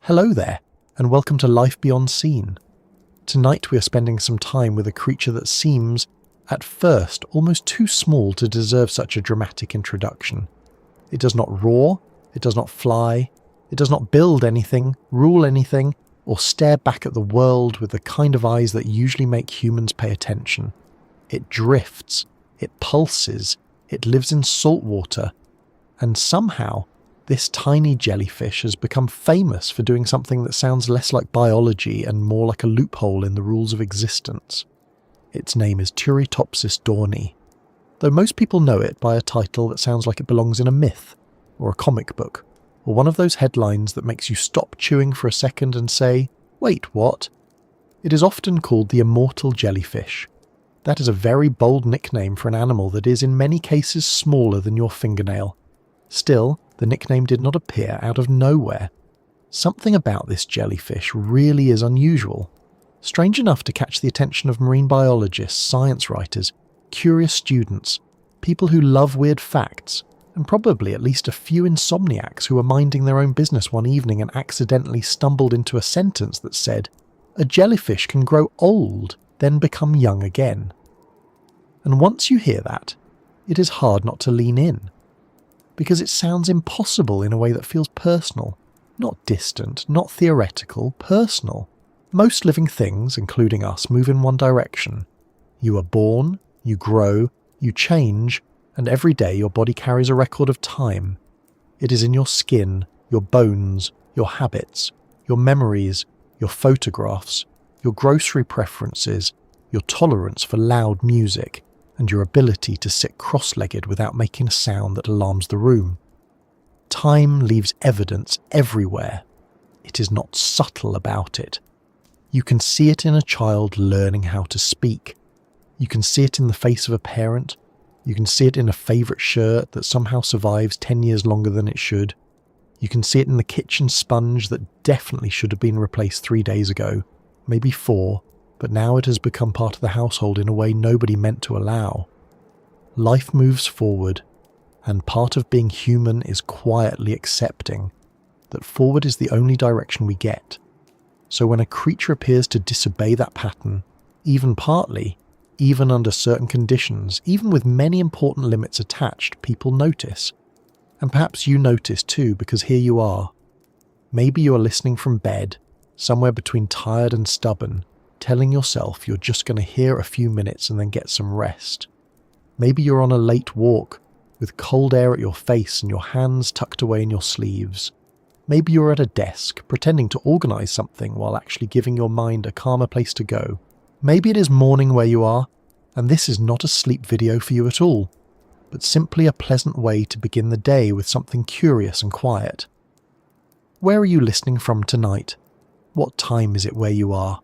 Hello there, and welcome to Life Beyond Seen. Tonight we are spending some time with a creature that seems, at first, almost too small to deserve such a dramatic introduction. It does not roar, it does not fly, it does not build anything, rule anything, or stare back at the world with the kind of eyes that usually make humans pay attention. It drifts, it pulses, it lives in salt water, and somehow this tiny jellyfish has become famous for doing something that sounds less like biology and more like a loophole in the rules of existence. Its name is Turritopsis dohrnii, though most people know it by a title that sounds like it belongs in a myth, or a comic book, or one of those headlines that makes you stop chewing for a second and say, "Wait, what?" It is often called the Immortal Jellyfish. That is a very bold nickname for an animal that is in many cases smaller than your fingernail. Still, the nickname did not appear out of nowhere. Something about this jellyfish really is unusual. Strange enough to catch the attention of marine biologists, science writers, curious students, people who love weird facts, and probably at least a few insomniacs who were minding their own business one evening and accidentally stumbled into a sentence that said, "A jellyfish can grow old, then become young again." And once you hear that, it is hard not to lean in. Because it sounds impossible in a way that feels personal. Not distant, not theoretical, personal. Most living things, including us, move in one direction. You are born, you grow, you change, and every day your body carries a record of time. It is in your skin, your bones, your habits, your memories, your photographs, your grocery preferences, your tolerance for loud music, and your ability to sit cross-legged without making a sound that alarms the room. Time leaves evidence everywhere. It is not subtle about it. You can see it in a child learning how to speak. You can see it in the face of a parent. You can see it in a favourite shirt that somehow survives 10 years longer than it should. You can see it in the kitchen sponge that definitely should have been replaced 3 days ago, maybe 4, but now it has become part of the household in a way nobody meant to allow. Life moves forward, and part of being human is quietly accepting that forward is the only direction we get. So when a creature appears to disobey that pattern, even partly, even under certain conditions, even with many important limits attached, people notice. And perhaps you notice too, because here you are. Maybe you are listening from bed, somewhere between tired and stubborn, telling yourself you're just going to hear a few minutes and then get some rest. Maybe you're on a late walk, with cold air at your face and your hands tucked away in your sleeves. Maybe you're at a desk, pretending to organise something while actually giving your mind a calmer place to go. Maybe it is morning where you are, and this is not a sleep video for you at all, but simply a pleasant way to begin the day with something curious and quiet. Where are you listening from tonight? What time is it where you are?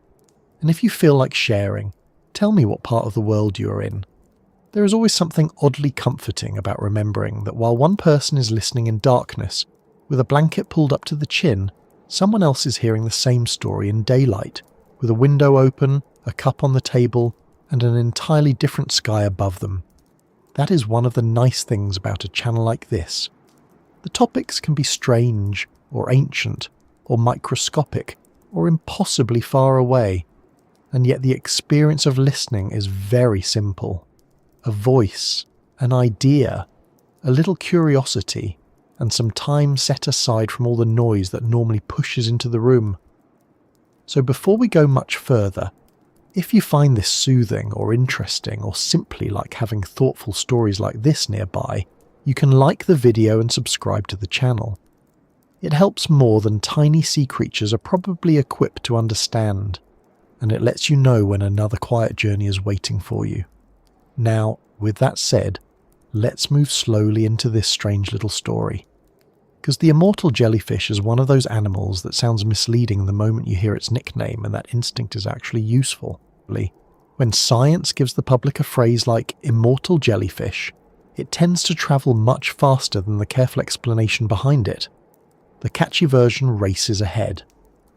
And if you feel like sharing, tell me what part of the world you are in. There is always something oddly comforting about remembering that while one person is listening in darkness, with a blanket pulled up to the chin, someone else is hearing the same story in daylight, with a window open, a cup on the table, and an entirely different sky above them. That is one of the nice things about a channel like this. The topics can be strange, or ancient, or microscopic, or impossibly far away, and yet the experience of listening is very simple. A voice, an idea, a little curiosity, and some time set aside from all the noise that normally pushes into the room. So before we go much further, if you find this soothing or interesting or simply like having thoughtful stories like this nearby, you can like the video and subscribe to the channel. It helps more than tiny sea creatures are probably equipped to understand, and it lets you know when another quiet journey is waiting for you. Now, with that said, let's move slowly into this strange little story. Because the immortal jellyfish is one of those animals that sounds misleading the moment you hear its nickname, and that instinct is actually useful. When science gives the public a phrase like immortal jellyfish, it tends to travel much faster than the careful explanation behind it. The catchy version races ahead.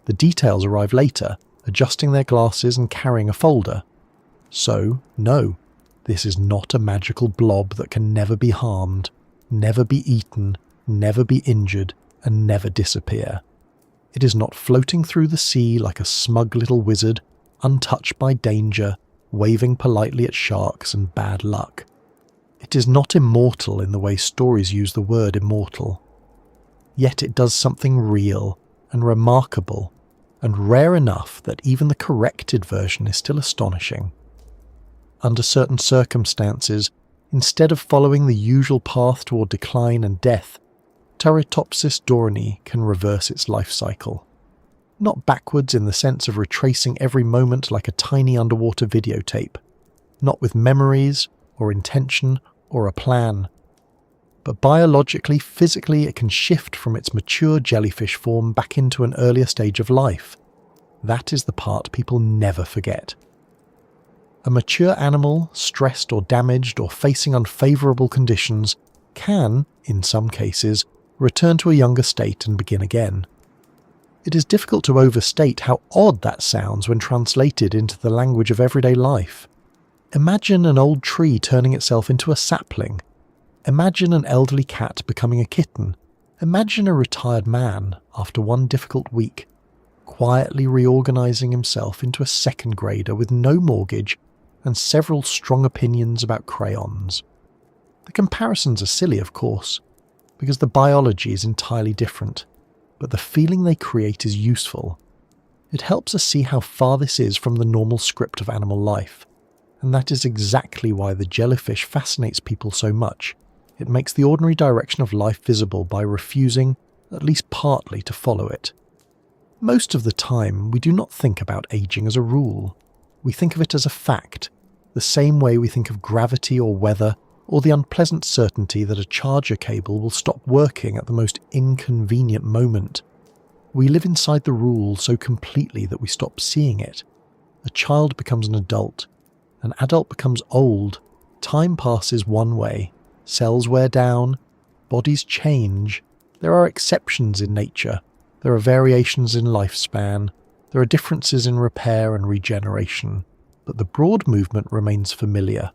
The details arrive later, adjusting their glasses and carrying a folder. So, no, this is not a magical blob that can never be harmed, never be eaten, never be injured, and never disappear. It is not floating through the sea like a smug little wizard, untouched by danger, waving politely at sharks and bad luck. It is not immortal in the way stories use the word immortal. Yet it does something real and remarkable, and rare enough that even the corrected version is still astonishing. Under certain circumstances, instead of following the usual path toward decline and death, Turritopsis dohrnii can reverse its life cycle. Not backwards in the sense of retracing every moment like a tiny underwater videotape, not with memories or intention or a plan, but biologically, physically it can shift from its mature jellyfish form back into an earlier stage of life. That is the part people never forget. A mature animal, stressed or damaged or facing unfavourable conditions, can, in some cases, return to a younger state and begin again. It is difficult to overstate how odd that sounds when translated into the language of everyday life. Imagine an old tree turning itself into a sapling. Imagine an elderly cat becoming a kitten. Imagine a retired man, after one difficult week, quietly reorganising himself into a second grader with no mortgage and several strong opinions about crayons. The comparisons are silly, of course, because the biology is entirely different, but the feeling they create is useful. It helps us see how far this is from the normal script of animal life, and that is exactly why the jellyfish fascinates people so much. It makes the ordinary direction of life visible by refusing, at least partly, to follow it. Most of the time, we do not think about aging as a rule. We think of it as a fact, the same way we think of gravity or weather, or the unpleasant certainty that a charger cable will stop working at the most inconvenient moment. We live inside the rule so completely that we stop seeing it. A child becomes an adult. An adult becomes old. Time passes one way. Cells wear down. Bodies change. There are exceptions in nature. There are variations in lifespan. There are differences in repair and regeneration. But the broad movement remains familiar.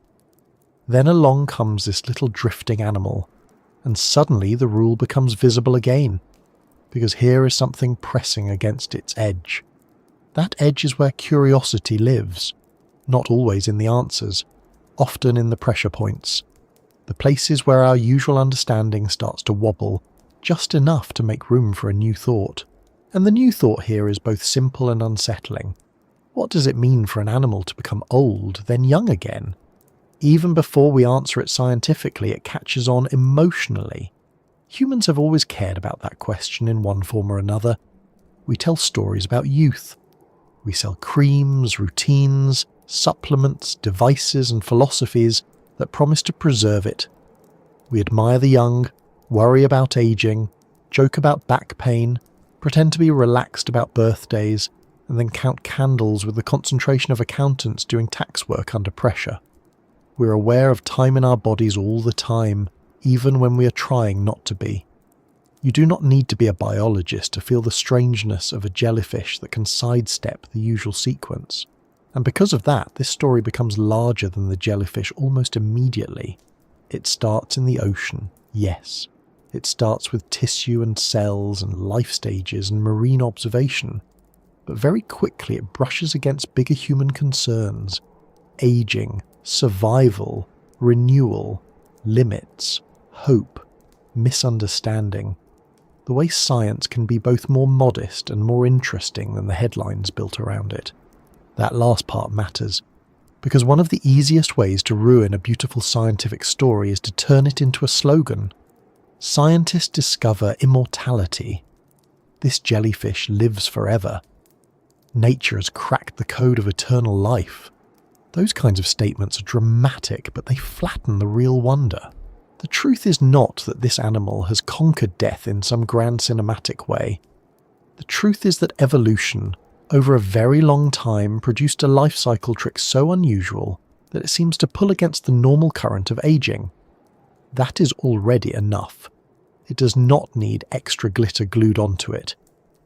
Then along comes this little drifting animal, and suddenly the rule becomes visible again, because here is something pressing against its edge. That edge is where curiosity lives, not always in the answers, often in the pressure points, the places where our usual understanding starts to wobble, just enough to make room for a new thought. And the new thought here is both simple and unsettling. What does it mean for an animal to become old, then young again? Even before we answer it scientifically, it catches on emotionally. Humans have always cared about that question in one form or another. We tell stories about youth. We sell creams, routines, supplements, devices and philosophies that promise to preserve it. We admire the young, worry about aging, joke about back pain, pretend to be relaxed about birthdays, and then count candles with the concentration of accountants doing tax work under pressure. We're aware of time in our bodies all the time, even when we are trying not to be. You do not need to be a biologist to feel the strangeness of a jellyfish that can sidestep the usual sequence. And because of that, this story becomes larger than the jellyfish almost immediately. It starts in the ocean, yes. It starts with tissue and cells and life stages and marine observation. But very quickly it brushes against bigger human concerns. Aging, survival, renewal, limits, hope, misunderstanding. The way science can be both more modest and more interesting than the headlines built around it. That last part matters, because one of the easiest ways to ruin a beautiful scientific story is to turn it into a slogan. Scientists discover immortality. This jellyfish lives forever. Nature has cracked the code of eternal life. Those kinds of statements are dramatic, but they flatten the real wonder. The truth is not that this animal has conquered death in some grand cinematic way. The truth is that evolution, over a very long time, produced a life cycle trick so unusual that it seems to pull against the normal current of aging. That is already enough. It does not need extra glitter glued onto it.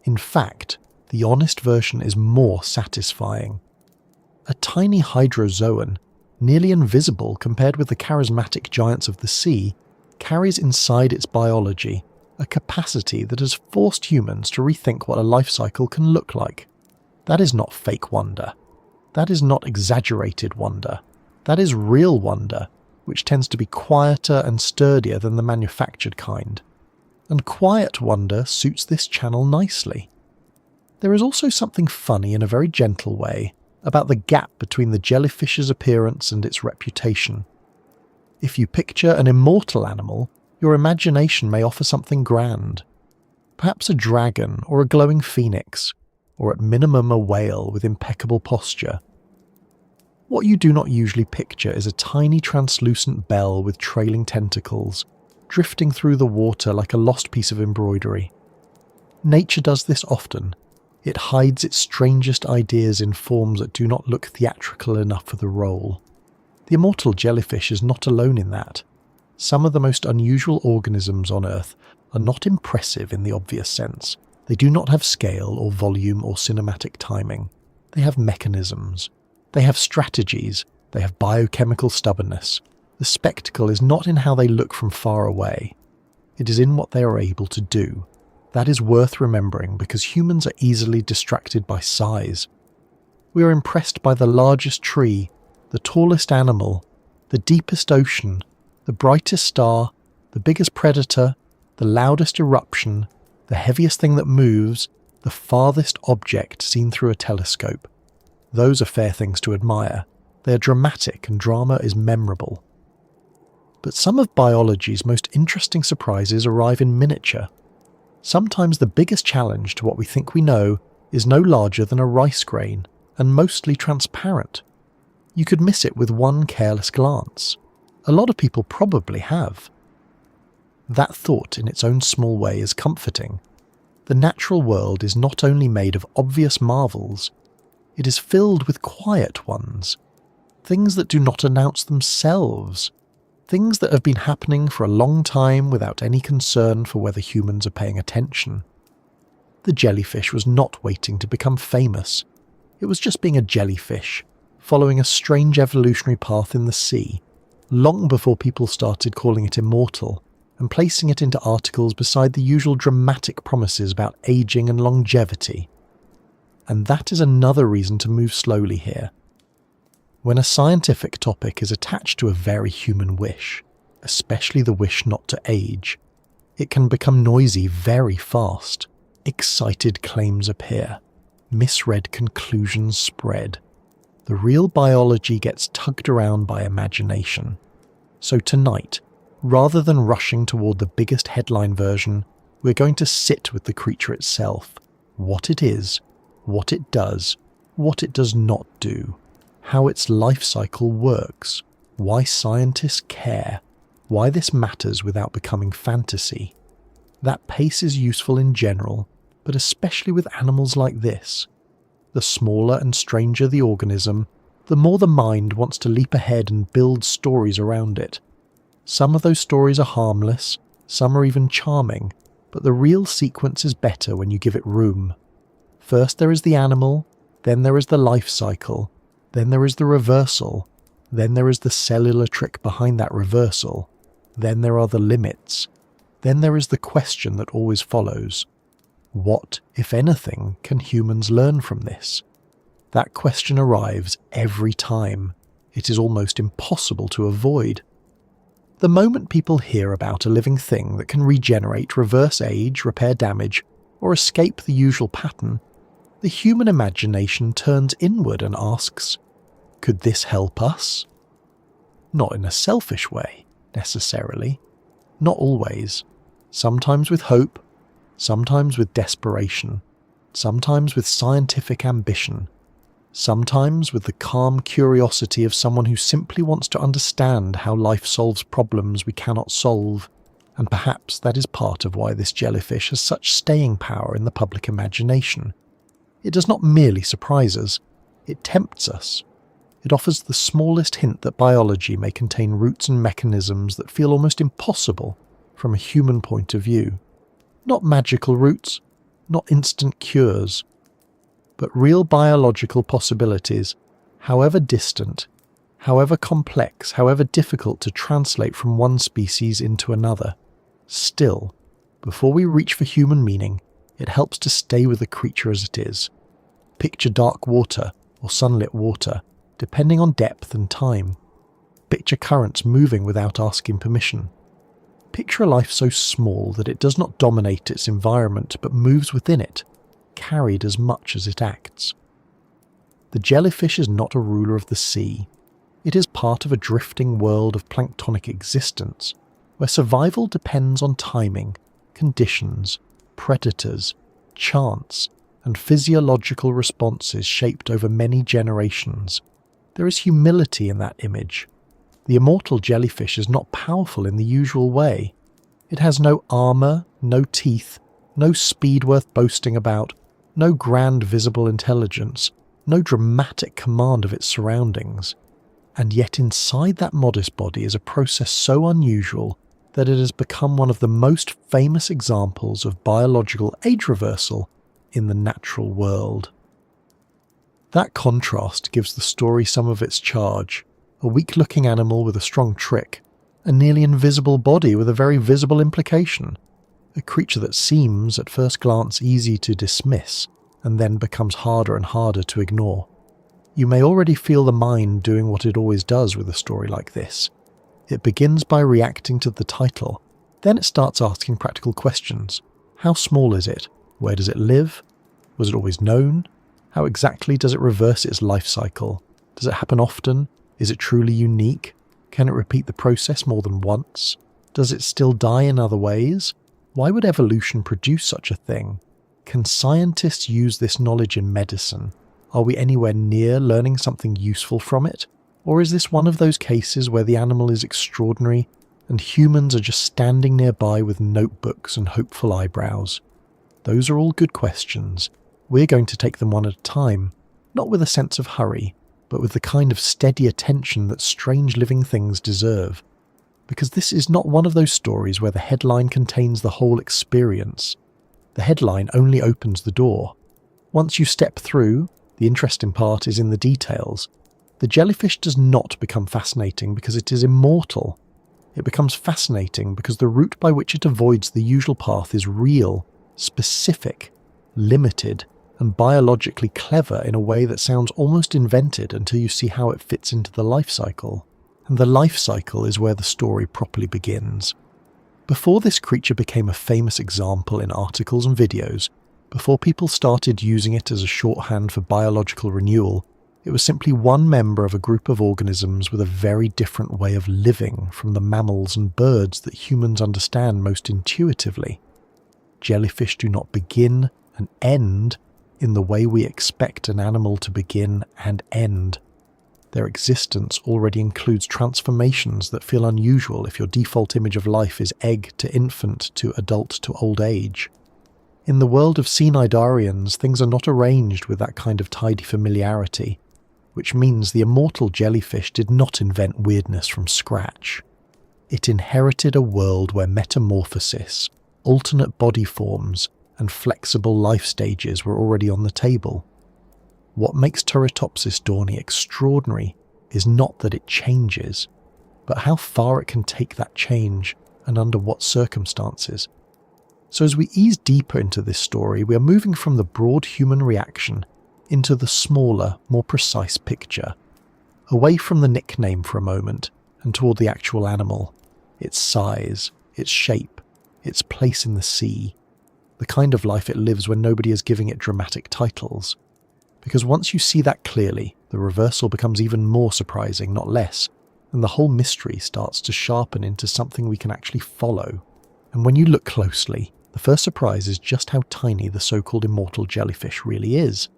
In fact, the honest version is more satisfying. A tiny hydrozoan, nearly invisible compared with the charismatic giants of the sea, carries inside its biology a capacity that has forced humans to rethink what a life cycle can look like. That is not fake wonder. That is not exaggerated wonder. That is real wonder, which tends to be quieter and sturdier than the manufactured kind. And quiet wonder suits this channel nicely. There is also something funny in a very gentle way about the gap between the jellyfish's appearance and its reputation. If you picture an immortal animal, your imagination may offer something grand. Perhaps a dragon or a glowing phoenix, or at minimum a whale with impeccable posture. What you do not usually picture is a tiny translucent bell with trailing tentacles, drifting through the water like a lost piece of embroidery. Nature does this often. It hides its strangest ideas in forms that do not look theatrical enough for the role. The immortal jellyfish is not alone in that. Some of the most unusual organisms on Earth are not impressive in the obvious sense. They do not have scale or volume or cinematic timing. They have mechanisms. They have strategies. They have biochemical stubbornness. The spectacle is not in how they look from far away. It is in what they are able to do. That is worth remembering because humans are easily distracted by size. We are impressed by the largest tree, the tallest animal, the deepest ocean, the brightest star, the biggest predator, the loudest eruption, the heaviest thing that moves, the farthest object seen through a telescope. Those are fair things to admire. They are dramatic and drama is memorable. But some of biology's most interesting surprises arrive in miniature. Sometimes the biggest challenge to what we think we know is no larger than a rice grain and mostly transparent. You could miss it with one careless glance. A lot of people probably have. That thought in its own small way is comforting. The natural world is not only made of obvious marvels, it is filled with quiet ones, things that do not announce themselves, things that have been happening for a long time without any concern for whether humans are paying attention. The jellyfish was not waiting to become famous. It was just being a jellyfish, following a strange evolutionary path in the sea, long before people started calling it immortal and placing it into articles beside the usual dramatic promises about aging and longevity. And that is another reason to move slowly here. When a scientific topic is attached to a very human wish, especially the wish not to age, it can become noisy very fast. Excited claims appear. Misread conclusions spread. The real biology gets tugged around by imagination. So tonight, rather than rushing toward the biggest headline version, we're going to sit with the creature itself, what it is, what it does not do, how its life cycle works, why scientists care, why this matters without becoming fantasy. That pace is useful in general, but especially with animals like this. The smaller and stranger the organism, the more the mind wants to leap ahead and build stories around it. Some of those stories are harmless, some are even charming, but the real sequence is better when you give it room. First there is the animal, then there is the life cycle, then there is the reversal, then there is the cellular trick behind that reversal, then there are the limits, then there is the question that always follows. What, if anything, can humans learn from this? That question arrives every time. It is almost impossible to avoid. The moment people hear about a living thing that can regenerate, reverse age, repair damage, or escape the usual pattern, the human imagination turns inward and asks, could this help us? Not in a selfish way, necessarily. Not always. Sometimes with hope, sometimes with desperation, sometimes with scientific ambition, sometimes with the calm curiosity of someone who simply wants to understand how life solves problems we cannot solve, and perhaps that is part of why this jellyfish has such staying power in the public imagination. It does not merely surprise us, it tempts us. It offers the smallest hint that biology may contain roots and mechanisms that feel almost impossible from a human point of view. Not magical roots, not instant cures, but real biological possibilities, however distant, however complex, however difficult to translate from one species into another. Still, before we reach for human meaning, it helps to stay with the creature as it is. Picture dark water or sunlit water, depending on depth and time. Picture currents moving without asking permission. Picture a life so small that it does not dominate its environment but moves within it, carried as much as it acts. The jellyfish is not a ruler of the sea. It is part of a drifting world of planktonic existence, where survival depends on timing, conditions, predators, chance, and physiological responses shaped over many generations. There is humility in that image. The immortal jellyfish is not powerful in the usual way. It has no armour, no teeth, no speed worth boasting about, no grand visible intelligence, no dramatic command of its surroundings. And yet inside that modest body is a process so unusual that it has become one of the most famous examples of biological age reversal in the natural world. That contrast gives the story some of its charge. A weak-looking animal with a strong trick, a nearly invisible body with a very visible implication, a creature that seems, at first glance, easy to dismiss, and then becomes harder and harder to ignore. You may already feel the mind doing what it always does with a story like this. It begins by reacting to the title, then it starts asking practical questions. How small is it? Where does it live? Was it always known? How exactly does it reverse its life cycle? Does it happen often? Is it truly unique? Can it repeat the process more than once? Does it still die in other ways? Why would evolution produce such a thing? Can scientists use this knowledge in medicine? Are we anywhere near learning something useful from it? Or is this one of those cases where the animal is extraordinary and humans are just standing nearby with notebooks and hopeful eyebrows? Those are all good questions. We're going to take them one at a time, not with a sense of hurry, but with the kind of steady attention that strange living things deserve. Because this is not one of those stories where the headline contains the whole experience. The headline only opens the door. Once you step through, the interesting part is in the details. The jellyfish does not become fascinating because it is immortal. It becomes fascinating because the route by which it avoids the usual path is real, specific, limited, and biologically clever in a way that sounds almost invented until you see how it fits into the life cycle. And the life cycle is where the story properly begins. Before this creature became a famous example in articles and videos, before people started using it as a shorthand for biological renewal, it was simply one member of a group of organisms with a very different way of living from the mammals and birds that humans understand most intuitively. Jellyfish do not begin and end in the way we expect an animal to begin and end. Their existence already includes transformations that feel unusual if your default image of life is egg to infant to adult to old age. In the world of cnidarians, things are not arranged with that kind of tidy familiarity, which means the immortal jellyfish did not invent weirdness from scratch. It inherited a world where metamorphosis, alternate body forms, and flexible life stages were already on the table. What makes Turritopsis dohrnii extraordinary is not that it changes, but how far it can take that change and under what circumstances. So as we ease deeper into this story, we are moving from the broad human reaction into the smaller, more precise picture, away from the nickname for a moment and toward the actual animal, its size, its shape, its place in the sea, the kind of life it lives when nobody is giving it dramatic titles. Because once you see that clearly, the reversal becomes even more surprising, not less, and the whole mystery starts to sharpen into something we can actually follow. And when you look closely, the first surprise is just how tiny the so-called immortal jellyfish really is.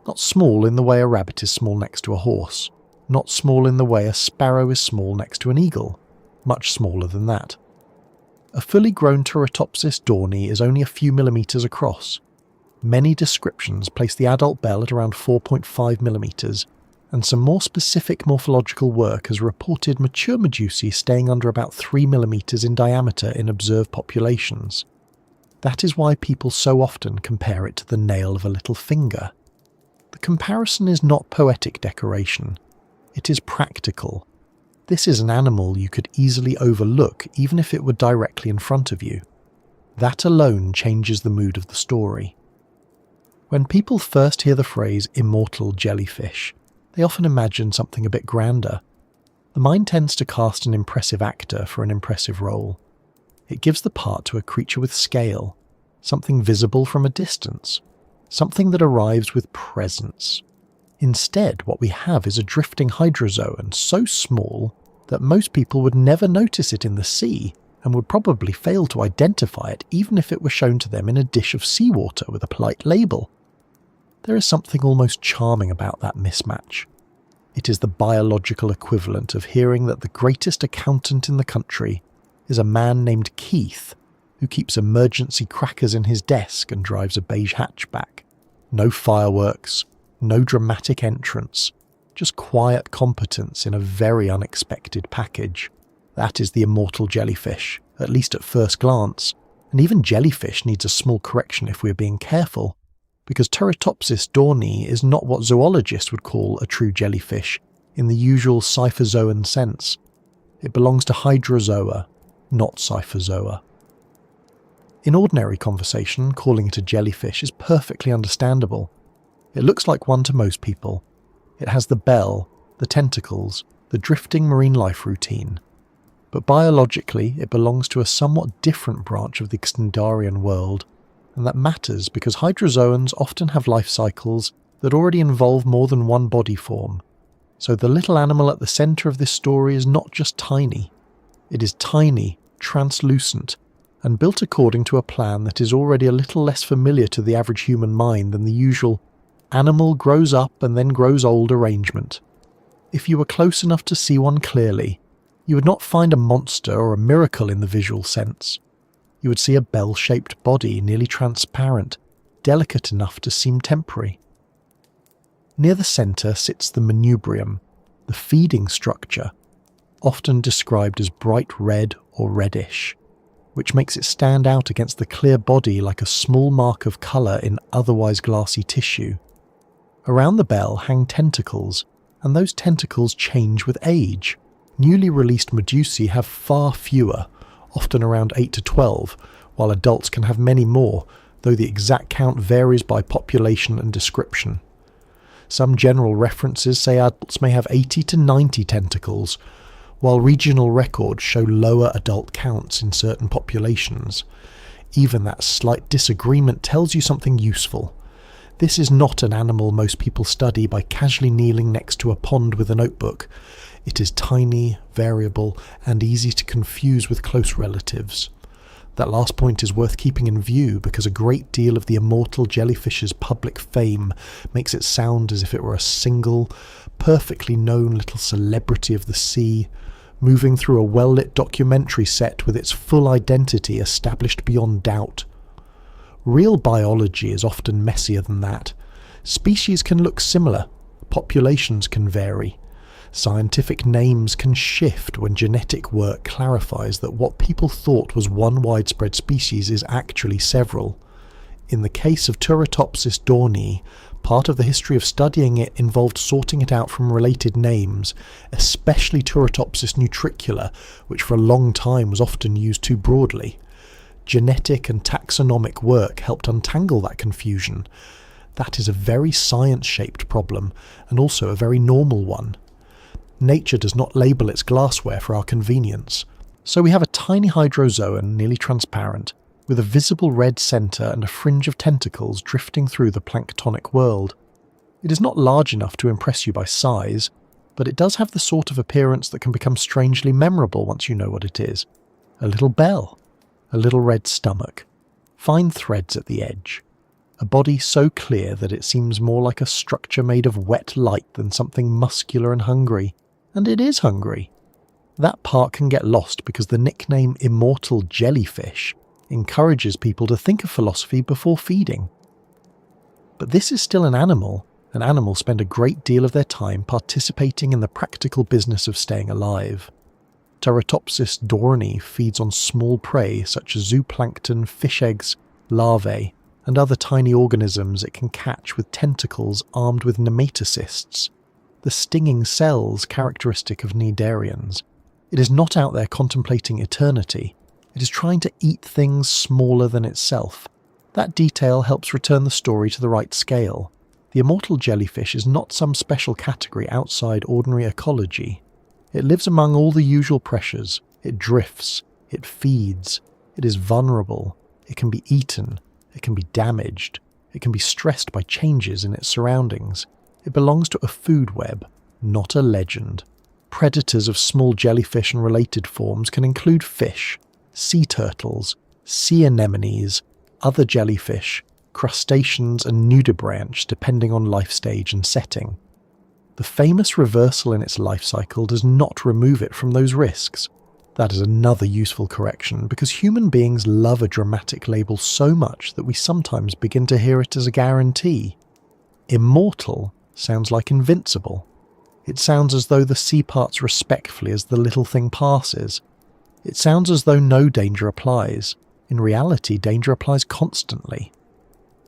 Not small in the way a rabbit is small next to a horse, not small in the way a sparrow is small next to an eagle, much smaller than that. A fully grown Turritopsis dohrnii is only a few millimeters across. Many descriptions place the adult bell at around 4.5 millimeters, and some more specific morphological work has reported mature medusae staying under about 3 millimeters in diameter in observed populations. That is why people so often compare it to the nail of a little finger. The comparison is not poetic decoration. It is practical. This is an animal you could easily overlook even if it were directly in front of you. That alone changes the mood of the story. When people first hear the phrase immortal jellyfish, they often imagine something a bit grander. The mind tends to cast an impressive actor for an impressive role. It gives the part to a creature with scale, something visible from a distance, something that arrives with presence. Instead, what we have is a drifting hydrozoan so small that most people would never notice it in the sea and would probably fail to identify it even if it were shown to them in a dish of seawater with a polite label. There is something almost charming about that mismatch. It is the biological equivalent of hearing that the greatest accountant in the country is a man named Keith who keeps emergency crackers in his desk and drives a beige hatchback. No fireworks, no dramatic entrance, just quiet competence in a very unexpected package. That is the immortal jellyfish, at least at first glance, and even jellyfish needs a small correction if we're being careful, because Turritopsis dohrnii is not what zoologists would call a true jellyfish in the usual cyphozoan sense. It belongs to hydrozoa, not cyphozoa. In ordinary conversation, calling it a jellyfish is perfectly understandable. It looks like one to most people. It has the bell, the tentacles, the drifting marine life routine. But biologically, it belongs to a somewhat different branch of the Xtendarian world, and that matters because hydrozoans often have life cycles that already involve more than one body form. So the little animal at the centre of this story is not just tiny. It is tiny, translucent, and built according to a plan that is already a little less familiar to the average human mind than the usual animal grows up and then grows old arrangement. If you were close enough to see one clearly, you would not find a monster or a miracle in the visual sense. You would see a bell-shaped body, nearly transparent, delicate enough to seem temporary. Near the centre sits the manubrium, the feeding structure, often described as bright red or reddish, which makes it stand out against the clear body like a small mark of colour in otherwise glassy tissue. Around the bell hang tentacles, and those tentacles change with age. Newly released medusae have far fewer, often around 8 to 12, while adults can have many more, though the exact count varies by population and description. Some general references say adults may have 80 to 90 tentacles, while regional records show lower adult counts in certain populations. Even that slight disagreement tells you something useful. This is not an animal most people study by casually kneeling next to a pond with a notebook. It is tiny, variable, and easy to confuse with close relatives. That last point is worth keeping in view because a great deal of the immortal jellyfish's public fame makes it sound as if it were a single, perfectly known little celebrity of the sea, moving through a well-lit documentary set with its full identity established beyond doubt. Real biology is often messier than that. Species can look similar, populations can vary. Scientific names can shift when genetic work clarifies that what people thought was one widespread species is actually several. In the case of Turritopsis dohrnii, part of the history of studying it involved sorting it out from related names, especially Turritopsis nutricula, which for a long time was often used too broadly. Genetic and taxonomic work helped untangle that confusion. That is a very science-shaped problem, and also a very normal one. Nature does not label its glassware for our convenience. So we have a tiny hydrozoan, nearly transparent, with a visible red centre and a fringe of tentacles drifting through the planktonic world. It is not large enough to impress you by size, but it does have the sort of appearance that can become strangely memorable once you know what it is. A little bell, a little red stomach, fine threads at the edge, a body so clear that it seems more like a structure made of wet light than something muscular and hungry. And it is hungry. That part can get lost because the nickname Immortal Jellyfish encourages people to think of philosophy before feeding. But this is still an animal, and animals spend a great deal of their time participating in the practical business of staying alive. Turritopsis dohrnii feeds on small prey such as zooplankton, fish eggs, larvae, and other tiny organisms it can catch with tentacles armed with nematocysts. the stinging cells characteristic of cnidarians. It is not out there contemplating eternity. It is trying to eat things smaller than itself. That detail helps return the story to the right scale. The immortal jellyfish is not some special category outside ordinary ecology. It lives among all the usual pressures. It drifts. It feeds. It is vulnerable. It can be eaten. It can be damaged. It can be stressed by changes in its surroundings. It belongs to a food web, not a legend. Predators of small jellyfish and related forms can include fish, sea turtles, sea anemones, other jellyfish, crustaceans and nudibranchs depending on life stage and setting. The famous reversal in its life cycle does not remove it from those risks. That is another useful correction, because human beings love a dramatic label so much that we sometimes begin to hear it as a guarantee. Immortal sounds like invincible. It sounds as though the sea parts respectfully as the little thing passes. It sounds as though no danger applies. In reality, danger applies constantly.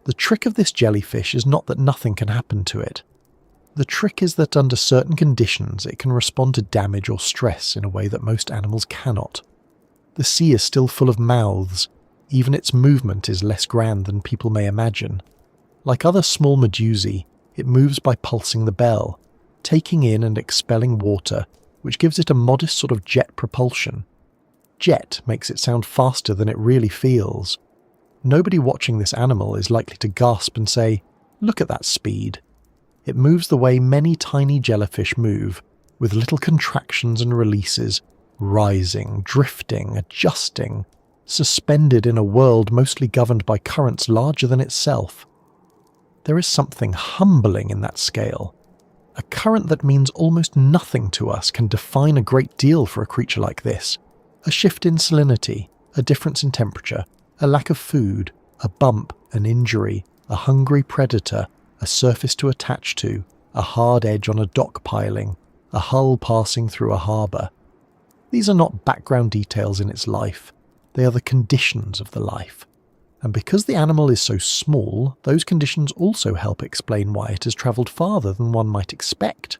The trick of this jellyfish is not that nothing can happen to it. The trick is that under certain conditions it can respond to damage or stress in a way that most animals cannot. The sea is still full of mouths. Even its movement is less grand than people may imagine. Like other small medusae, it moves by pulsing the bell, taking in and expelling water, which gives it a modest sort of jet propulsion. Jet makes it sound faster than it really feels. Nobody watching this animal is likely to gasp and say, "Look at that speed." It moves the way many tiny jellyfish move, with little contractions and releases, rising, drifting, adjusting, suspended in a world mostly governed by currents larger than itself. There is something humbling in that scale. A current that means almost nothing to us can define a great deal for a creature like this. A shift in salinity, a difference in temperature, a lack of food, a bump, an injury, a hungry predator, a surface to attach to, a hard edge on a dock piling, a hull passing through a harbour. These are not background details in its life. They are the conditions of the life. And because the animal is so small, those conditions also help explain why it has travelled farther than one might expect.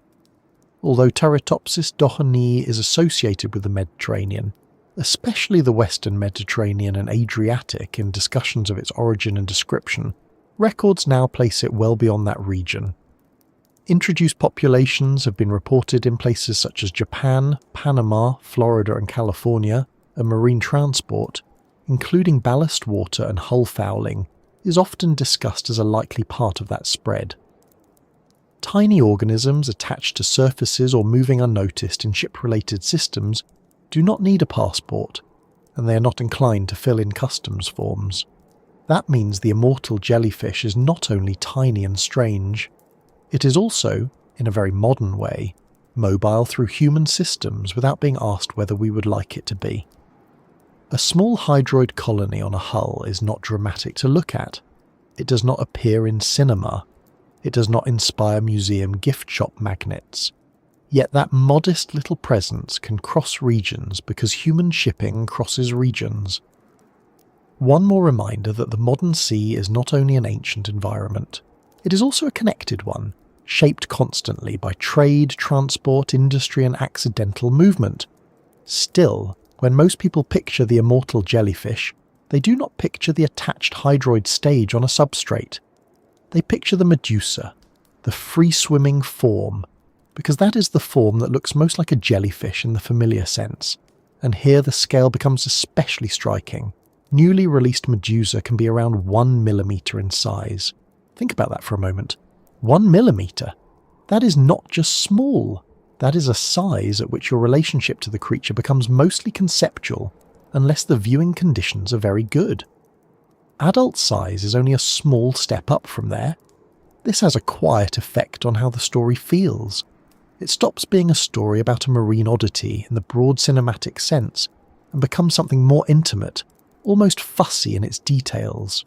Although Turritopsis dohrnii is associated with the Mediterranean, especially the Western Mediterranean and Adriatic in discussions of its origin and description, records now place it well beyond that region. Introduced populations have been reported in places such as Japan, Panama, Florida and California, and marine transport, including ballast water and hull fouling, is often discussed as a likely part of that spread. Tiny organisms attached to surfaces or moving unnoticed in ship-related systems do not need a passport, and they are not inclined to fill in customs forms. That means the immortal jellyfish is not only tiny and strange, it is also, in a very modern way, mobile through human systems without being asked whether we would like it to be. A small hydroid colony on a hull is not dramatic to look at. It does not appear in cinema. It does not inspire museum gift shop magnets. Yet that modest little presence can cross regions because human shipping crosses regions. One more reminder that the modern sea is not only an ancient environment, it is also a connected one, shaped constantly by trade, transport, industry and accidental movement. Still, when most people picture the immortal jellyfish, they do not picture the attached hydroid stage on a substrate. They picture the medusa, the free-swimming form, because that is the form that looks most like a jellyfish in the familiar sense, and here the scale becomes especially striking. Newly released medusa can be around 1 millimeter in size. Think about that for a moment. 1 millimeter? That is not just small. That is a size at which your relationship to the creature becomes mostly conceptual, unless the viewing conditions are very good. Adult size is only a small step up from there. This has a quiet effect on how the story feels. It stops being a story about a marine oddity in the broad cinematic sense and becomes something more intimate, almost fussy in its details.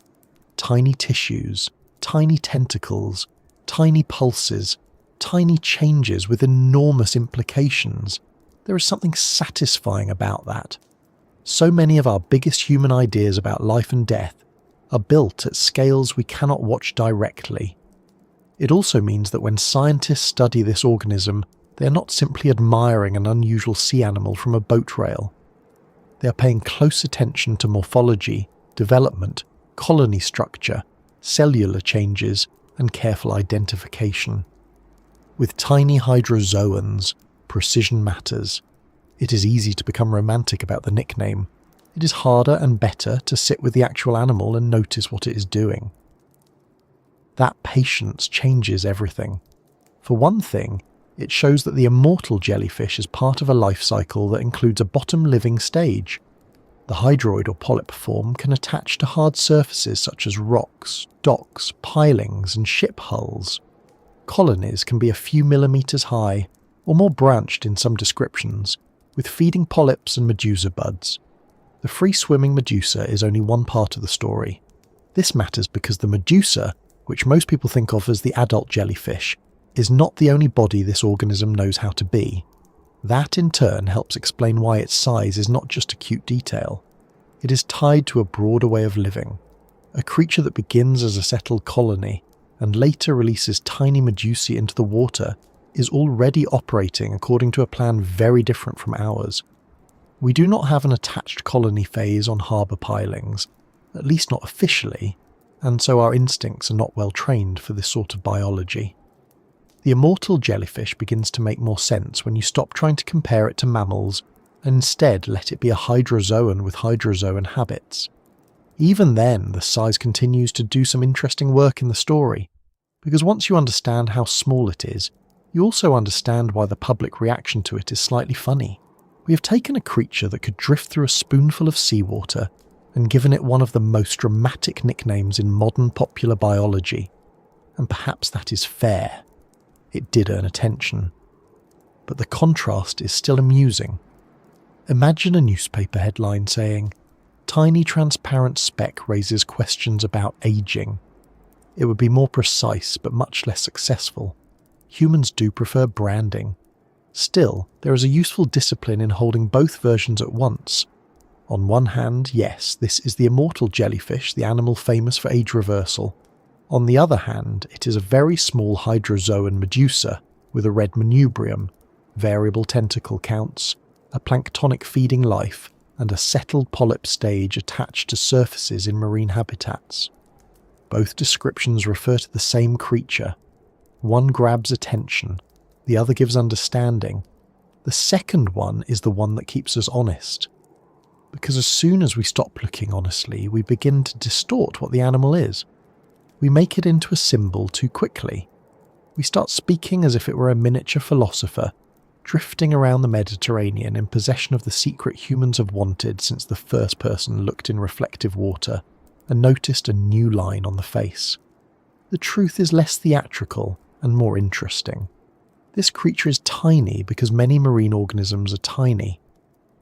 Tiny tissues, tiny tentacles, tiny pulses, tiny changes with enormous implications. There is something satisfying about that. So many of our biggest human ideas about life and death are built at scales we cannot watch directly. It also means that when scientists study this organism, they are not simply admiring an unusual sea animal from a boat rail. They are paying close attention to morphology, development, colony structure, cellular changes, and careful identification. With tiny hydrozoans, precision matters. It is easy to become romantic about the nickname. It is harder and better to sit with the actual animal and notice what it is doing. That patience changes everything. For one thing, it shows that the immortal jellyfish is part of a life cycle that includes a bottom living stage. The hydroid or polyp form can attach to hard surfaces such as rocks, docks, pilings, and ship hulls. Colonies can be a few millimetres high, or more branched in some descriptions, with feeding polyps and medusa buds. The free-swimming medusa is only one part of the story. This matters because the medusa, which most people think of as the adult jellyfish, is not the only body this organism knows how to be. That in turn helps explain why its size is not just a cute detail. It is tied to a broader way of living. A creature that begins as a settled colony and later releases tiny medusae into the water is already operating according to a plan very different from ours. We do not have an attached colony phase on harbour pilings, at least not officially, and so our instincts are not well trained for this sort of biology. The immortal jellyfish begins to make more sense when you stop trying to compare it to mammals and instead let it be a hydrozoan with hydrozoan habits. Even then, the size continues to do some interesting work in the story, because once you understand how small it is, you also understand why the public reaction to it is slightly funny. We have taken a creature that could drift through a spoonful of seawater and given it one of the most dramatic nicknames in modern popular biology, and perhaps that is fair. It did earn attention. But the contrast is still amusing. Imagine a newspaper headline saying, "Tiny transparent speck raises questions about aging." It would be more precise but much less successful. Humans do prefer branding. Still, there is a useful discipline in holding both versions at once. On one hand, yes, this is the immortal jellyfish, the animal famous for age reversal. On the other hand, it is a very small hydrozoan medusa with a red manubrium, variable tentacle counts, a planktonic feeding life, and a settled polyp stage attached to surfaces in marine habitats. Both descriptions refer to the same creature. One grabs attention, the other gives understanding. The second one is the one that keeps us honest. Because as soon as we stop looking honestly, we begin to distort what the animal is. We make it into a symbol too quickly. We start speaking as if it were a miniature philosopher, drifting around the Mediterranean in possession of the secret humans have wanted since the first person looked in reflective water and noticed a new line on the face. The truth is less theatrical and more interesting. This creature is tiny because many marine organisms are tiny.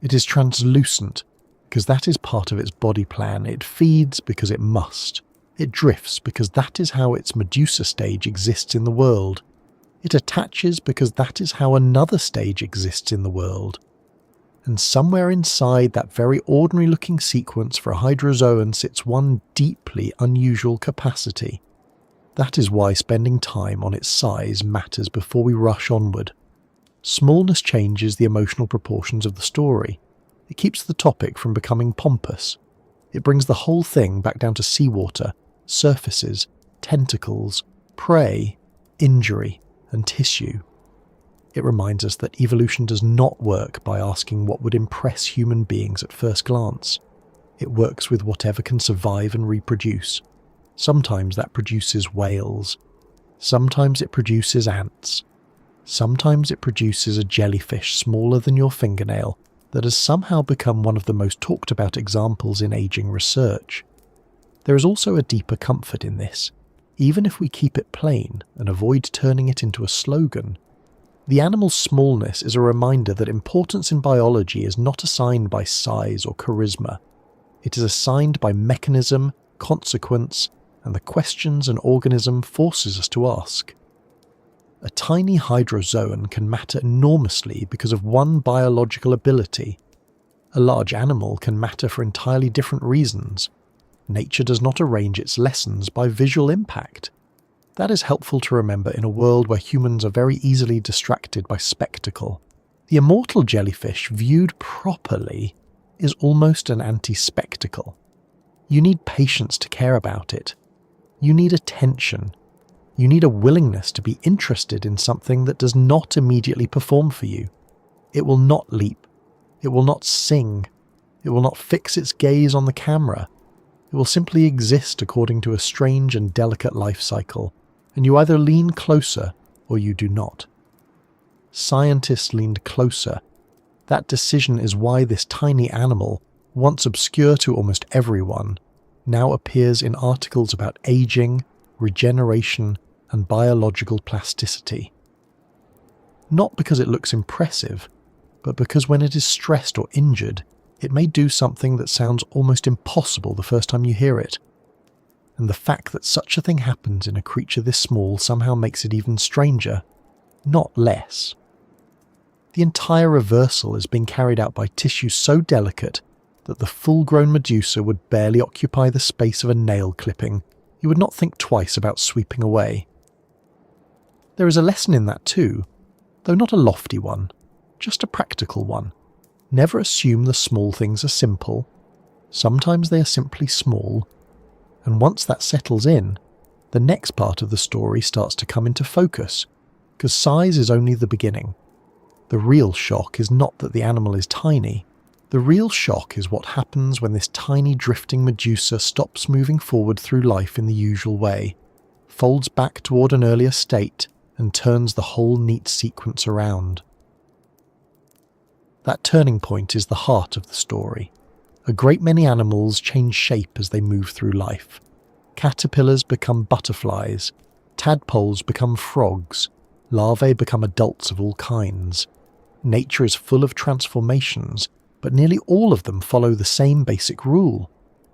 It is translucent because that is part of its body plan. It feeds because it must. It drifts because that is how its medusa stage exists in the world. It attaches because that is how another stage exists in the world. And somewhere inside that very ordinary-looking sequence for a hydrozoan sits one deeply unusual capacity. That is why spending time on its size matters before we rush onward. Smallness changes the emotional proportions of the story. It keeps the topic from becoming pompous. It brings the whole thing back down to seawater, surfaces, tentacles, prey, injury, and tissue. It reminds us that evolution does not work by asking what would impress human beings at first glance. It works with whatever can survive and reproduce. Sometimes that produces whales. Sometimes it produces ants. Sometimes it produces a jellyfish smaller than your fingernail that has somehow become one of the most talked about examples in aging research. There is also a deeper comfort in this, even if we keep it plain and avoid turning it into a slogan. The animal's smallness is a reminder that importance in biology is not assigned by size or charisma. It is assigned by mechanism, consequence, and the questions an organism forces us to ask. A tiny hydrozoan can matter enormously because of one biological ability. A large animal can matter for entirely different reasons. Nature does not arrange its lessons by visual impact. That is helpful to remember in a world where humans are very easily distracted by spectacle. The immortal jellyfish, viewed properly, is almost an anti-spectacle. You need patience to care about it. You need attention. You need a willingness to be interested in something that does not immediately perform for you. It will not leap. It will not sing. It will not fix its gaze on the camera. It will simply exist according to a strange and delicate life cycle, and you either lean closer or you do not. Scientists leaned closer. That decision is why this tiny animal, once obscure to almost everyone, now appears in articles about aging, regeneration, and biological plasticity. Not because it looks impressive, but because when it is stressed or injured, it may do something that sounds almost impossible the first time you hear it. And the fact that such a thing happens in a creature this small somehow makes it even stranger, not less. The entire reversal is being carried out by tissue so delicate that the full-grown Medusa would barely occupy the space of a nail clipping. You would not think twice about sweeping away. There is a lesson in that too, though not a lofty one, just a practical one. Never assume the small things are simple. Sometimes they are simply small, and once that settles in, the next part of the story starts to come into focus, because size is only the beginning. The real shock is not that the animal is tiny. The real shock is what happens when this tiny drifting Medusa stops moving forward through life in the usual way, folds back toward an earlier state, and turns the whole neat sequence around. That turning point is the heart of the story. A great many animals change shape as they move through life. Caterpillars become butterflies, tadpoles become frogs, larvae become adults of all kinds. Nature is full of transformations, but nearly all of them follow the same basic rule.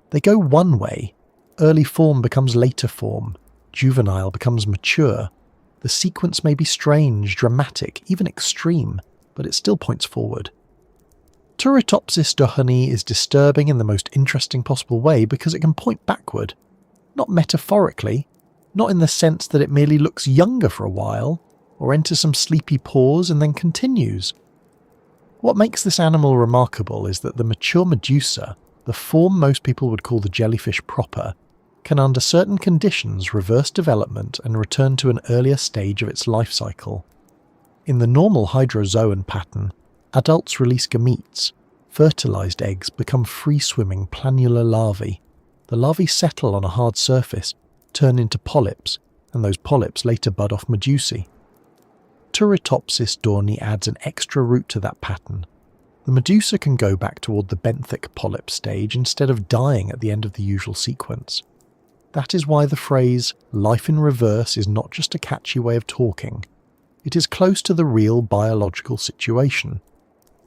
They go one way. Early form becomes later form. Juvenile becomes mature. The sequence may be strange, dramatic, even extreme, but it still points forward. Turritopsis dohrnii is disturbing in the most interesting possible way because it can point backward. Not metaphorically, not in the sense that it merely looks younger for a while, or enters some sleepy pause and then continues. What makes this animal remarkable is that the mature Medusa, the form most people would call the jellyfish proper, can under certain conditions reverse development and return to an earlier stage of its life cycle. In the normal hydrozoan pattern, adults release gametes. Fertilized eggs become free-swimming planular larvae. The larvae settle on a hard surface, turn into polyps, and those polyps later bud off medusae. Turritopsis dohrnii adds an extra route to that pattern. The Medusa can go back toward the benthic polyp stage instead of dying at the end of the usual sequence. That is why the phrase life in reverse is not just a catchy way of talking. It is close to the real biological situation.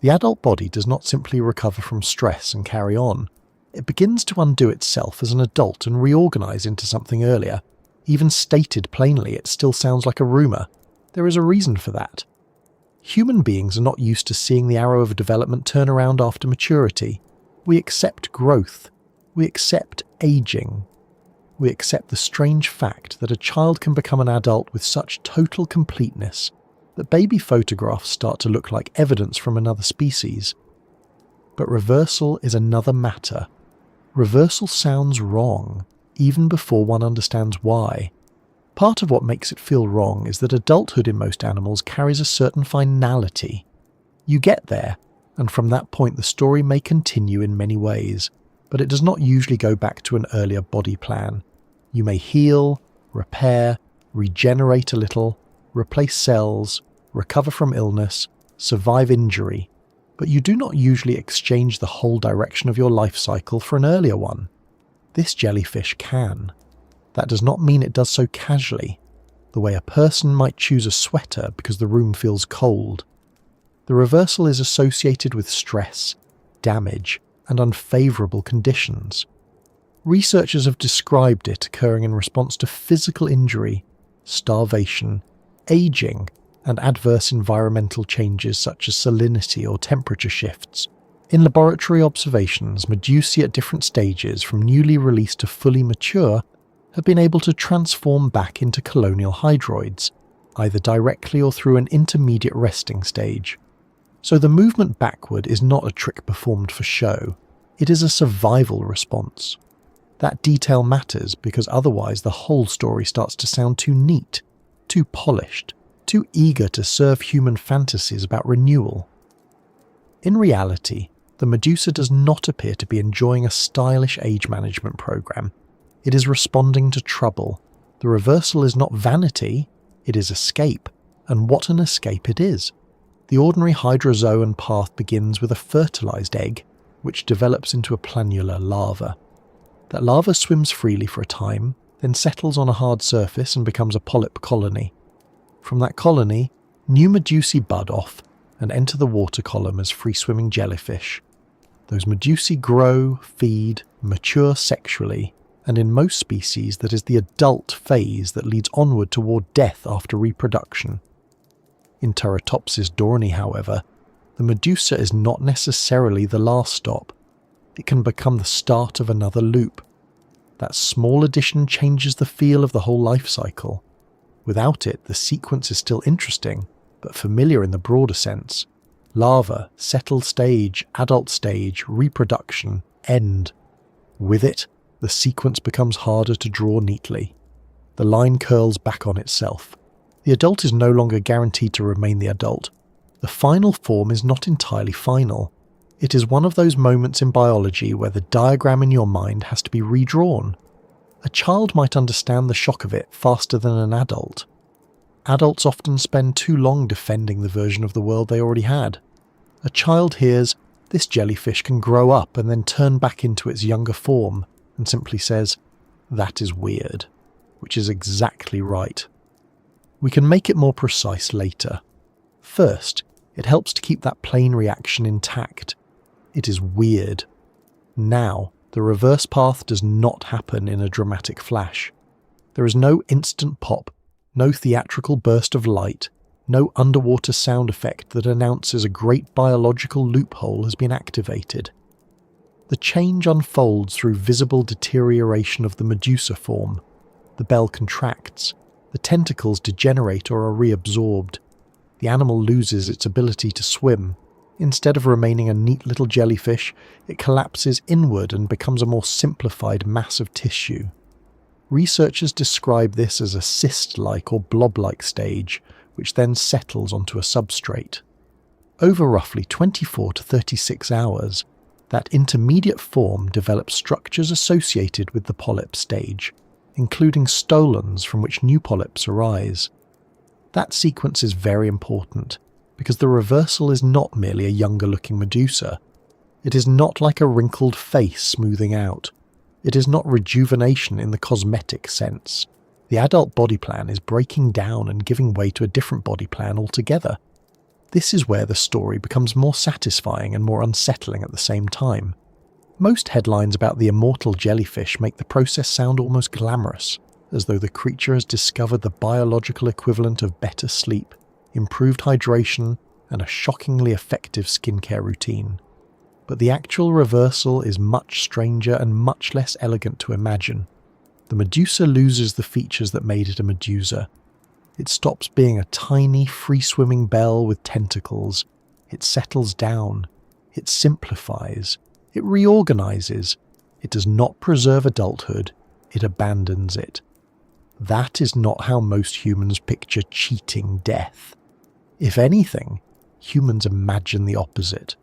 The adult body does not simply recover from stress and carry on. It begins to undo itself as an adult and reorganize into something earlier. Even stated plainly, it still sounds like a rumour. There is a reason for that. Human beings are not used to seeing the arrow of development turn around after maturity. We accept growth. We accept aging. We accept the strange fact that a child can become an adult with such total completeness that baby photographs start to look like evidence from another species. But reversal is another matter. Reversal sounds wrong, even before one understands why. Part of what makes it feel wrong is that adulthood in most animals carries a certain finality. You get there, and from that point the story may continue in many ways, but it does not usually go back to an earlier body plan. You may heal, repair, regenerate a little, replace cells, recover from illness, survive injury, but you do not usually exchange the whole direction of your life cycle for an earlier one. This jellyfish can. That does not mean it does so casually, the way a person might choose a sweater because the room feels cold. The reversal is associated with stress, damage, and unfavourable conditions. Researchers have described it occurring in response to physical injury, starvation, aging, and adverse environmental changes such as salinity or temperature shifts. In laboratory observations, medusae at different stages, from newly released to fully mature, have been able to transform back into colonial hydroids, either directly or through an intermediate resting stage. So the movement backward is not a trick performed for show, it is a survival response. That detail matters because otherwise the whole story starts to sound too neat, too polished, too eager to serve human fantasies about renewal. In reality, the Medusa does not appear to be enjoying a stylish age management program. It is responding to trouble. The reversal is not vanity, it is escape, and what an escape it is. The ordinary hydrozoan path begins with a fertilized egg, which develops into a planular larva. That larva swims freely for a time, then settles on a hard surface and becomes a polyp colony. From that colony, new medusae bud off and enter the water column as free-swimming jellyfish. Those medusae grow, feed, mature sexually, and in most species that is the adult phase that leads onward toward death after reproduction. In Turritopsis dohrnii, however, the Medusa is not necessarily the last stop. It can become the start of another loop. That small addition changes the feel of the whole life cycle. Without it, the sequence is still interesting, but familiar in the broader sense. Larva, settled stage, adult stage, reproduction, end. With it, the sequence becomes harder to draw neatly. The line curls back on itself. The adult is no longer guaranteed to remain the adult. The final form is not entirely final. It is one of those moments in biology where the diagram in your mind has to be redrawn. A child might understand the shock of it faster than an adult. Adults often spend too long defending the version of the world they already had. A child hears, "This jellyfish can grow up and then turn back into its younger form," and simply says, "That is weird," which is exactly right. We can make it more precise later. First, it helps to keep that plain reaction intact. It is weird. Now, the reverse path does not happen in a dramatic flash. There is no instant pop, no theatrical burst of light, no underwater sound effect that announces a great biological loophole has been activated. The change unfolds through visible deterioration of the Medusa form. The bell contracts, the tentacles degenerate or are reabsorbed. The animal loses its ability to swim. Instead of remaining a neat little jellyfish, it collapses inward and becomes a more simplified mass of tissue. Researchers describe this as a cyst-like or blob-like stage, which then settles onto a substrate. Over roughly 24 to 36 hours, that intermediate form develops structures associated with the polyp stage, including stolons from which new polyps arise. That sequence is very important, because the reversal is not merely a younger-looking Medusa. It is not like a wrinkled face smoothing out. It is not rejuvenation in the cosmetic sense. The adult body plan is breaking down and giving way to a different body plan altogether. This is where the story becomes more satisfying and more unsettling at the same time. Most headlines about the immortal jellyfish make the process sound almost glamorous, as though the creature has discovered the biological equivalent of better sleep, improved hydration, and a shockingly effective skincare routine. But the actual reversal is much stranger and much less elegant to imagine. The Medusa loses the features that made it a Medusa. It stops being a tiny, free-swimming bell with tentacles. It settles down. It simplifies. It reorganizes. It does not preserve adulthood. It abandons it. That is not how most humans picture cheating death. If anything, humans imagine the opposite.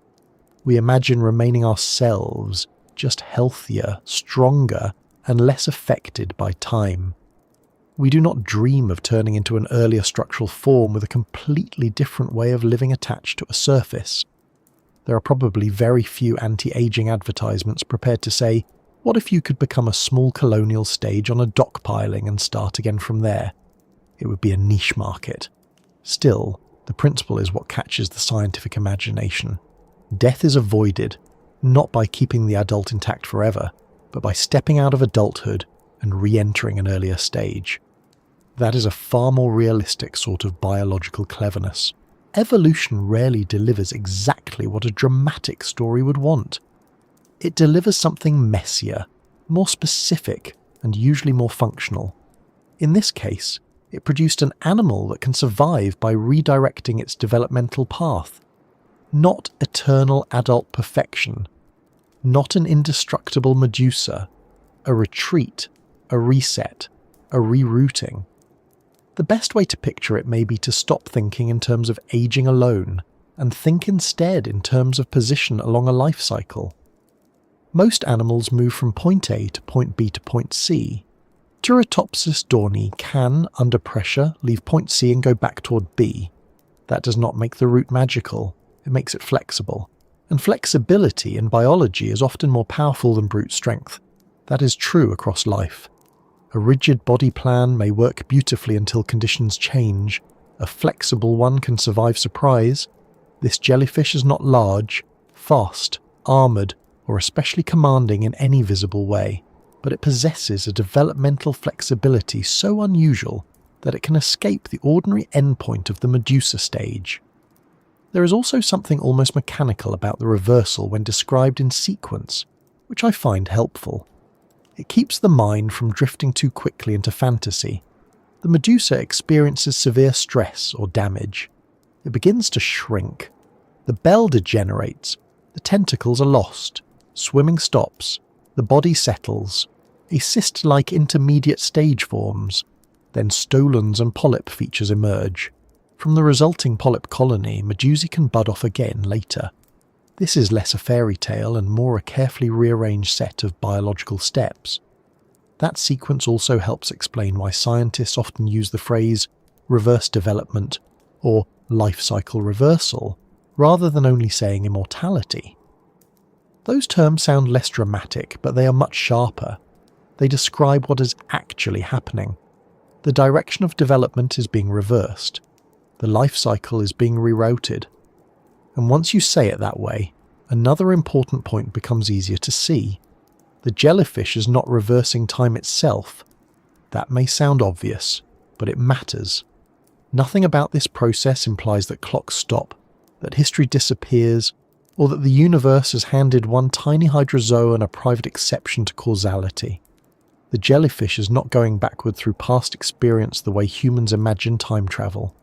We imagine remaining ourselves, just healthier, stronger, and less affected by time. We do not dream of turning into an earlier structural form with a completely different way of living attached to a surface. There are probably very few anti-aging advertisements prepared to say, "What if you could become a small colonial stage on a dock piling and start again from there?" It would be a niche market. Still, the principle is what catches the scientific imagination. Death is avoided, not by keeping the adult intact forever, but by stepping out of adulthood and re-entering an earlier stage. That is a far more realistic sort of biological cleverness. Evolution rarely delivers exactly what a dramatic story would want. It delivers something messier, more specific, and usually more functional. In this case, it produced an animal that can survive by redirecting its developmental path. Not eternal adult perfection, not an indestructible Medusa, a retreat, a reset, a rerouting. The best way to picture it may be to stop thinking in terms of aging alone and think instead in terms of position along a life cycle. Most animals move from point A to point B to point C. Turritopsis dohrnii can, under pressure, leave point C and go back toward B. That does not make the route magical, it makes it flexible. And flexibility in biology is often more powerful than brute strength. That is true across life. A rigid body plan may work beautifully until conditions change. A flexible one can survive surprise. This jellyfish is not large, fast, armoured, or especially commanding in any visible way, but it possesses a developmental flexibility so unusual that it can escape the ordinary endpoint of the Medusa stage. There is also something almost mechanical about the reversal when described in sequence, which I find helpful. It keeps the mind from drifting too quickly into fantasy. The Medusa experiences severe stress or damage. It begins to shrink. The bell degenerates. The tentacles are lost. Swimming stops. The body settles. A cyst-like intermediate stage forms. Then stolons and polyp features emerge. From the resulting polyp colony, Medusae can bud off again later. This is less a fairy tale and more a carefully rearranged set of biological steps. That sequence also helps explain why scientists often use the phrase reverse development or life cycle reversal, rather than only saying immortality. Those terms sound less dramatic, but they are much sharper. They describe what is actually happening. The direction of development is being reversed. The life cycle is being rerouted. And once you say it that way, another important point becomes easier to see. The jellyfish is not reversing time itself. That may sound obvious, but it matters. Nothing about this process implies that clocks stop, that history disappears, or that the universe has handed one tiny hydrozoan a private exception to causality. The jellyfish is not going backward through past experience the way humans imagine time travel.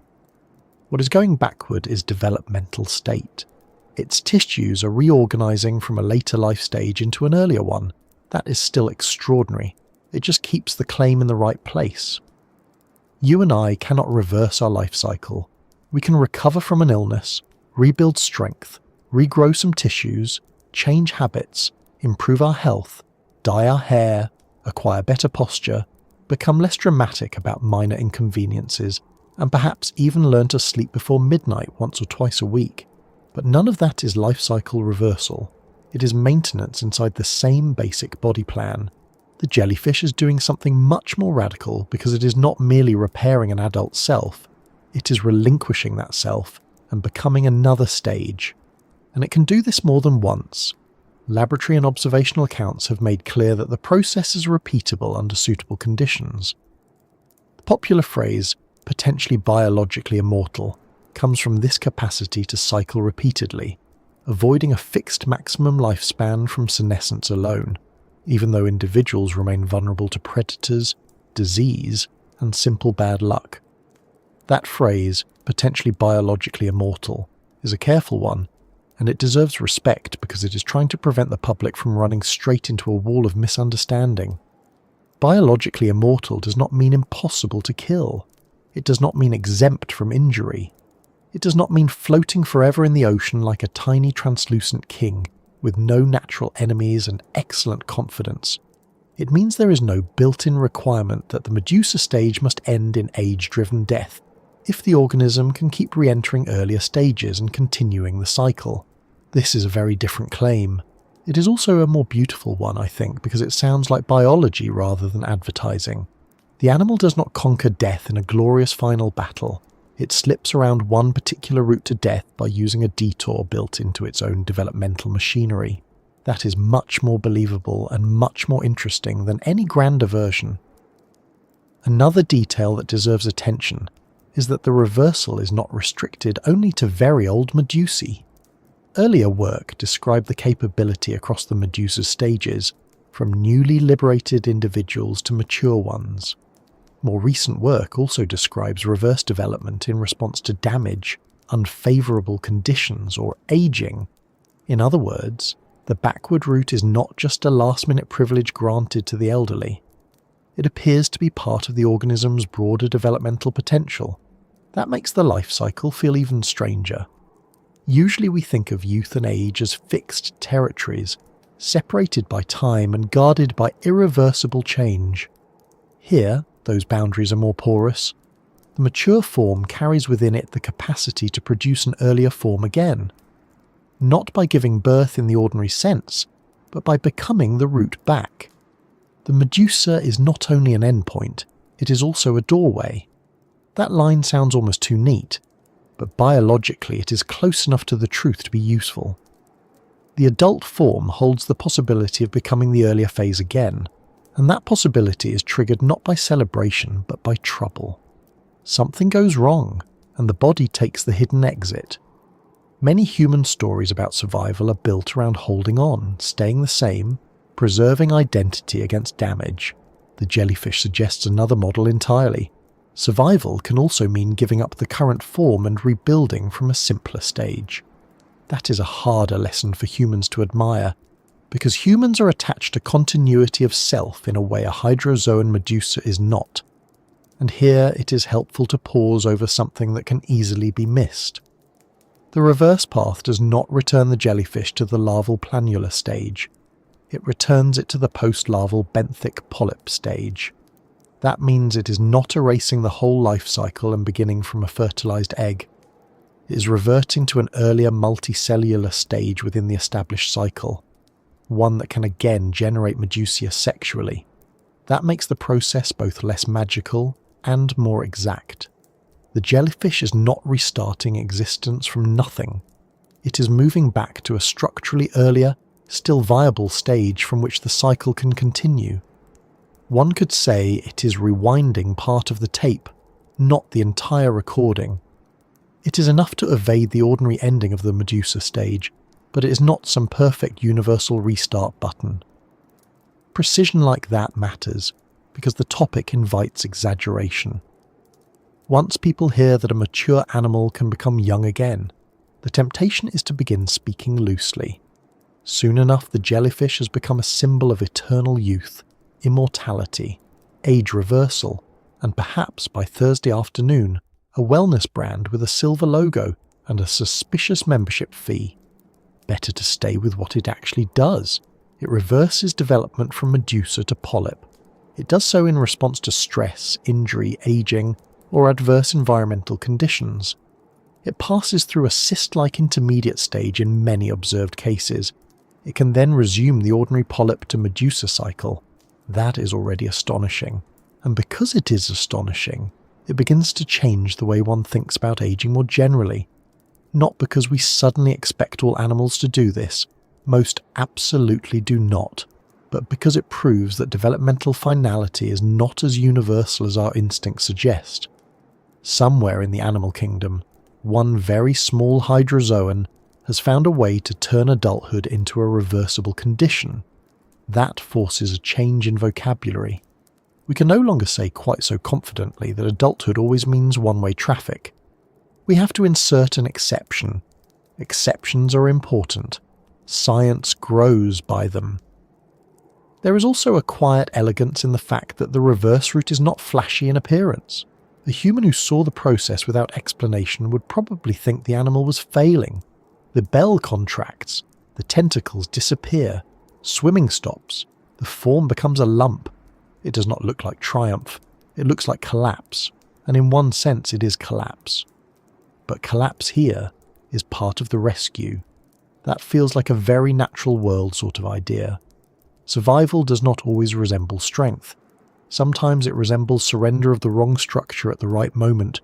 What is going backward is developmental state. Its tissues are reorganizing from a later life stage into an earlier one. That is still extraordinary. It just keeps the claim in the right place. You and I cannot reverse our life cycle. We can recover from an illness, rebuild strength, regrow some tissues, change habits, improve our health, dye our hair, acquire better posture, become less dramatic about minor inconveniences, and perhaps even learn to sleep before midnight once or twice a week. But none of that is life cycle reversal. It is maintenance inside the same basic body plan. The jellyfish is doing something much more radical because it is not merely repairing an adult self, it is relinquishing that self and becoming another stage. And it can do this more than once. Laboratory and observational accounts have made clear that the process is repeatable under suitable conditions. The popular phrase, potentially biologically immortal, comes from this capacity to cycle repeatedly, avoiding a fixed maximum lifespan from senescence alone, even though individuals remain vulnerable to predators, disease, and simple bad luck. That phrase, potentially biologically immortal, is a careful one, and it deserves respect because it is trying to prevent the public from running straight into a wall of misunderstanding. Biologically immortal does not mean impossible to kill. It does not mean exempt from injury. It does not mean floating forever in the ocean like a tiny translucent king, with no natural enemies and excellent confidence. It means there is no built-in requirement that the Medusa stage must end in age-driven death, if the organism can keep re-entering earlier stages and continuing the cycle. This is a very different claim. It is also a more beautiful one, I think, because it sounds like biology rather than advertising. The animal does not conquer death in a glorious final battle. It slips around one particular route to death by using a detour built into its own developmental machinery. That is much more believable and much more interesting than any grander version. Another detail that deserves attention is that the reversal is not restricted only to very old Medusae. Earlier work described the capability across the Medusa stages from newly liberated individuals to mature ones. More recent work also describes reverse development in response to damage, unfavourable conditions, or aging. In other words, the backward route is not just a last-minute privilege granted to the elderly. It appears to be part of the organism's broader developmental potential. That makes the life cycle feel even stranger. Usually we think of youth and age as fixed territories, separated by time and guarded by irreversible change. Here, those boundaries are more porous. The mature form carries within it the capacity to produce an earlier form again, not by giving birth in the ordinary sense, but by becoming the route back. The Medusa is not only an endpoint, it is also a doorway. That line sounds almost too neat, but biologically it is close enough to the truth to be useful. The adult form holds the possibility of becoming the earlier phase again, and that possibility is triggered not by celebration but by trouble. Something goes wrong, and the body takes the hidden exit. Many human stories about survival are built around holding on, staying the same, preserving identity against damage. The jellyfish suggests another model entirely. Survival can also mean giving up the current form and rebuilding from a simpler stage. That is a harder lesson for humans to admire, because humans are attached to continuity of self in a way a hydrozoan Medusa is not. And here it is helpful to pause over something that can easily be missed. The reverse path does not return the jellyfish to the larval planula stage. It returns it to the post-larval benthic polyp stage. That means it is not erasing the whole life cycle and beginning from a fertilized egg. It is reverting to an earlier multicellular stage within the established cycle, one that can again generate Medusa sexually. That makes the process both less magical and more exact. The jellyfish is not restarting existence from nothing. It is moving back to a structurally earlier, still viable stage from which the cycle can continue. One could say it is rewinding part of the tape, not the entire recording. It is enough to evade the ordinary ending of the Medusa stage, but it is not some perfect universal restart button. Precision like that matters, because the topic invites exaggeration. Once people hear that a mature animal can become young again, the temptation is to begin speaking loosely. Soon enough, the jellyfish has become a symbol of eternal youth, immortality, age reversal, and perhaps by Thursday afternoon, a wellness brand with a silver logo and a suspicious membership fee. Better to stay with what it actually does. It reverses development from Medusa to polyp. It does so in response to stress, injury, aging, or adverse environmental conditions. It passes through a cyst-like intermediate stage in many observed cases. It can then resume the ordinary polyp to Medusa cycle. That is already astonishing. And because it is astonishing, it begins to change the way one thinks about aging more generally. Not because we suddenly expect all animals to do this, most absolutely do not, but because it proves that developmental finality is not as universal as our instincts suggest. Somewhere in the animal kingdom, one very small hydrozoan has found a way to turn adulthood into a reversible condition. That forces a change in vocabulary. We can no longer say quite so confidently that adulthood always means one-way traffic. We have to insert an exception. Exceptions are important. Science grows by them. There is also a quiet elegance in the fact that the reverse route is not flashy in appearance. A human who saw the process without explanation would probably think the animal was failing. The bell contracts, the tentacles disappear, swimming stops, the form becomes a lump. It does not look like triumph, it looks like collapse, and in one sense it is collapse. But collapse here is part of the rescue. That feels like a very natural world sort of idea. Survival does not always resemble strength. Sometimes it resembles surrender of the wrong structure at the right moment.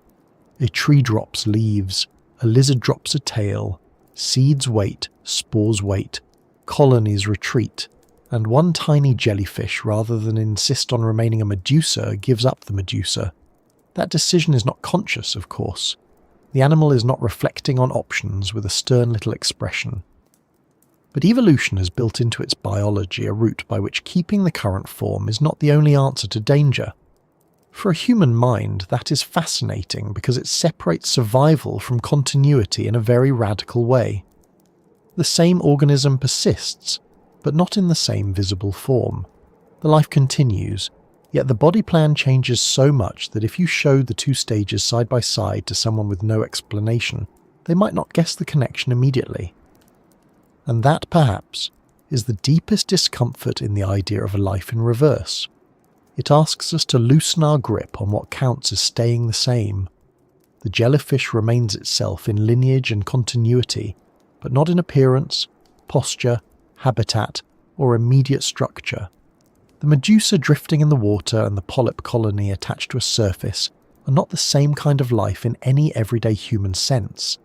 A tree drops leaves, a lizard drops a tail, seeds wait, spores wait, colonies retreat, and one tiny jellyfish, rather than insist on remaining a Medusa, gives up the Medusa. That decision is not conscious, of course. The animal is not reflecting on options with a stern little expression. But evolution has built into its biology a route by which keeping the current form is not the only answer to danger. For a human mind, that is fascinating because it separates survival from continuity in a very radical way. The same organism persists, but not in the same visible form. The life continues, yet the body plan changes so much that if you showed the two stages side by side to someone with no explanation, they might not guess the connection immediately. And that, perhaps, is the deepest discomfort in the idea of a life in reverse. It asks us to loosen our grip on what counts as staying the same. The jellyfish remains itself in lineage and continuity, but not in appearance, posture, habitat, or immediate structure. The medusa drifting in the water and the polyp colony attached to a surface are not the same kind of life in any everyday human sense,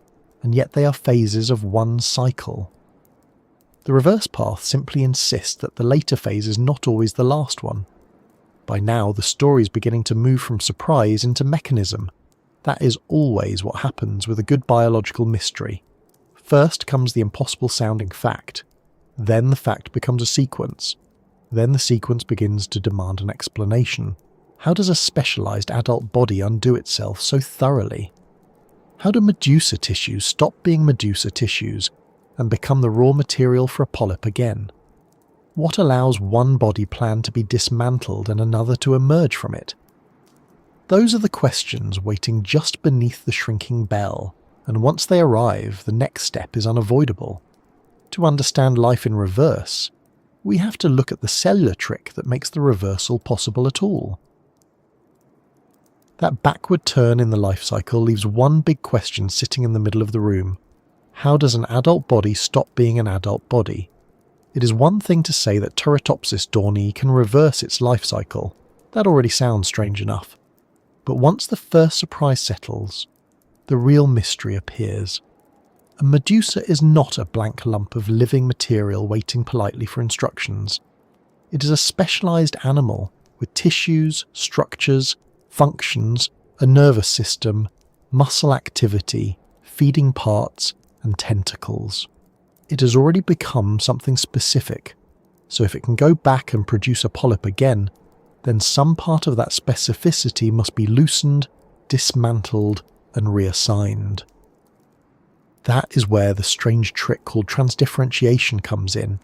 and yet they are phases of one cycle. The reverse path simply insists that the later phase is not always the last one. By now, the story is beginning to move from surprise into mechanism. That is always what happens with a good biological mystery. First comes the impossible-sounding fact. Then the fact becomes a sequence. Then the sequence begins to demand an explanation. How does a specialized adult body undo itself so thoroughly? How do medusa tissues stop being medusa tissues and become the raw material for a polyp again? What allows one body plan to be dismantled and another to emerge from it? Those are the questions waiting just beneath the shrinking bell, and once they arrive, the next step is unavoidable. To understand life in reverse, we have to look at the cellular trick that makes the reversal possible at all. That backward turn in the life cycle leaves one big question sitting in the middle of the room. How does an adult body stop being an adult body? It is one thing to say that Turritopsis dohrnii can reverse its life cycle. That already sounds strange enough. But once the first surprise settles, the real mystery appears. A medusa is not a blank lump of living material waiting politely for instructions. It is a specialized animal with tissues, structures, functions, a nervous system, muscle activity, feeding parts, and tentacles. It has already become something specific, so if it can go back and produce a polyp again, then some part of that specificity must be loosened, dismantled, and reassigned. That is where the strange trick called transdifferentiation comes in.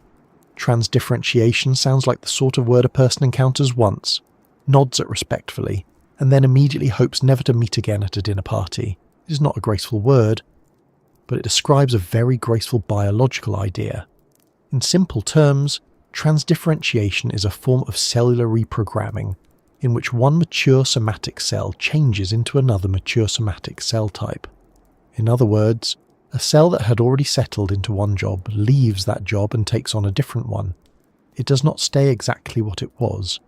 Transdifferentiation sounds like the sort of word a person encounters once, nods it respectfully, and then immediately hopes never to meet again at a dinner party. It is not a graceful word, but it describes a very graceful biological idea. In simple terms, transdifferentiation is a form of cellular reprogramming in which one mature somatic cell changes into another mature somatic cell type. In other words, a cell that had already settled into one job leaves that job and takes on a different one. It does not stay exactly what it was.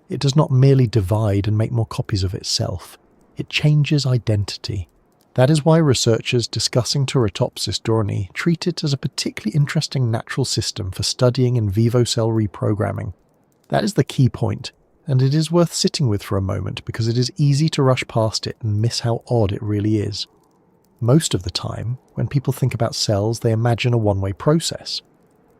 It does not merely divide and make more copies of itself. It changes identity. That is why researchers discussing Turritopsis dohrnii treat it as a particularly interesting natural system for studying in vivo cell reprogramming. That is the key point, and it is worth sitting with for a moment because it is easy to rush past it and miss how odd it really is. Most of the time, when people think about cells, they imagine a one-way process.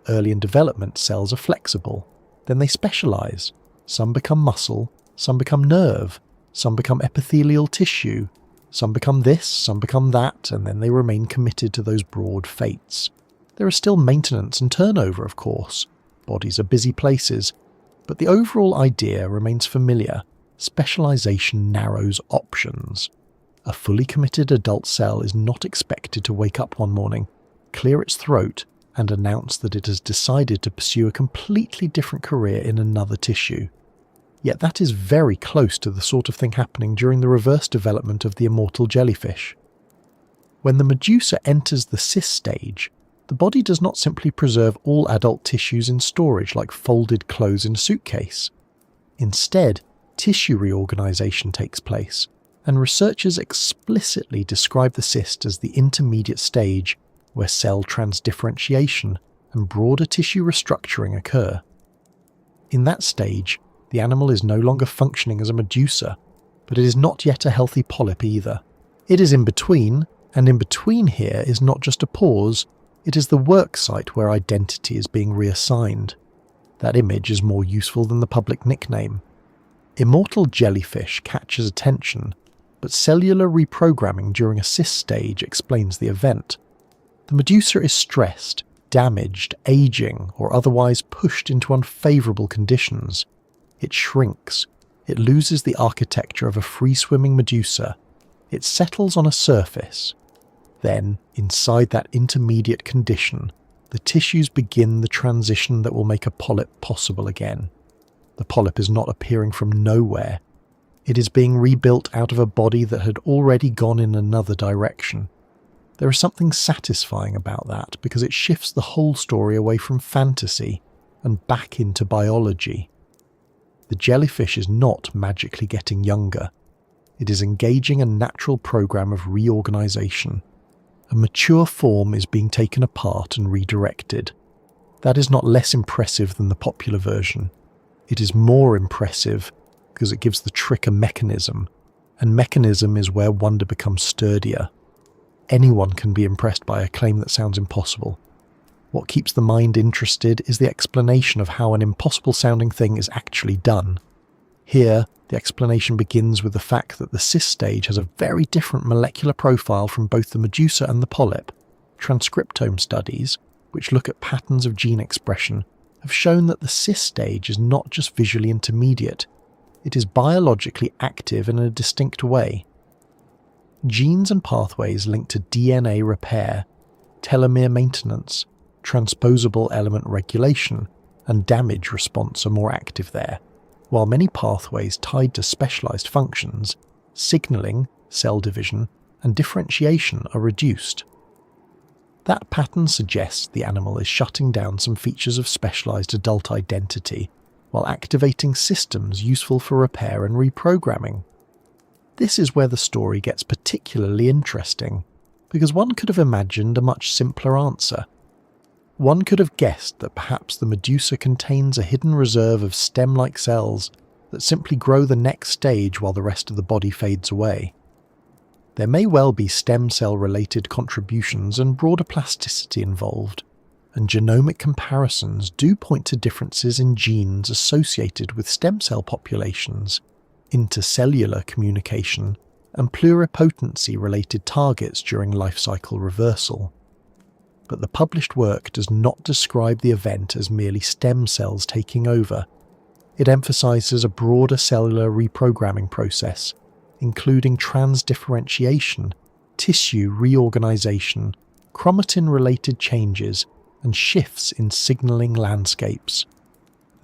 Early in development, cells are flexible. Then they specialize. Some become muscle, some become nerve, some become epithelial tissue, some become this, some become that, and then they remain committed to those broad fates. There is still maintenance and turnover, of course. Bodies are busy places. But the overall idea remains familiar. Specialization narrows options. A fully committed adult cell is not expected to wake up one morning, clear its throat, and announce that it has decided to pursue a completely different career in another tissue. Yet that is very close to the sort of thing happening during the reverse development of the immortal jellyfish. When the medusa enters the cis stage, the body does not simply preserve all adult tissues in storage like folded clothes in a suitcase. Instead, tissue reorganization takes place, and researchers explicitly describe the cyst as the intermediate stage where cell transdifferentiation and broader tissue restructuring occur. In that stage, the animal is no longer functioning as a medusa, but it is not yet a healthy polyp either. It is in between, and in between here is not just a pause, It is the work site where identity is being reassigned. That image is more useful than the public nickname. Immortal Jellyfish catches attention, but cellular reprogramming during a cyst stage explains the event. The Medusa is stressed, damaged, aging, or otherwise pushed into unfavourable conditions. It shrinks. It loses the architecture of a free-swimming Medusa. It settles on a surface. Then, inside that intermediate condition, the tissues begin the transition that will make a polyp possible again. The polyp is not appearing from nowhere. It is being rebuilt out of a body that had already gone in another direction. There is something satisfying about that because it shifts the whole story away from fantasy and back into biology. The jellyfish is not magically getting younger. It is engaging a natural program of reorganization. A mature form is being taken apart and redirected. That is not less impressive than the popular version. It is more impressive because it gives the trick a mechanism, and mechanism is where wonder becomes sturdier. Anyone can be impressed by a claim that sounds impossible. What keeps the mind interested is the explanation of how an impossible-sounding thing is actually done. Here, the explanation begins with the fact that the cyst stage has a very different molecular profile from both the Medusa and the polyp. Transcriptome studies, which look at patterns of gene expression, have shown that the cyst stage is not just visually intermediate, it is biologically active in a distinct way. Genes and pathways linked to DNA repair, telomere maintenance, transposable element regulation, and damage response are more active there, while many pathways tied to specialized functions, signaling, cell division, and differentiation are reduced. That pattern suggests the animal is shutting down some features of specialized adult identity, while activating systems useful for repair and reprogramming. This is where the story gets particularly interesting, because one could have imagined a much simpler answer. One could have guessed that perhaps the Medusa contains a hidden reserve of stem-like cells that simply grow the next stage while the rest of the body fades away. There may well be stem cell-related contributions and broader plasticity involved, and genomic comparisons do point to differences in genes associated with stem cell populations, intercellular communication, and pluripotency-related targets during life cycle reversal. But the published work does not describe the event as merely stem cells taking over. It emphasizes a broader cellular reprogramming process, including transdifferentiation, tissue reorganization, chromatin-related changes, and shifts in signaling landscapes.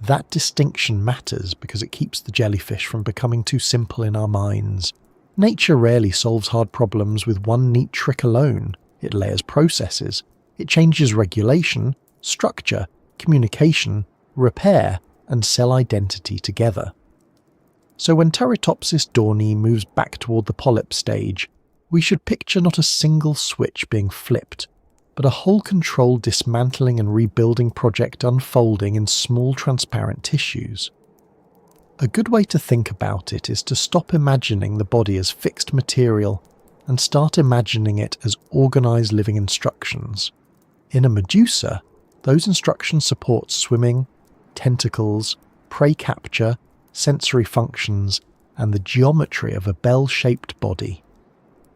That distinction matters because it keeps the jellyfish from becoming too simple in our minds. Nature rarely solves hard problems with one neat trick alone. It layers processes. It changes regulation, structure, communication, repair, and cell identity together. So when Turritopsis dohrnii moves back toward the polyp stage, we should picture not a single switch being flipped, but a whole controlled dismantling and rebuilding project unfolding in small transparent tissues. A good way to think about it is to stop imagining the body as fixed material and start imagining it as organized living instructions. In a Medusa, those instructions support swimming, tentacles, prey capture, sensory functions, and the geometry of a bell-shaped body.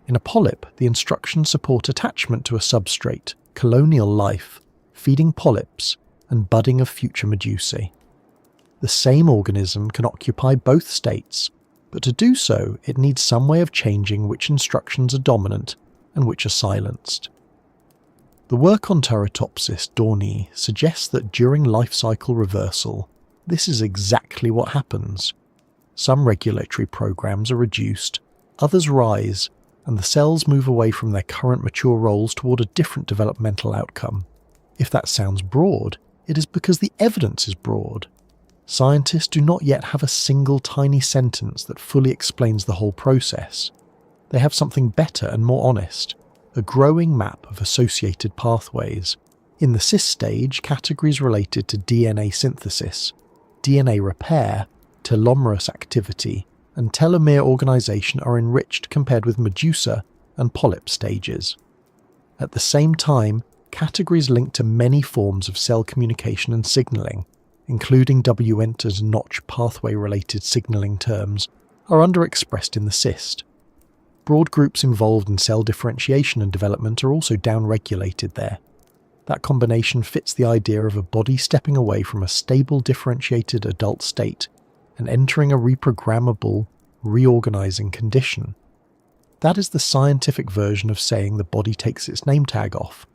In a polyp, the instructions support attachment to a substrate, colonial life, feeding polyps, and budding of future medusae. The same organism can occupy both states, but to do so it needs some way of changing which instructions are dominant and which are silenced. The work on Turritopsis dohrnii suggests that during life cycle reversal, this is exactly what happens. Some regulatory programs are reduced, others rise, and the cells move away from their current mature roles toward a different developmental outcome. If that sounds broad, it is because the evidence is broad. Scientists do not yet have a single tiny sentence that fully explains the whole process. They have something better and more honest, a growing map of associated pathways. In the cyst stage, categories related to DNA synthesis, DNA repair, telomerase activity, and telomere organization are enriched compared with Medusa and polyp stages. At the same time, Categories linked to many forms of cell communication and signaling, including W-Enter's notch pathway-related signaling terms, are underexpressed in the cyst. Broad groups involved in cell differentiation and development are also downregulated there. That combination fits the idea of a body stepping away from a stable differentiated adult state and entering a reprogrammable, reorganizing condition. That is the scientific version of saying the body takes its name tag off,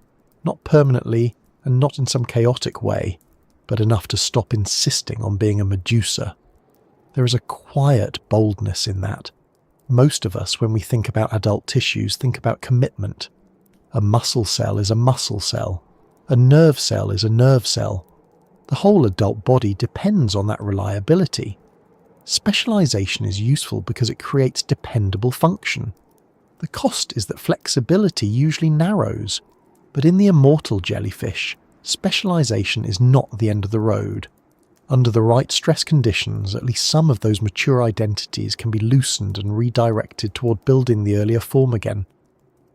not permanently and not in some chaotic way, but enough to stop insisting on being a Medusa. There is a quiet boldness in that. Most of us, when we think about adult tissues, think about commitment. A muscle cell is a muscle cell. A nerve cell is a nerve cell. The whole adult body depends on that reliability. Specialization is useful because it creates dependable function. The cost is that flexibility usually narrows, but in the immortal jellyfish, specialization is not the end of the road. Under the right stress conditions, at least some of those mature identities can be loosened and redirected toward building the earlier form again.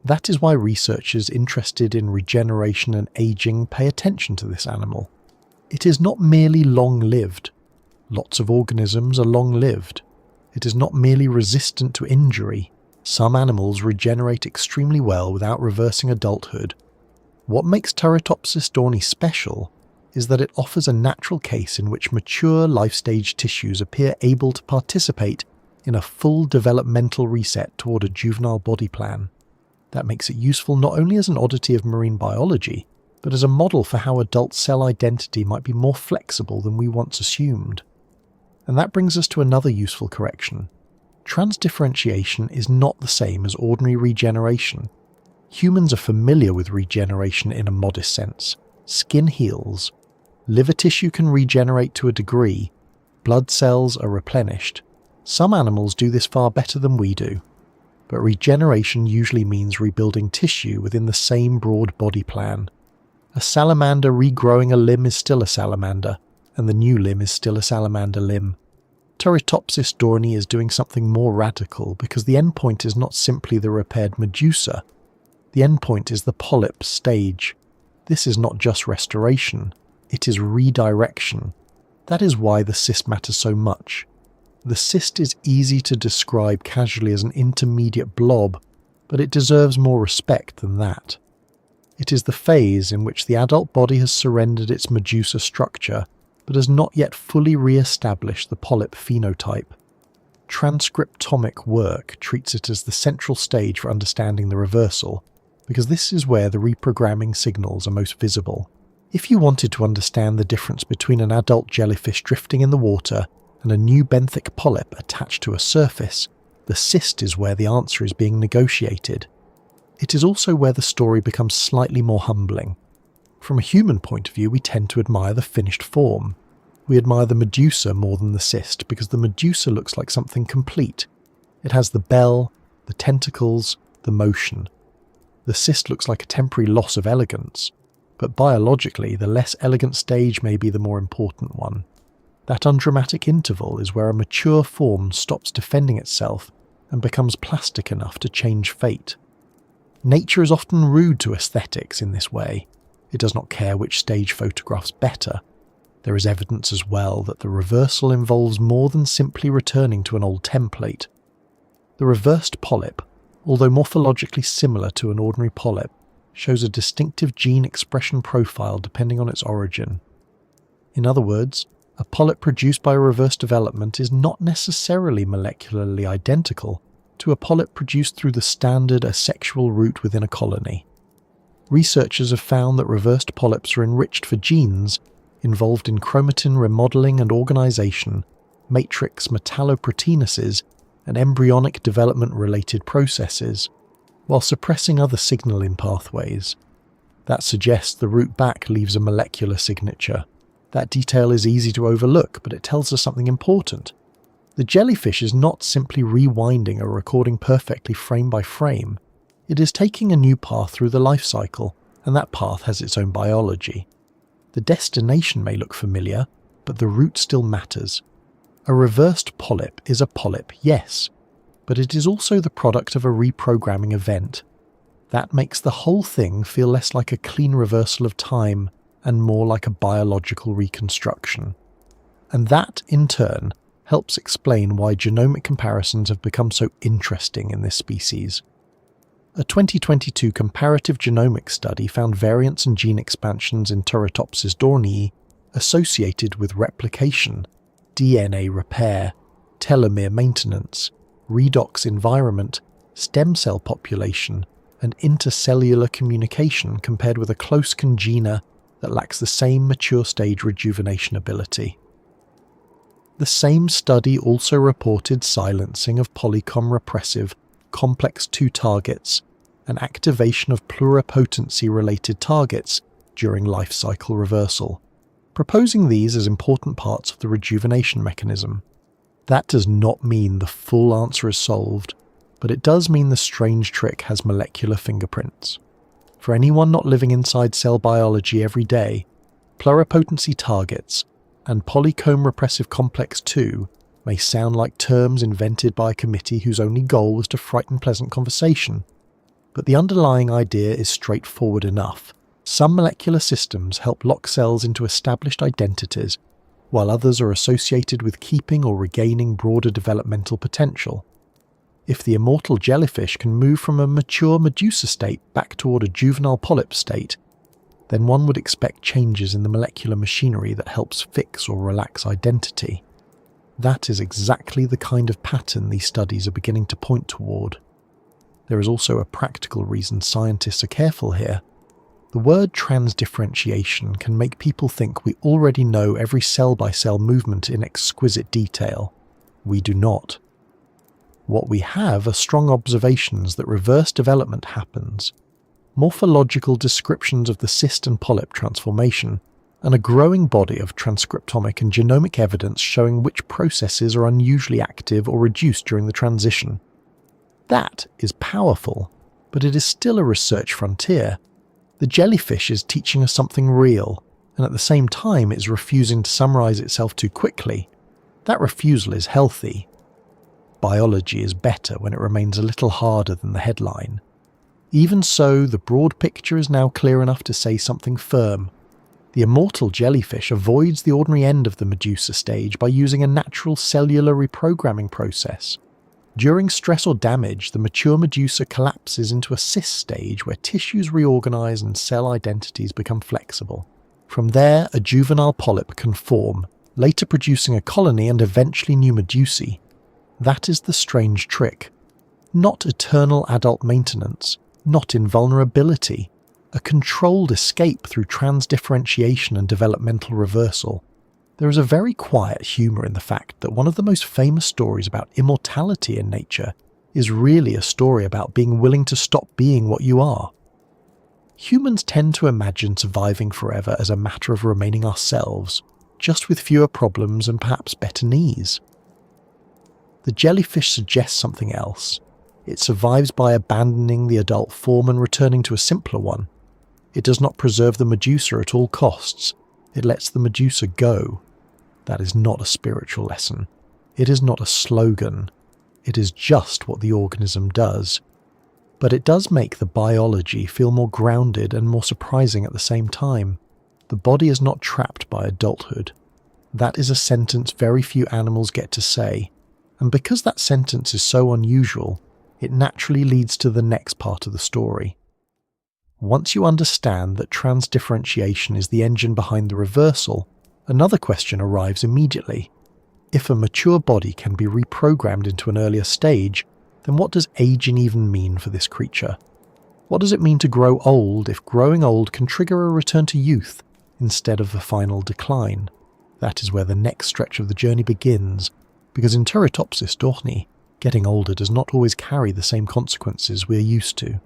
That is why researchers interested in regeneration and aging pay attention to this animal. It is not merely long-lived. Lots of organisms are long-lived. It is not merely resistant to injury. Some animals regenerate extremely well without reversing adulthood. What makes Turritopsis dohrnii special is that it offers a natural case in which mature life-stage tissues appear able to participate in a full developmental reset toward a juvenile body plan. That makes it useful not only as an oddity of marine biology, but as a model for how adult cell identity might be more flexible than we once assumed. And that brings us to another useful correction. Transdifferentiation is not the same as ordinary regeneration. Humans are familiar with regeneration in a modest sense. Skin heals. Liver tissue can regenerate to a degree. Blood cells are replenished. Some animals do this far better than we do. But regeneration usually means rebuilding tissue within the same broad body plan. A salamander regrowing a limb is still a salamander, and the new limb is still a salamander limb. Turritopsis dohrnii is doing something more radical because the endpoint is not simply the repaired Medusa. The endpoint is the polyp stage. This is not just restoration, it is redirection. That is why the cyst matters so much. The cyst is easy to describe casually as an intermediate blob, but it deserves more respect than that. It is the phase in which the adult body has surrendered its Medusa structure, but has not yet fully re-established the polyp phenotype. Transcriptomic work treats it as the central stage for understanding the reversal, because this is where the reprogramming signals are most visible. If you wanted to understand the difference between an adult jellyfish drifting in the water and a new benthic polyp attached to a surface, the cyst is where the answer is being negotiated. It is also where the story becomes slightly more humbling. From a human point of view, we tend to admire the finished form. We admire the Medusa more than the cyst because the Medusa looks like something complete. It has the bell, the tentacles, the motion. The cyst looks like a temporary loss of elegance, but biologically the less elegant stage may be the more important one. That undramatic interval is where a mature form stops defending itself and becomes plastic enough to change fate. Nature is often rude to aesthetics in this way. It does not care which stage photographs better. There is evidence as well that the reversal involves more than simply returning to an old template. The reversed polyp, although morphologically similar to an ordinary polyp, shows a distinctive gene expression profile depending on its origin. In other words, a polyp produced by reverse development is not necessarily molecularly identical to a polyp produced through the standard asexual route within a colony. Researchers have found that reversed polyps are enriched for genes involved in chromatin remodeling and organization, matrix metalloproteinases, and embryonic development-related processes, while suppressing other signaling pathways. That suggests the route back leaves a molecular signature. That detail is easy to overlook, but it tells us something important. The jellyfish is not simply rewinding or recording perfectly frame by frame. It is taking a new path through the life cycle, and that path has its own biology. The destination may look familiar, but the route still matters. A reversed polyp is a polyp, yes, but it is also the product of a reprogramming event. That makes the whole thing feel less like a clean reversal of time and more like a biological reconstruction. And that, in turn, helps explain why genomic comparisons have become so interesting in this species. A 2022 comparative genomic study found variants and gene expansions in Turritopsis dohrnii associated with replication, DNA repair, telomere maintenance, redox environment, stem cell population, and intercellular communication compared with a close congener that lacks the same mature stage rejuvenation ability. The same study also reported silencing of polycom repressive complex 2 targets and activation of pluripotency-related targets during life cycle reversal, proposing these as important parts of the rejuvenation mechanism. That does not mean the full answer is solved, but it does mean the strange trick has molecular fingerprints. For anyone not living inside cell biology every day, pluripotency targets and polycomb repressive complex 2 may sound like terms invented by a committee whose only goal was to frighten pleasant conversation. But the underlying idea is straightforward enough. Some molecular systems help lock cells into established identities, while others are associated with keeping or regaining broader developmental potential. If the immortal jellyfish can move from a mature medusa state back toward a juvenile polyp state, then one would expect changes in the molecular machinery that helps fix or relax identity. That is exactly the kind of pattern these studies are beginning to point toward. There is also a practical reason scientists are careful here. The word transdifferentiation can make people think we already know every cell-by-cell movement in exquisite detail. We do not. What we have are strong observations that reverse development happens, morphological descriptions of the cyst and polyp transformation, and a growing body of transcriptomic and genomic evidence showing which processes are unusually active or reduced during the transition. That is powerful, but it is still a research frontier. The jellyfish is teaching us something real, and at the same time it's refusing to summarize itself too quickly. That refusal is healthy. Biology is better when it remains a little harder than the headline. Even so, the broad picture is now clear enough to say something firm. The immortal jellyfish avoids the ordinary end of the medusa stage by using a natural cellular reprogramming process. During stress or damage, the mature medusa collapses into a cyst stage where tissues reorganize and cell identities become flexible. From there, a juvenile polyp can form, later producing a colony and eventually new medusae. That is the strange trick. Not eternal adult maintenance, not invulnerability, a controlled escape through transdifferentiation and developmental reversal. There is a very quiet humour in the fact that one of the most famous stories about immortality in nature is really a story about being willing to stop being what you are. Humans tend to imagine surviving forever as a matter of remaining ourselves, just with fewer problems and perhaps better knees. The jellyfish suggests something else. It survives by abandoning the adult form and returning to a simpler one. It does not preserve the medusa at all costs. It lets the medusa go. That is not a spiritual lesson. It is not a slogan. It is just what the organism does. But it does make the biology feel more grounded and more surprising at the same time. The body is not trapped by adulthood. That is a sentence very few animals get to say. And because that sentence is so unusual, it naturally leads to the next part of the story. Once you understand that transdifferentiation is the engine behind the reversal, another question arrives immediately. If a mature body can be reprogrammed into an earlier stage, then what does aging even mean for this creature? What does it mean to grow old if growing old can trigger a return to youth instead of a final decline? That is where the next stretch of the journey begins, because in Turritopsis dohrnii, getting older does not always carry the same consequences we are used to.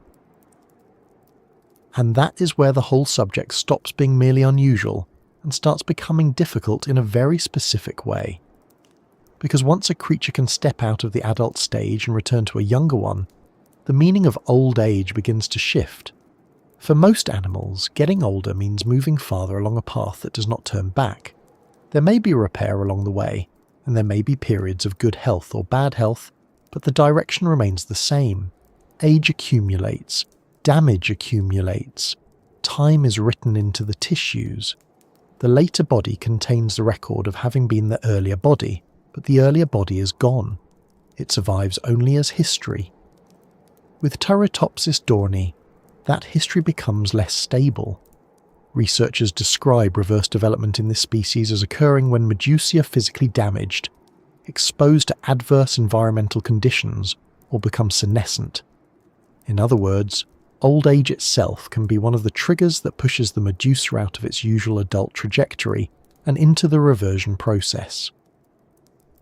And that is where the whole subject stops being merely unusual and starts becoming difficult in a very specific way. Because once a creature can step out of the adult stage and return to a younger one, the meaning of old age begins to shift. For most animals, getting older means moving farther along a path that does not turn back. There may be repair along the way, and there may be periods of good health or bad health, but the direction remains the same. Age accumulates, Damage accumulates. Time is written into the tissues. The later body contains the record of having been the earlier body, but the earlier body is gone. It survives only as history. With Turritopsis dohrnii, that history becomes less stable. Researchers describe reverse development in this species as occurring when medusae are physically damaged, exposed to adverse environmental conditions, or become senescent. In other words, old age itself can be one of the triggers that pushes the medusa out of its usual adult trajectory and into the reversion process.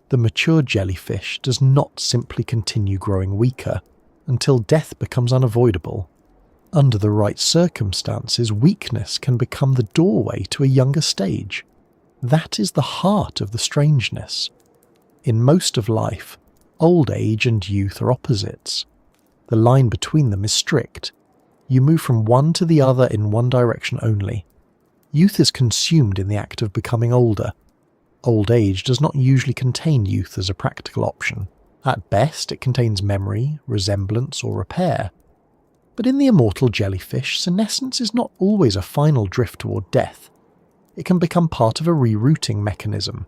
The mature jellyfish does not simply continue growing weaker until death becomes unavoidable. Under the right circumstances, weakness can become the doorway to a younger stage. That is the heart of the strangeness. In most of life, old age and youth are opposites. The line between them is strict. You move from one to the other in one direction only. Youth is consumed in the act of becoming older. Old age does not usually contain youth as a practical option. At best, it contains memory, resemblance, or repair. But in the immortal jellyfish, senescence is not always a final drift toward death. It can become part of a rerouting mechanism.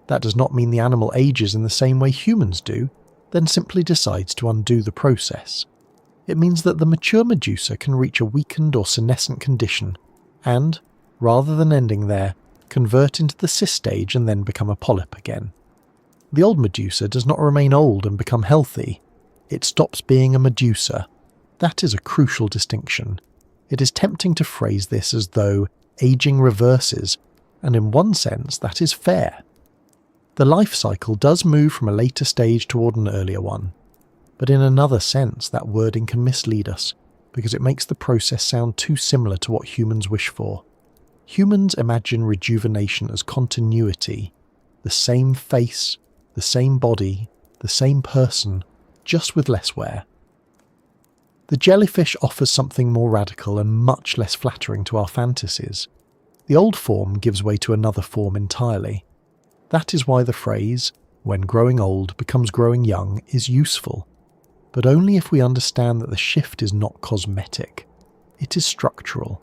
That does not mean the animal ages in the same way humans do, then simply decides to undo the process. It means that the mature medusa can reach a weakened or senescent condition and, rather than ending there, convert into the cyst stage and then become a polyp again. The old medusa does not remain old and become healthy. It stops being a medusa. That is a crucial distinction. It is tempting to phrase this as though aging reverses, and in one sense that is fair. The life cycle does move from a later stage toward an earlier one, but in another sense that wording can mislead us because it makes the process sound too similar to what humans wish for. Humans imagine rejuvenation as continuity, the same face, the same body, the same person, just with less wear. The jellyfish offers something more radical and much less flattering to our fantasies. The old form gives way to another form entirely. That is why the phrase, when growing old becomes growing young, is useful, but only if we understand that the shift is not cosmetic. It is structural.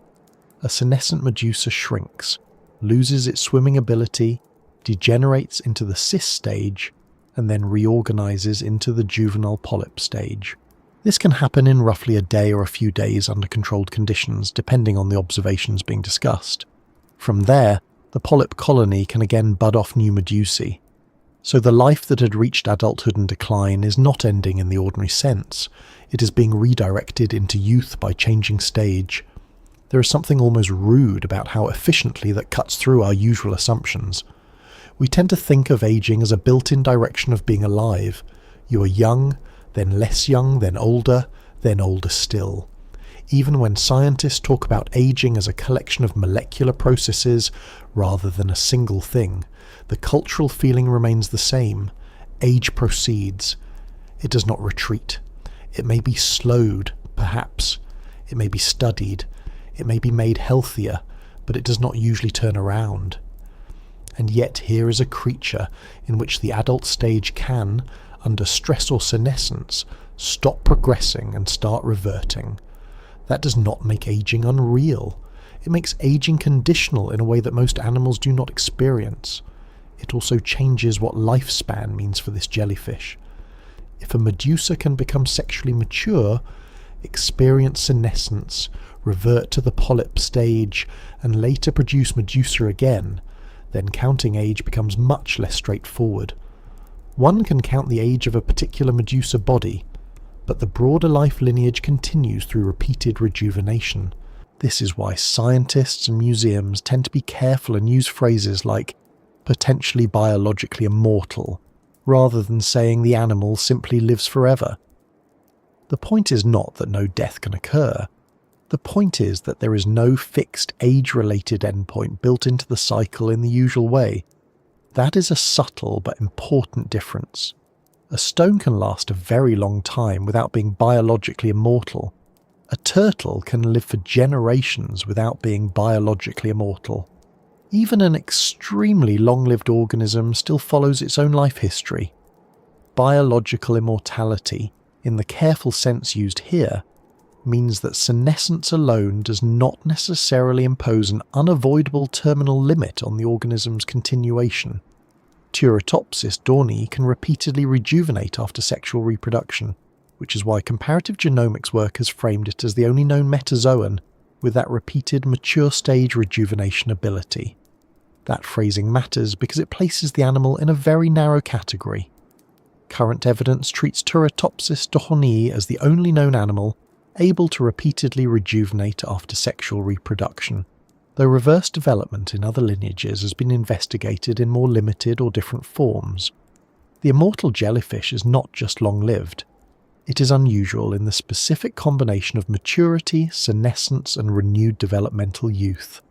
A senescent medusa shrinks, loses its swimming ability, degenerates into the cyst stage, and then reorganizes into the juvenile polyp stage. This can happen in roughly a day or a few days under controlled conditions, depending on the observations being discussed. From there, the polyp colony can again bud off new medusae. So the life that had reached adulthood and decline is not ending in the ordinary sense. It is being redirected into youth by changing stage. There is something almost rude about how efficiently that cuts through our usual assumptions. We tend to think of aging as a built-in direction of being alive. You are young, then less young, then older still. Even when scientists talk about aging as a collection of molecular processes rather than a single thing, the cultural feeling remains the same. Age proceeds. It does not retreat. It may be slowed, perhaps. It may be studied. It may be made healthier, but it does not usually turn around. And yet here is a creature in which the adult stage can, under stress or senescence, stop progressing and start reverting. That does not make aging unreal. It makes aging conditional in a way that most animals do not experience. It also changes what lifespan means for this jellyfish. If a medusa can become sexually mature, experience senescence, revert to the polyp stage, and later produce medusa again, then counting age becomes much less straightforward. One can count the age of a particular medusa body, but the broader life lineage continues through repeated rejuvenation. This is why scientists and museums tend to be careful and use phrases like potentially biologically immortal, rather than saying the animal simply lives forever. The point is not that no death can occur. The point is that there is no fixed age-related endpoint built into the cycle in the usual way. That is a subtle but important difference. A stone can last a very long time without being biologically immortal. A turtle can live for generations without being biologically immortal. Even an extremely long-lived organism still follows its own life history. Biological immortality, in the careful sense used here, means that senescence alone does not necessarily impose an unavoidable terminal limit on the organism's continuation. Turritopsis dohrnii can repeatedly rejuvenate after sexual reproduction, which is why comparative genomics work has framed it as the only known metazoan with that repeated mature stage rejuvenation ability. That phrasing matters because it places the animal in a very narrow category. Current evidence treats Turritopsis dohrnii as the only known animal able to repeatedly rejuvenate after sexual reproduction, though reverse development in other lineages has been investigated in more limited or different forms. The immortal jellyfish is not just long-lived. It is unusual in the specific combination of maturity, senescence, and renewed developmental youth.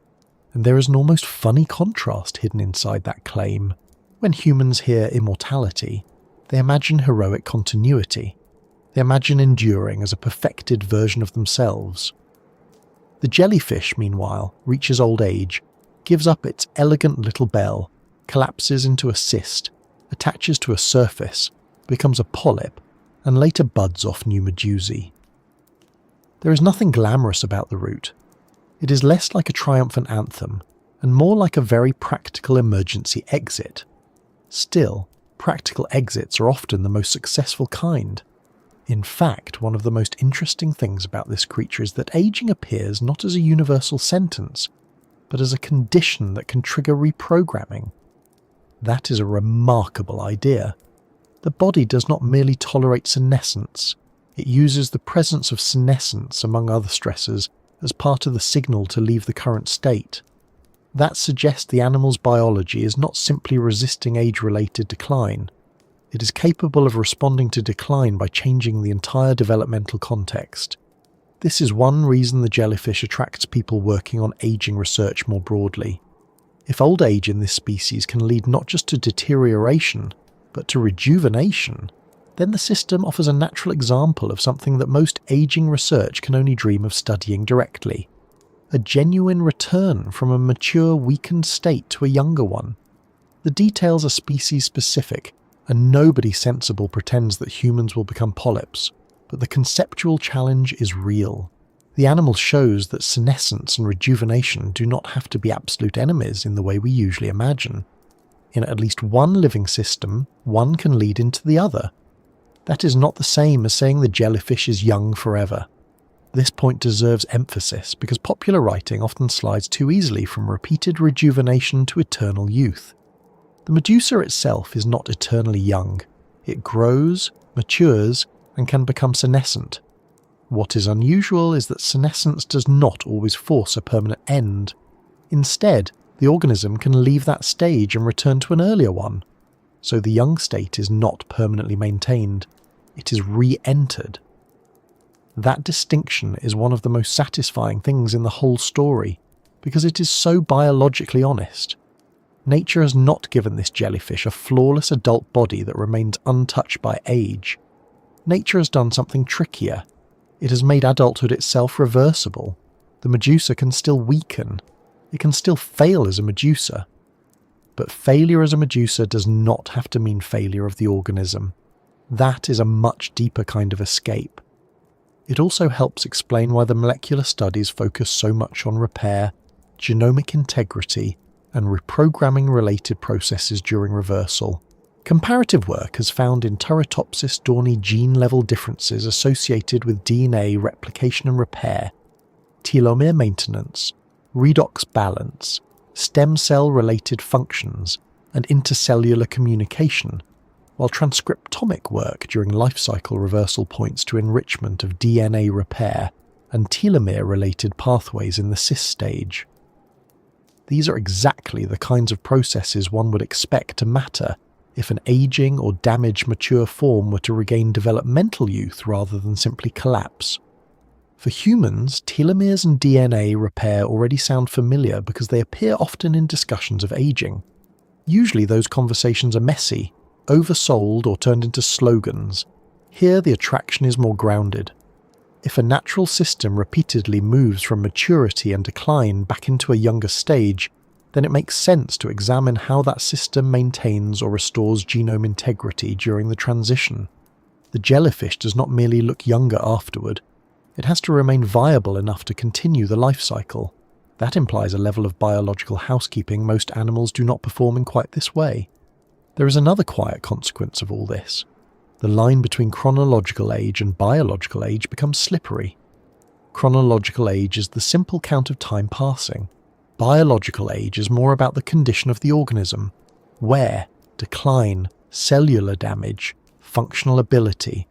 And there is an almost funny contrast hidden inside that claim. When humans hear immortality, they imagine heroic continuity. They imagine enduring as a perfected version of themselves. The jellyfish, meanwhile, reaches old age, gives up its elegant little bell, collapses into a cyst, attaches to a surface, becomes a polyp, and later buds off new medusae. There is nothing glamorous about the route. It is less like a triumphant anthem, and more like a very practical emergency exit. Still, practical exits are often the most successful kind. In fact, one of the most interesting things about this creature is that aging appears not as a universal sentence, but as a condition that can trigger reprogramming. That is a remarkable idea. The body does not merely tolerate senescence, it uses the presence of senescence, among other stressors, as part of the signal to leave the current state. That suggests the animal's biology is not simply resisting age-related decline. It is capable of responding to decline by changing the entire developmental context. This is one reason the jellyfish attracts people working on aging research more broadly. If old age in this species can lead not just to deterioration, but to rejuvenation, then the system offers a natural example of something that most aging research can only dream of studying directly. A genuine return from a mature, weakened state to a younger one. The details are species-specific, and nobody sensible pretends that humans will become polyps, but the conceptual challenge is real. The animal shows that senescence and rejuvenation do not have to be absolute enemies in the way we usually imagine. In at least one living system, one can lead into the other. That is not the same as saying the jellyfish is young forever. This point deserves emphasis because popular writing often slides too easily from repeated rejuvenation to eternal youth. The medusa itself is not eternally young. It grows, matures, and can become senescent. What is unusual is that senescence does not always force a permanent end. Instead, the organism can leave that stage and return to an earlier one. So the young state is not permanently maintained. It is re-entered. That distinction is one of the most satisfying things in the whole story, because it is so biologically honest. Nature has not given this jellyfish a flawless adult body that remains untouched by age. Nature has done something trickier. It has made adulthood itself reversible. The medusa can still weaken. It can still fail as a medusa. But failure as a medusa does not have to mean failure of the organism. That is a much deeper kind of escape. It also helps explain why the molecular studies focus so much on repair, genomic integrity, and reprogramming-related processes during reversal. Comparative work has found in Turritopsis dohrnii gene-level differences associated with DNA replication and repair, telomere maintenance, redox balance, stem cell-related functions, and intercellular communication, while transcriptomic work during life cycle reversal points to enrichment of DNA repair and telomere-related pathways in the cis stage. These are exactly the kinds of processes one would expect to matter if an aging or damaged mature form were to regain developmental youth rather than simply collapse. For humans, telomeres and DNA repair already sound familiar because they appear often in discussions of aging. Usually those conversations are messy, oversold or turned into slogans. Here the attraction is more grounded. If a natural system repeatedly moves from maturity and decline back into a younger stage, then it makes sense to examine how that system maintains or restores genome integrity during the transition. The jellyfish does not merely look younger afterward, It has to remain viable enough to continue the life cycle. That implies a level of biological housekeeping most animals do not perform in quite this way. There is another quiet consequence of all this. The line between chronological age and biological age becomes slippery. Chronological age is the simple count of time passing. Biological age is more about the condition of the organism: wear, decline, cellular damage, functional ability,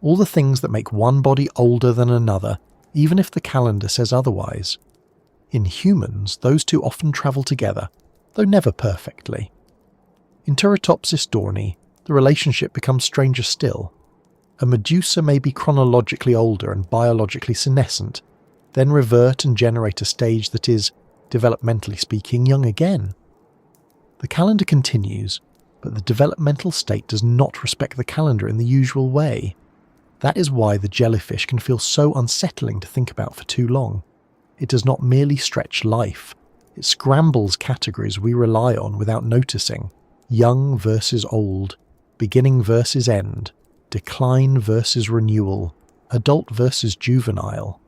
all the things that make one body older than another, even if the calendar says otherwise. In humans, those two often travel together, though never perfectly. In Turritopsis dohrnii, the relationship becomes stranger still. A medusa may be chronologically older and biologically senescent, then revert and generate a stage that is, developmentally speaking, young again. The calendar continues, but the developmental state does not respect the calendar in the usual way. That is why the jellyfish can feel so unsettling to think about for too long. It does not merely stretch life, it scrambles categories we rely on without noticing: young versus old, beginning versus end, decline versus renewal, adult versus juvenile.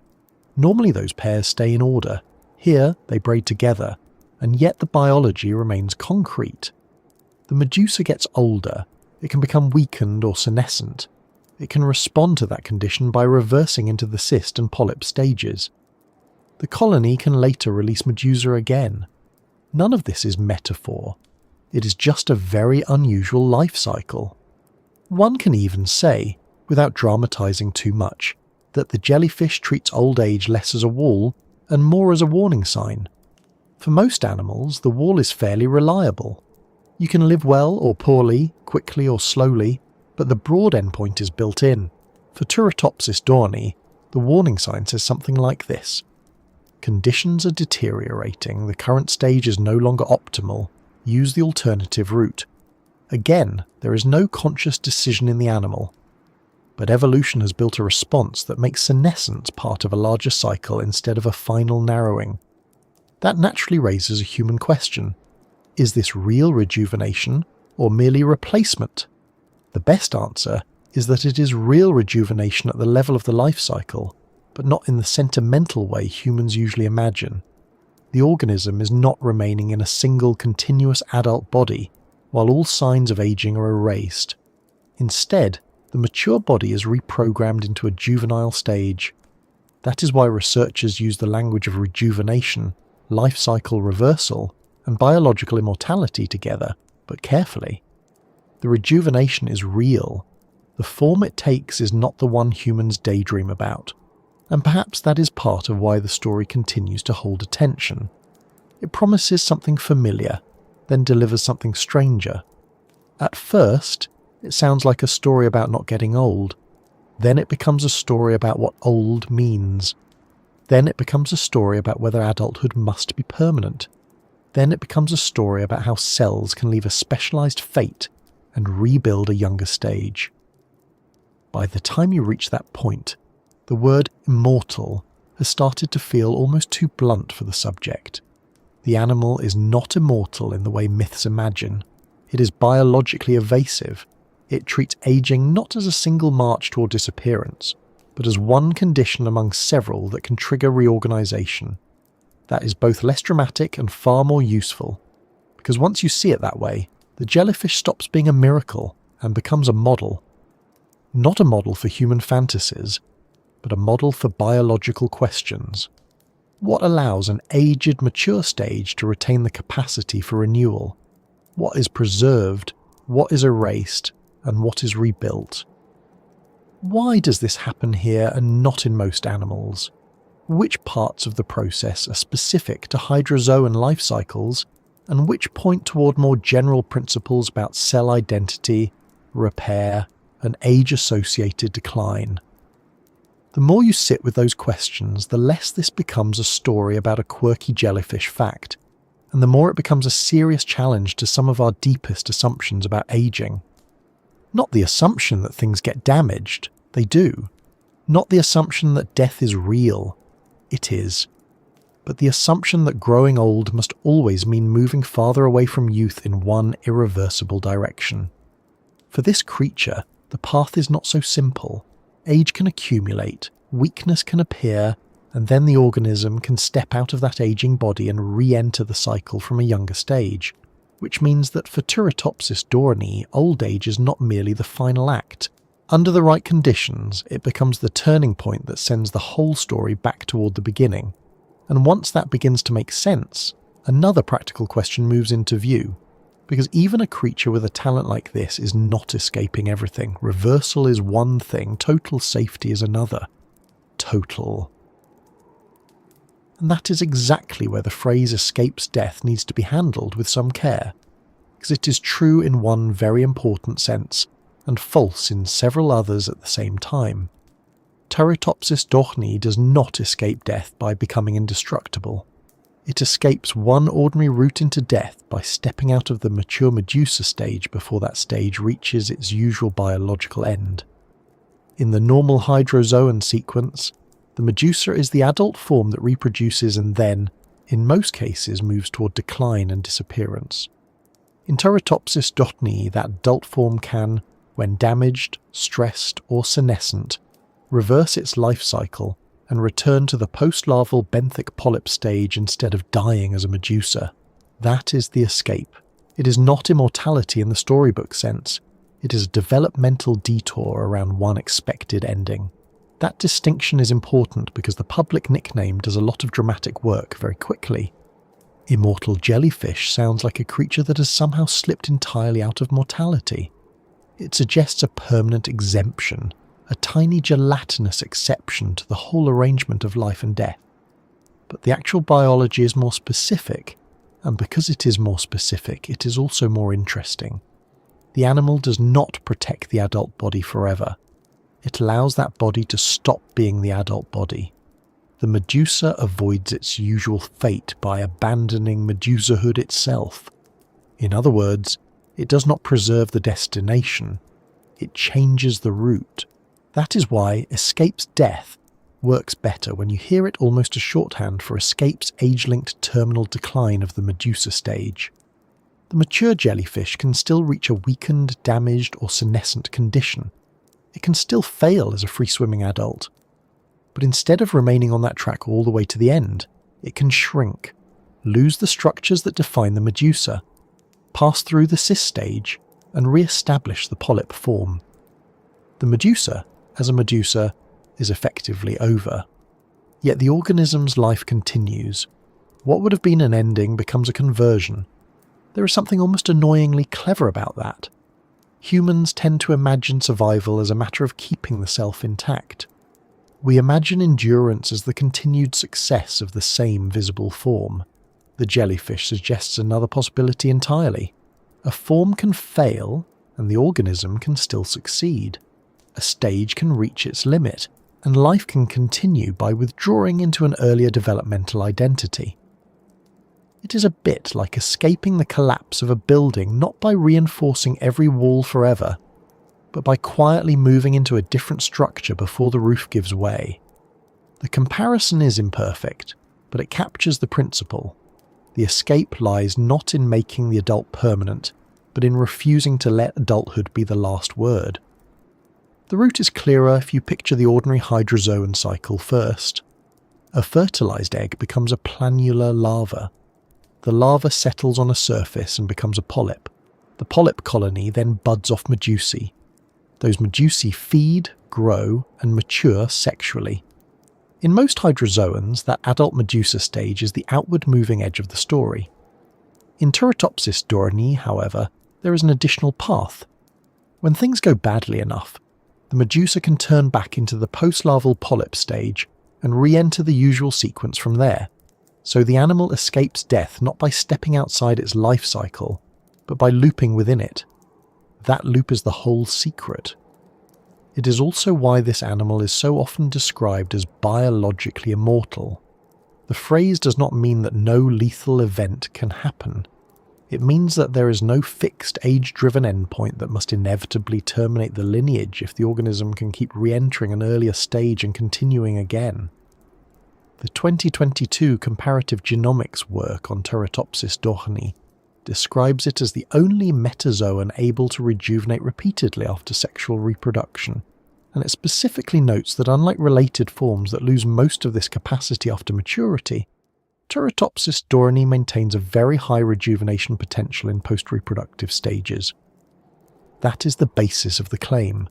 Normally those pairs stay in order. Here they braid together, and yet the biology remains concrete. The medusa gets older, it can become weakened or senescent. It can respond to that condition by reversing into the cyst and polyp stages. The colony can later release medusa again. None of this is metaphor. It is just a very unusual life cycle. One can even say, without dramatizing too much, that the jellyfish treats old age less as a wall and more as a warning sign. For most animals, the wall is fairly reliable. You can live well or poorly, quickly or slowly, but the broad endpoint is built in. For Turritopsis dohrnii, the warning sign says something like this: conditions are deteriorating, the current stage is no longer optimal, use the alternative route. Again, there is no conscious decision in the animal, but evolution has built a response that makes senescence part of a larger cycle instead of a final narrowing. That naturally raises a human question. Is this real rejuvenation or merely replacement? The best answer is that it is real rejuvenation at the level of the life cycle, but not in the sentimental way humans usually imagine. The organism is not remaining in a single continuous adult body, while all signs of aging are erased. Instead, the mature body is reprogrammed into a juvenile stage. That is why researchers use the language of rejuvenation, life cycle reversal, and biological immortality together, but carefully. The rejuvenation is real. The form it takes is not the one humans daydream about, and perhaps that is part of why the story continues to hold attention. It promises something familiar, then delivers something stranger. At first, it sounds like a story about not getting old. Then it becomes a story about what old means. Then it becomes a story about whether adulthood must be permanent. Then it becomes a story about how cells can leave a specialized fate and rebuild a younger stage. By the time you reach that point, the word immortal has started to feel almost too blunt for the subject. The animal is not immortal in the way myths imagine. It is biologically evasive. It treats aging not as a single march toward disappearance, but as one condition among several that can trigger reorganization. That is both less dramatic and far more useful, because once you see it that way, the jellyfish stops being a miracle and becomes a model. Not a model for human fantasies, but a model for biological questions. What allows an aged, mature stage to retain the capacity for renewal? What is preserved? What is erased? And what is rebuilt? Why does this happen here and not in most animals? Which parts of the process are specific to hydrozoan life cycles, and which point toward more general principles about cell identity, repair, and age-associated decline? The more you sit with those questions, the less this becomes a story about a quirky jellyfish fact, and the more it becomes a serious challenge to some of our deepest assumptions about aging. Not the assumption that things get damaged, they do. Not the assumption that death is real, it is. But the assumption that growing old must always mean moving farther away from youth in one irreversible direction. For this creature, the path is not so simple. Age can accumulate, weakness can appear, and then the organism can step out of that aging body and re-enter the cycle from a younger stage, which means that for Turritopsis dohrnii, old age is not merely the final act. Under the right conditions, it becomes the turning point that sends the whole story back toward the beginning. And once that begins to make sense, another practical question moves into view. Because even a creature with a talent like this is not escaping everything. Reversal is one thing, total safety is another. Total. And that is exactly where the phrase escapes death needs to be handled with some care, because it is true in one very important sense, and false in several others at the same time. Turritopsis dohrnii does not escape death by becoming indestructible. It escapes one ordinary route into death by stepping out of the mature Medusa stage before that stage reaches its usual biological end. In the normal hydrozoan sequence, the Medusa is the adult form that reproduces and then, in most cases, moves toward decline and disappearance. In Turritopsis dohrnii, that adult form can, when damaged, stressed, or senescent, reverse its life cycle and return to the post-larval benthic polyp stage instead of dying as a Medusa. That is the escape. It is not immortality in the storybook sense. It is a developmental detour around one expected ending. That distinction is important because the public nickname does a lot of dramatic work very quickly. Immortal Jellyfish sounds like a creature that has somehow slipped entirely out of mortality. It suggests a permanent exemption, a tiny gelatinous exception to the whole arrangement of life and death. But the actual biology is more specific, and because it is more specific, it is also more interesting. The animal does not protect the adult body forever. It allows that body to stop being the adult body. The Medusa avoids its usual fate by abandoning Medusahood itself. In other words, it does not preserve the destination, it changes the route. That is why escapes death works better when you hear it almost as shorthand for escapes age-linked terminal decline of the Medusa stage. The mature jellyfish can still reach a weakened, damaged, or senescent condition. It can still fail as a free-swimming adult. But instead of remaining on that track all the way to the end, it can shrink, lose the structures that define the Medusa, pass through the cyst stage, and re-establish the polyp form. The Medusa, as a Medusa, is effectively over. Yet the organism's life continues. What would have been an ending becomes a conversion. There is something almost annoyingly clever about that. Humans tend to imagine survival as a matter of keeping the self intact. We imagine endurance as the continued success of the same visible form. The jellyfish suggests another possibility entirely. A form can fail, and the organism can still succeed. A stage can reach its limit, and life can continue by withdrawing into an earlier developmental identity. It is a bit like escaping the collapse of a building not by reinforcing every wall forever, but by quietly moving into a different structure before the roof gives way. The comparison is imperfect, but it captures the principle. The escape lies not in making the adult permanent, but in refusing to let adulthood be the last word. The route is clearer if you picture the ordinary hydrozoan cycle first. A fertilized egg becomes a planular larva. The larva settles on a surface and becomes a polyp. The polyp colony then buds off medusae. Those medusae feed, grow, and mature sexually. In most hydrozoans, that adult Medusa stage is the outward moving edge of the story. In Turritopsis dohrnii, however, there is an additional path. When things go badly enough, the Medusa can turn back into the post-larval polyp stage and re-enter the usual sequence from there. So the animal escapes death not by stepping outside its life cycle, but by looping within it. That loop is the whole secret. It is also why this animal is so often described as biologically immortal. The phrase does not mean that no lethal event can happen. It means that there is no fixed age-driven endpoint that must inevitably terminate the lineage if the organism can keep re-entering an earlier stage and continuing again. The 2022 comparative genomics work on Turritopsis dohrnii describes it as the only metazoan able to rejuvenate repeatedly after sexual reproduction, and it specifically notes that unlike related forms that lose most of this capacity after maturity, Turritopsis dohrnii maintains a very high rejuvenation potential in post-reproductive stages. That is the basis of the claim.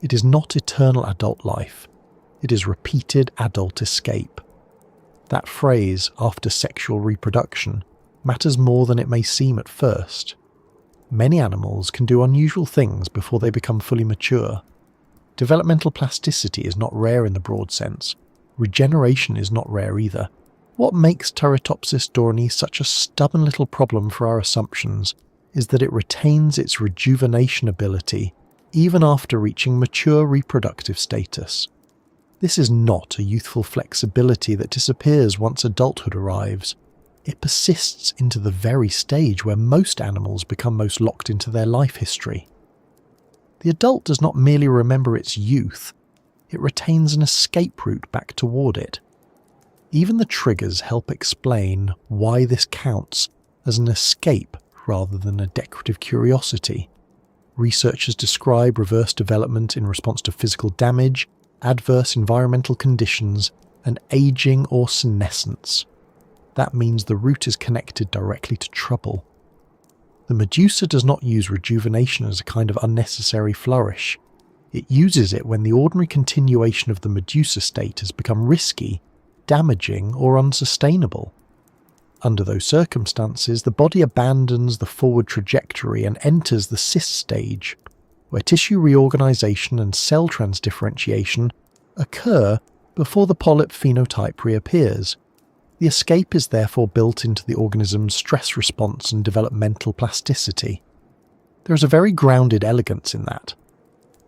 It is not eternal adult life. It is repeated adult escape. That phrase, after sexual reproduction, matters more than it may seem at first. Many animals can do unusual things before they become fully mature. Developmental plasticity is not rare in the broad sense. Regeneration is not rare either. What makes Turritopsis dohrnii such a stubborn little problem for our assumptions is that it retains its rejuvenation ability even after reaching mature reproductive status. This is not a youthful flexibility that disappears once adulthood arrives. It persists into the very stage where most animals become most locked into their life history. The adult does not merely remember its youth, it retains an escape route back toward it. Even the triggers help explain why this counts as an escape rather than a decorative curiosity. Researchers describe reverse development in response to physical damage, adverse environmental conditions, and aging or senescence. That means the route is connected directly to trouble. The Medusa does not use rejuvenation as a kind of unnecessary flourish. It uses it when the ordinary continuation of the Medusa state has become risky, damaging, or unsustainable. Under those circumstances, the body abandons the forward trajectory and enters the cyst stage, where tissue reorganization and cell transdifferentiation occur before the polyp phenotype reappears. The escape is therefore built into the organism's stress response and developmental plasticity. There is a very grounded elegance in that.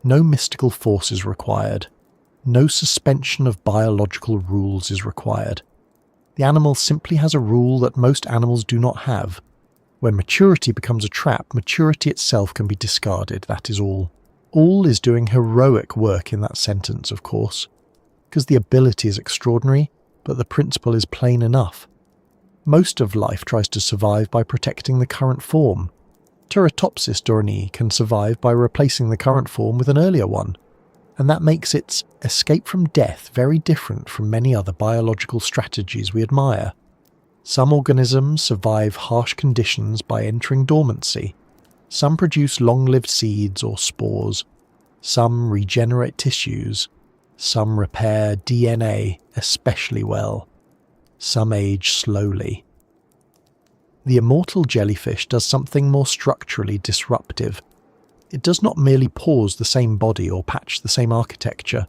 No mystical force is required. No suspension of biological rules is required. The animal simply has a rule that most animals do not have. When maturity becomes a trap, maturity itself can be discarded, that is all. All is doing heroic work in that sentence, of course, because the ability is extraordinary, but the principle is plain enough. Most of life tries to survive by protecting the current form. Turritopsis dohrnii can survive by replacing the current form with an earlier one, and that makes its escape from death very different from many other biological strategies we admire. Some organisms survive harsh conditions by entering dormancy. Some produce long-lived seeds or spores. Some regenerate tissues. Some repair DNA especially well. Some age slowly. The immortal jellyfish does something more structurally disruptive. It does not merely pause the same body or patch the same architecture.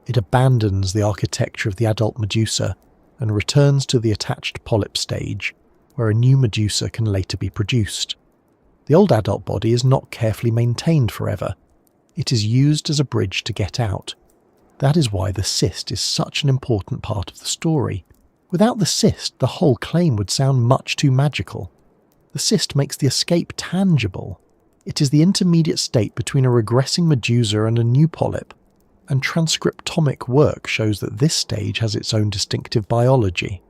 It abandons the architecture of the adult Medusa and returns to the attached polyp stage, where a new Medusa can later be produced. The old adult body is not carefully maintained forever. It is used as a bridge to get out. That is why the cyst is such an important part of the story. Without the cyst, the whole claim would sound much too magical. The cyst makes the escape tangible. It is the intermediate state between a regressing Medusa and a new polyp, and transcriptomic work shows that this stage has its own distinctive biology.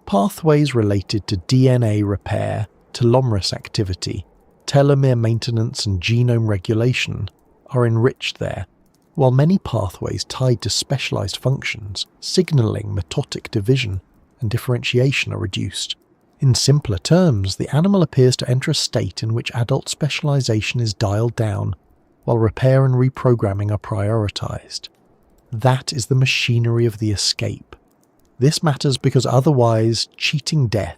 Pathways related to DNA repair, telomerase activity, telomere maintenance and genome regulation are enriched there, while many pathways tied to specialized functions, signaling mitotic division and differentiation are reduced. In simpler terms, the animal appears to enter a state in which adult specialization is dialed down, while repair and reprogramming are prioritized. That is the machinery of the escape. This matters because otherwise, cheating death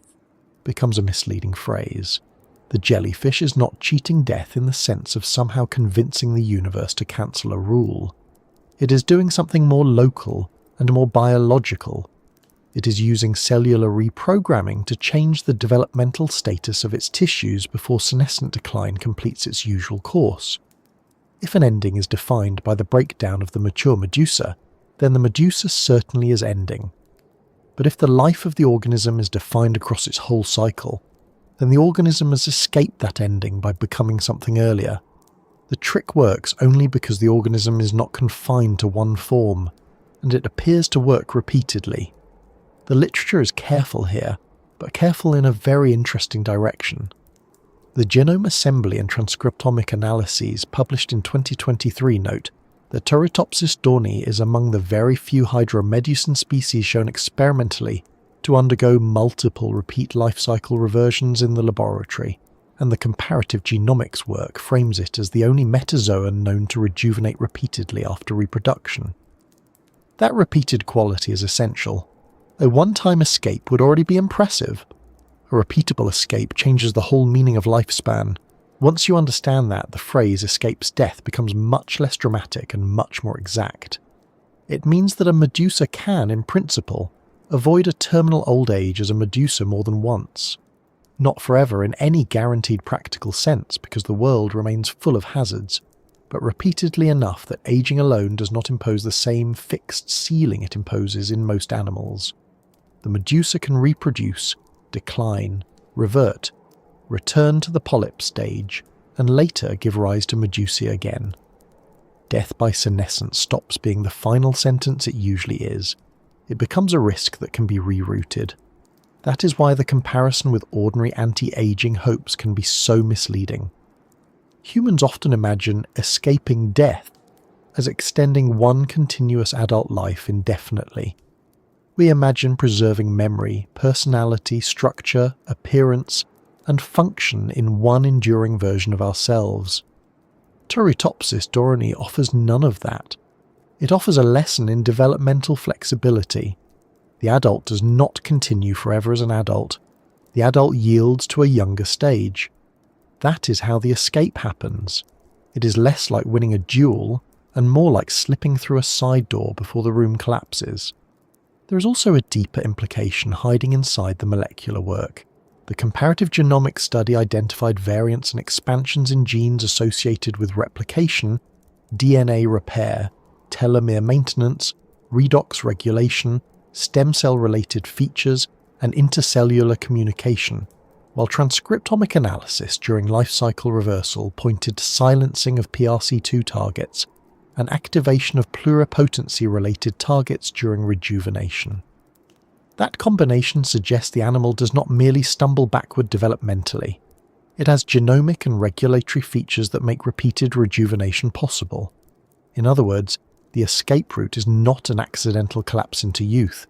becomes a misleading phrase. The jellyfish is not cheating death in the sense of somehow convincing the universe to cancel a rule. It is doing something more local and more biological. It is using cellular reprogramming to change the developmental status of its tissues before senescent decline completes its usual course. If an ending is defined by the breakdown of the mature Medusa, then the Medusa certainly is ending. But if the life of the organism is defined across its whole cycle, then the organism has escaped that ending by becoming something earlier. The trick works only because the organism is not confined to one form, and it appears to work repeatedly. The literature is careful here, but careful in a very interesting direction. The genome assembly and transcriptomic analyses published in 2023 note The Turritopsis dohrnii is among the very few hydromedusan species shown experimentally to undergo multiple repeat life cycle reversions in the laboratory, and the comparative genomics work frames it as the only metazoan known to rejuvenate repeatedly after reproduction. That repeated quality is essential. A one-time escape would already be impressive. A repeatable escape changes the whole meaning of lifespan. Once you understand that, the phrase escapes death becomes much less dramatic and much more exact. It means that a medusa can, in principle, avoid a terminal old age as a medusa more than once. Not forever in any guaranteed practical sense, because the world remains full of hazards, but repeatedly enough that aging alone does not impose the same fixed ceiling it imposes in most animals. The medusa can reproduce, decline, revert, return to the polyp stage, and later give rise to medusae again. Death by senescence stops being the final sentence it usually is. It becomes a risk that can be rerouted. That is why the comparison with ordinary anti-aging hopes can be so misleading. Humans often imagine escaping death as extending one continuous adult life indefinitely. We imagine preserving memory, personality, structure, appearance, and function in one enduring version of ourselves. Turritopsis dohrnii offers none of that. It offers a lesson in developmental flexibility. The adult does not continue forever as an adult. The adult yields to a younger stage. That is how the escape happens. It is less like winning a duel and more like slipping through a side door before the room collapses. There is also a deeper implication hiding inside the molecular work. The comparative genomics study identified variants and expansions in genes associated with replication, DNA repair, telomere maintenance, redox regulation, stem cell-related features, and intercellular communication, while transcriptomic analysis during life cycle reversal pointed to silencing of PRC2 targets and activation of pluripotency-related targets during rejuvenation. That combination suggests the animal does not merely stumble backward developmentally. It has genomic and regulatory features that make repeated rejuvenation possible. In other words, the escape route is not an accidental collapse into youth.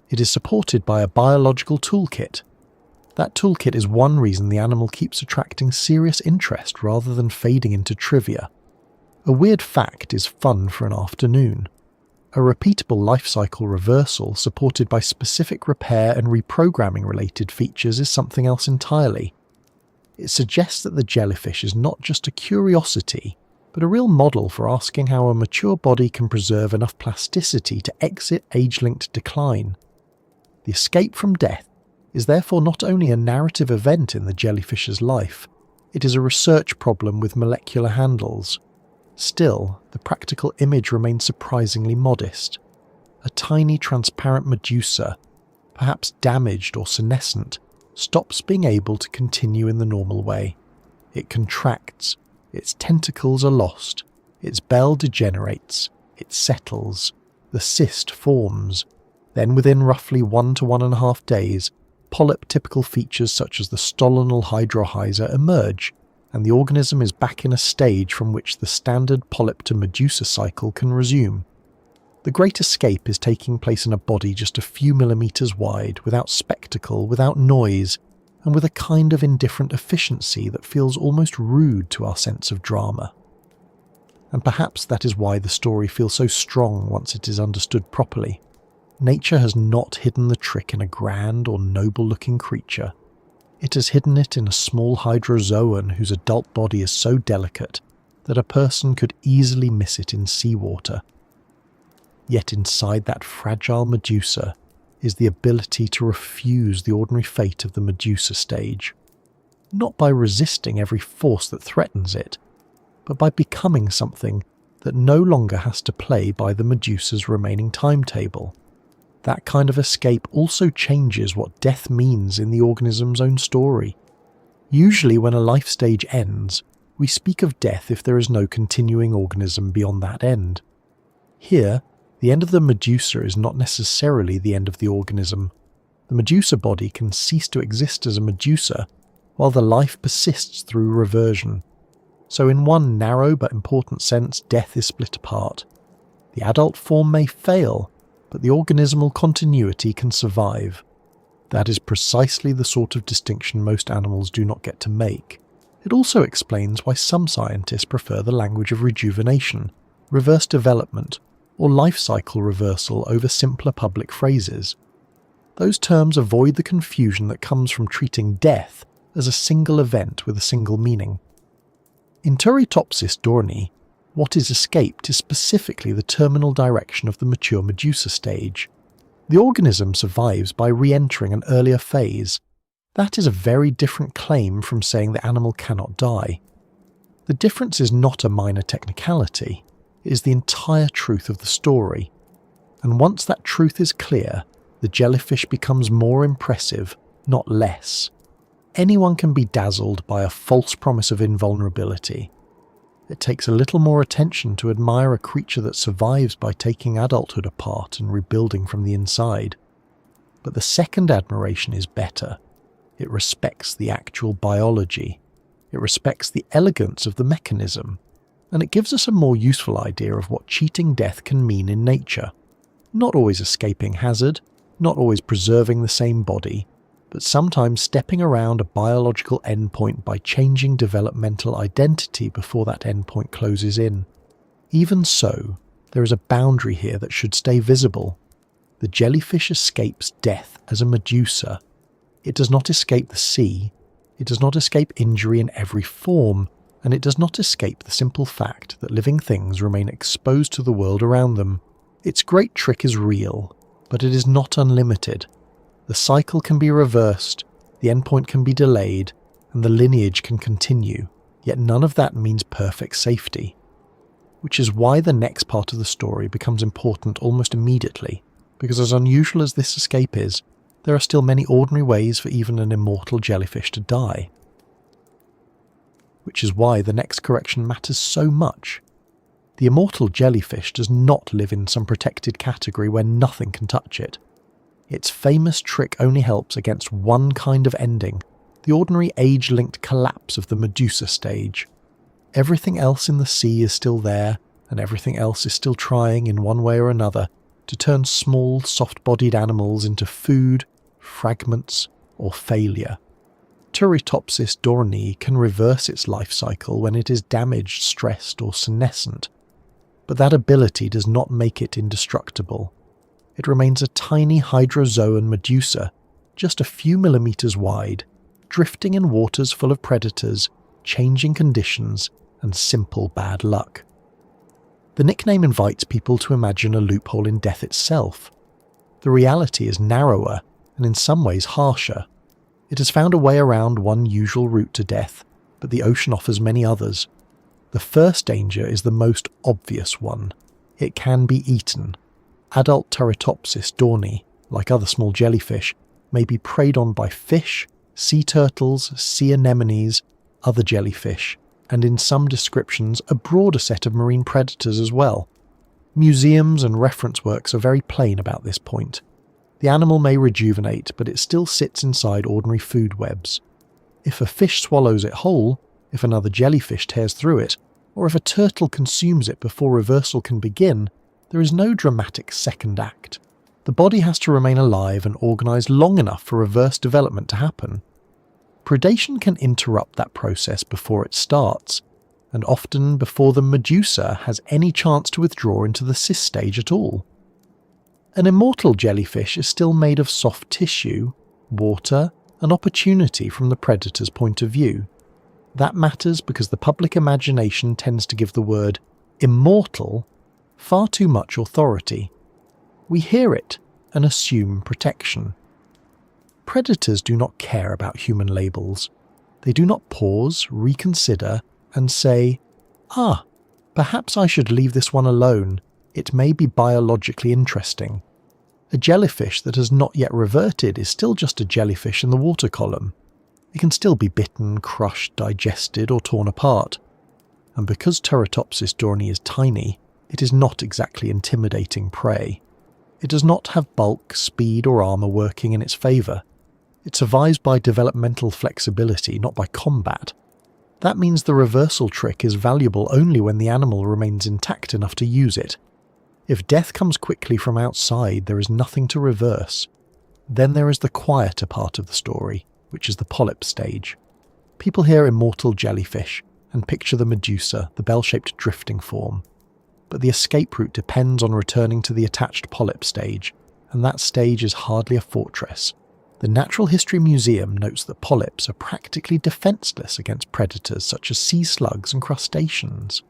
It is supported by a biological toolkit. That toolkit is one reason the animal keeps attracting serious interest rather than fading into trivia. A weird fact is fun for an afternoon. A repeatable life cycle reversal supported by specific repair and reprogramming related features is something else entirely. It suggests that the jellyfish is not just a curiosity, but a real model for asking how a mature body can preserve enough plasticity to exit age-linked decline. The escape from death is therefore not only a narrative event in the jellyfish's life, it is a research problem with molecular handles. Still, the practical image remains surprisingly modest. A tiny transparent medusa, perhaps damaged or senescent, stops being able to continue in the normal way. It contracts, its tentacles are lost, its bell degenerates, it settles, the cyst forms. Then within roughly 1 to 1.5 days, polyp-typical features such as the stolonal hydrohyza emerge, and the organism is back in a stage from which the standard polyp to medusa cycle can resume. The great escape is taking place in a body just a few millimeters wide, without spectacle, without noise, and with a kind of indifferent efficiency that feels almost rude to our sense of drama. And perhaps that is why the story feels so strong once it is understood properly. Nature has not hidden the trick in a grand or noble-looking creature. It has hidden it in a small hydrozoan whose adult body is so delicate that a person could easily miss it in seawater. Yet inside that fragile medusa is the ability to refuse the ordinary fate of the medusa stage, not by resisting every force that threatens it, but by becoming something that no longer has to play by the medusa's remaining timetable. That kind of escape also changes what death means in the organism's own story. Usually when a life stage ends, we speak of death if there is no continuing organism beyond that end. Here, the end of the medusa is not necessarily the end of the organism. The medusa body can cease to exist as a medusa, while the life persists through reversion. So in one narrow but important sense, death is split apart. The adult form may fail, but the organismal continuity can survive. That is precisely the sort of distinction most animals do not get to make. It also explains why some scientists prefer the language of rejuvenation, reverse development, or life cycle reversal over simpler public phrases. Those terms avoid the confusion that comes from treating death as a single event with a single meaning. In Turritopsis dohrnii, what is escaped is specifically the terminal direction of the mature medusa stage. The organism survives by re-entering an earlier phase. That is a very different claim from saying the animal cannot die. The difference is not a minor technicality, it is the entire truth of the story. And once that truth is clear, the jellyfish becomes more impressive, not less. Anyone can be dazzled by a false promise of invulnerability. It takes a little more attention to admire a creature that survives by taking adulthood apart and rebuilding from the inside. But the second admiration is better. It respects the actual biology. It respects the elegance of the mechanism. And it gives us a more useful idea of what cheating death can mean in nature. Not always escaping hazard, not always preserving the same body, but sometimes stepping around a biological endpoint by changing developmental identity before that endpoint closes in. Even so, there is a boundary here that should stay visible. The jellyfish escapes death as a medusa. It does not escape the sea, it does not escape injury in every form, and it does not escape the simple fact that living things remain exposed to the world around them. Its great trick is real, but it is not unlimited. The cycle can be reversed, the endpoint can be delayed, and the lineage can continue, yet none of that means perfect safety. Which is why the next part of the story becomes important almost immediately, because as unusual as this escape is, there are still many ordinary ways for even an immortal jellyfish to die. Which is why the next correction matters so much. The immortal jellyfish does not live in some protected category where nothing can touch it. Its famous trick only helps against one kind of ending, the ordinary age-linked collapse of the medusa stage. Everything else in the sea is still there, and everything else is still trying in one way or another to turn small, soft-bodied animals into food, fragments, or failure. Turritopsis dohrnii can reverse its life cycle when it is damaged, stressed, or senescent. But that ability does not make it indestructible. It remains a tiny hydrozoan medusa, just a few millimeters wide, drifting in waters full of predators, changing conditions, and simple bad luck. The nickname invites people to imagine a loophole in death itself. The reality is narrower, and in some ways harsher. It has found a way around one usual route to death, but the ocean offers many others. The first danger is the most obvious one. It can be eaten. Adult Turritopsis dohrnii, like other small jellyfish, may be preyed on by fish, sea turtles, sea anemones, other jellyfish, and in some descriptions a broader set of marine predators as well. Museums and reference works are very plain about this point. The animal may rejuvenate, but it still sits inside ordinary food webs. If a fish swallows it whole, if another jellyfish tears through it, or if a turtle consumes it before reversal can begin, there is no dramatic second act. The body has to remain alive and organised long enough for reverse development to happen. Predation can interrupt that process before it starts, and often before the medusa has any chance to withdraw into the cis stage at all. An immortal jellyfish is still made of soft tissue, water, and opportunity from the predator's point of view. That matters because the public imagination tends to give the word immortal far too much authority. We hear it and assume protection. Predators do not care about human labels. They do not pause, reconsider, and say, perhaps I should leave this one alone. It may be biologically interesting. A jellyfish that has not yet reverted is still just a jellyfish in the water column. It can still be bitten, crushed, digested, or torn apart. And because Turritopsis dohrnii is tiny, it is not exactly intimidating prey. It does not have bulk, speed, or armour working in its favour. It survives by developmental flexibility, not by combat. That means the reversal trick is valuable only when the animal remains intact enough to use it. If death comes quickly from outside, there is nothing to reverse. Then there is the quieter part of the story, which is the polyp stage. People hear immortal jellyfish and picture the medusa, the bell-shaped drifting form. But the escape route depends on returning to the attached polyp stage, and that stage is hardly a fortress. The Natural History Museum notes that polyps are practically defenceless against predators such as sea slugs and crustaceans.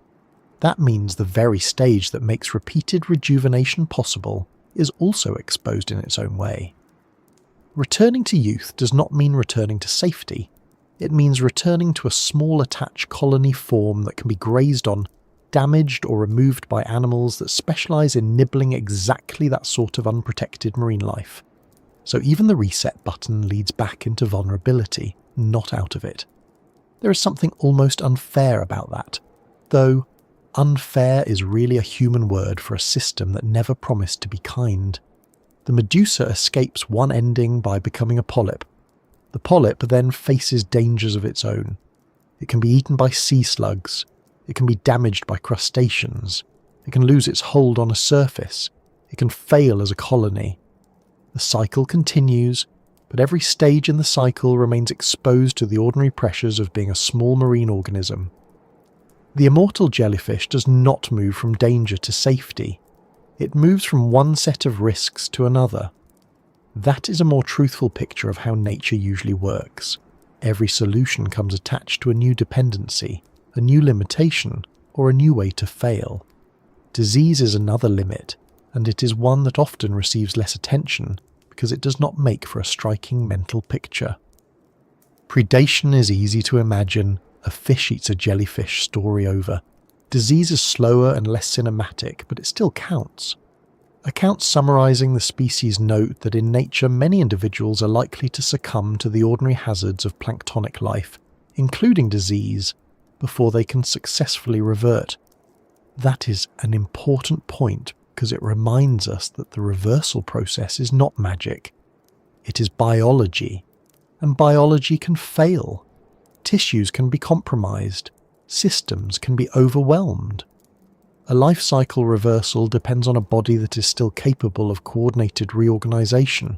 That means the very stage that makes repeated rejuvenation possible is also exposed in its own way. Returning to youth does not mean returning to safety. It means returning to a small attached colony form that can be grazed on, damaged or removed by animals that specialise in nibbling exactly that sort of unprotected marine life. So even the reset button leads back into vulnerability, not out of it. There is something almost unfair about that, though unfair is really a human word for a system that never promised to be kind. The medusa escapes one ending by becoming a polyp. The polyp then faces dangers of its own. It can be eaten by sea slugs. It can be damaged by crustaceans. It can lose its hold on a surface. It can fail as a colony. The cycle continues, but every stage in the cycle remains exposed to the ordinary pressures of being a small marine organism. The immortal jellyfish does not move from danger to safety. It moves from one set of risks to another. That is a more truthful picture of how nature usually works. Every solution comes attached to a new dependency, a new limitation, or a new way to fail. Disease is another limit, and it is one that often receives less attention because it does not make for a striking mental picture. Predation is easy to imagine. A fish eats a jellyfish, story over. Disease is slower and less cinematic, but it still counts. Accounts summarising the species note that in nature many individuals are likely to succumb to the ordinary hazards of planktonic life, including disease, before they can successfully revert. That is an important point because it reminds us that the reversal process is not magic. It is biology, and biology can fail. Tissues can be compromised. Systems can be overwhelmed. A life cycle reversal depends on a body that is still capable of coordinated reorganisation.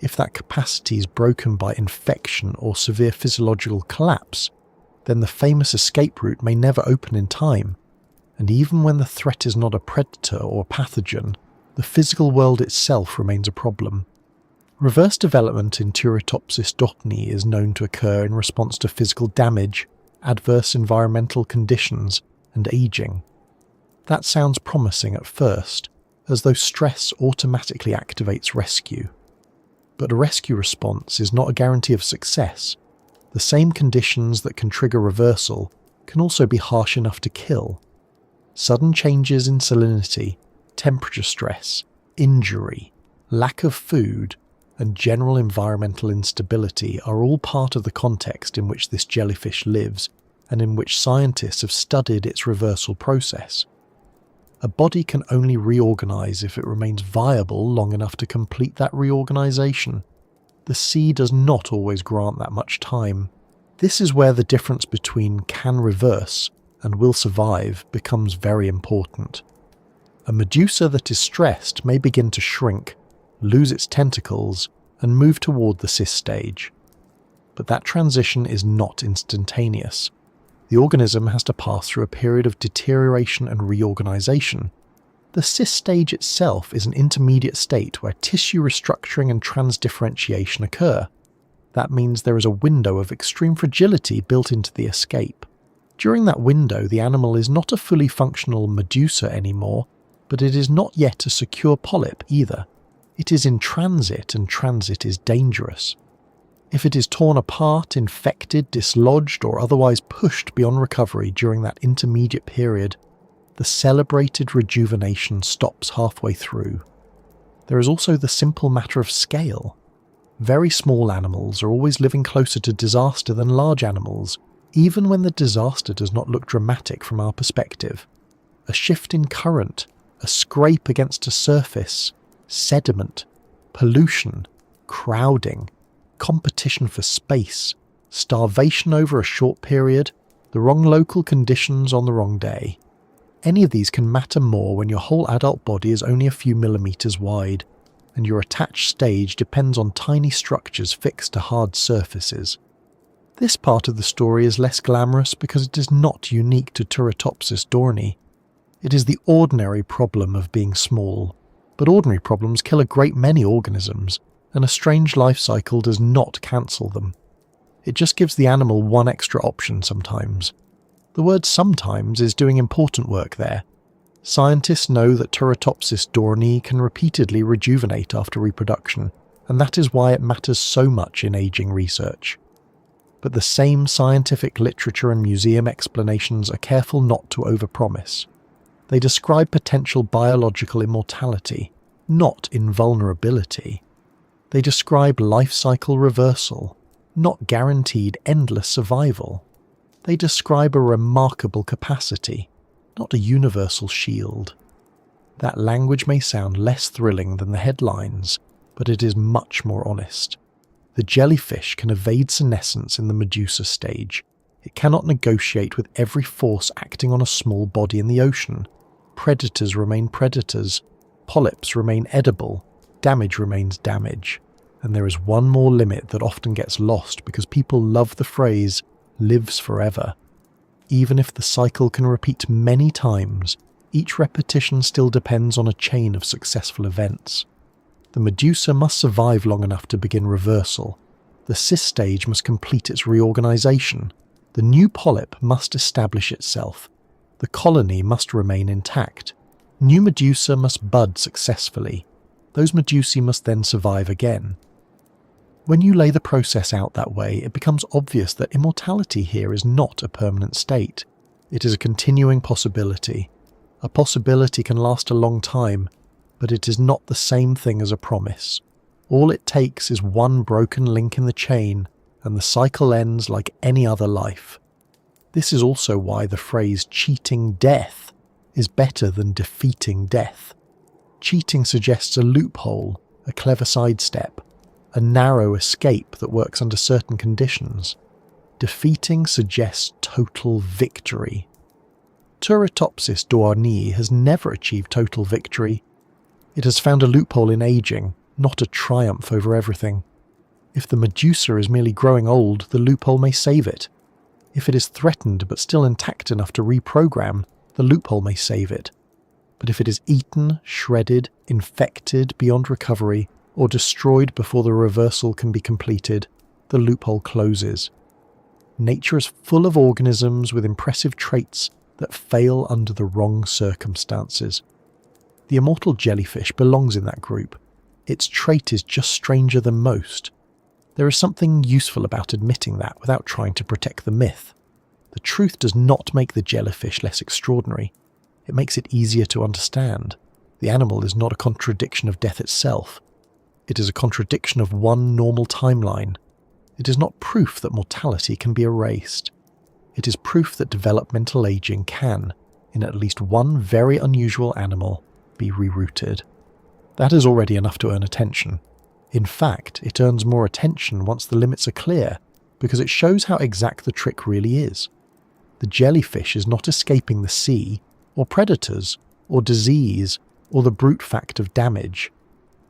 If that capacity is broken by infection or severe physiological collapse, then the famous escape route may never open in time. And even when the threat is not a predator or a pathogen, the physical world itself remains a problem. Reverse development in Turritopsis dohrnii is known to occur in response to physical damage, adverse environmental conditions, and aging. That sounds promising at first, as though stress automatically activates rescue. But a rescue response is not a guarantee of success. The same conditions that can trigger reversal can also be harsh enough to kill. Sudden changes in salinity, temperature stress, injury, lack of food, and general environmental instability are all part of the context in which this jellyfish lives and in which scientists have studied its reversal process. A body can only reorganize if it remains viable long enough to complete that reorganization. The sea does not always grant that much time. This is where the difference between can reverse and will survive becomes very important. A medusa that is stressed may begin to shrink, lose its tentacles, and move toward the cis stage. But that transition is not instantaneous. The organism has to pass through a period of deterioration and reorganization. The cis stage itself is an intermediate state where tissue restructuring and transdifferentiation occur. That means there is a window of extreme fragility built into the escape. During that window, the animal is not a fully functional medusa anymore, but it is not yet a secure polyp either. It is in transit, and transit is dangerous. If it is torn apart, infected, dislodged, or otherwise pushed beyond recovery during that intermediate period, the celebrated rejuvenation stops halfway through. There is also the simple matter of scale. Very small animals are always living closer to disaster than large animals, even when the disaster does not look dramatic from our perspective. A shift in current, a scrape against a surface, sediment, pollution, crowding, competition for space, starvation over a short period, the wrong local conditions on the wrong day. Any of these can matter more when your whole adult body is only a few millimeters wide, and your attached stage depends on tiny structures fixed to hard surfaces. This part of the story is less glamorous because it is not unique to Turritopsis dohrnii. It is the ordinary problem of being small, but ordinary problems kill a great many organisms, and a strange life cycle does not cancel them. It just gives the animal one extra option sometimes. The word sometimes is doing important work there. Scientists know that Turritopsis dohrnii can repeatedly rejuvenate after reproduction, and that is why it matters so much in aging research. But the same scientific literature and museum explanations are careful not to overpromise. They describe potential biological immortality, not invulnerability. They describe life cycle reversal, not guaranteed endless survival. They describe a remarkable capacity, not a universal shield. That language may sound less thrilling than the headlines, but it is much more honest. The jellyfish can evade senescence in the medusa stage. It cannot negotiate with every force acting on a small body in the ocean. Predators remain predators. Polyps remain edible. Damage remains damage. And there is one more limit that often gets lost because people love the phrase, lives forever. Even if the cycle can repeat many times, each repetition still depends on a chain of successful events. The medusa must survive long enough to begin reversal. The cyst stage must complete its reorganization. The new polyp must establish itself. The colony must remain intact. New medusa must bud successfully. Those medusae must then survive again. When you lay the process out that way, it becomes obvious that immortality here is not a permanent state. It is a continuing possibility. A possibility can last a long time, but it is not the same thing as a promise. All it takes is one broken link in the chain, and the cycle ends like any other life. This is also why the phrase cheating death is better than defeating death. Cheating suggests a loophole, a clever sidestep, a narrow escape that works under certain conditions. Defeating suggests total victory. Turritopsis dohrnii has never achieved total victory. It has found a loophole in aging, not a triumph over everything. If the medusa is merely growing old, the loophole may save it. If it is threatened but still intact enough to reprogram, the loophole may save it. But if it is eaten, shredded, infected beyond recovery, or destroyed before the reversal can be completed, the loophole closes. Nature is full of organisms with impressive traits that fail under the wrong circumstances. The immortal jellyfish belongs in that group. Its trait is just stranger than most. There is something useful about admitting that without trying to protect the myth. The truth does not make the jellyfish less extraordinary. It makes it easier to understand. The animal is not a contradiction of death itself. It is a contradiction of one normal timeline. It is not proof that mortality can be erased. It is proof that developmental aging can, in at least one very unusual animal, be rerouted. That is already enough to earn attention. In fact, it earns more attention once the limits are clear, because it shows how exact the trick really is. The jellyfish is not escaping the sea, or predators, or disease, or the brute fact of damage.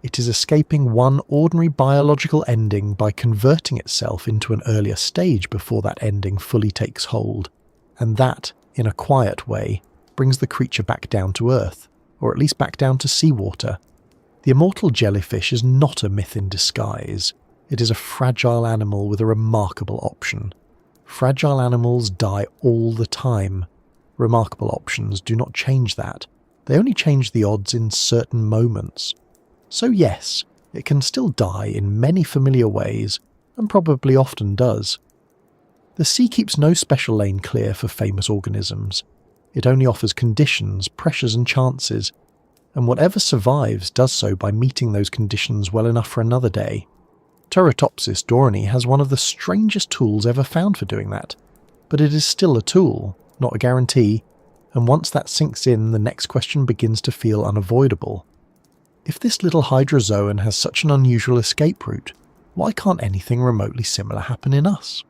It is escaping one ordinary biological ending by converting itself into an earlier stage before that ending fully takes hold, and that, in a quiet way, brings the creature back down to earth, or at least back down to seawater. The immortal jellyfish is not a myth in disguise. It is a fragile animal with a remarkable option. Fragile animals die all the time. Remarkable options do not change that. They only change the odds in certain moments. So yes, it can still die in many familiar ways, and probably often does. The sea keeps no special lane clear for famous organisms. It only offers conditions, pressures and chances, and whatever survives does so by meeting those conditions well enough for another day. Turritopsis dohrnii has one of the strangest tools ever found for doing that, but it is still a tool, not a guarantee, and once that sinks in, the next question begins to feel unavoidable. If this little hydrozoan has such an unusual escape route, why can't anything remotely similar happen in us?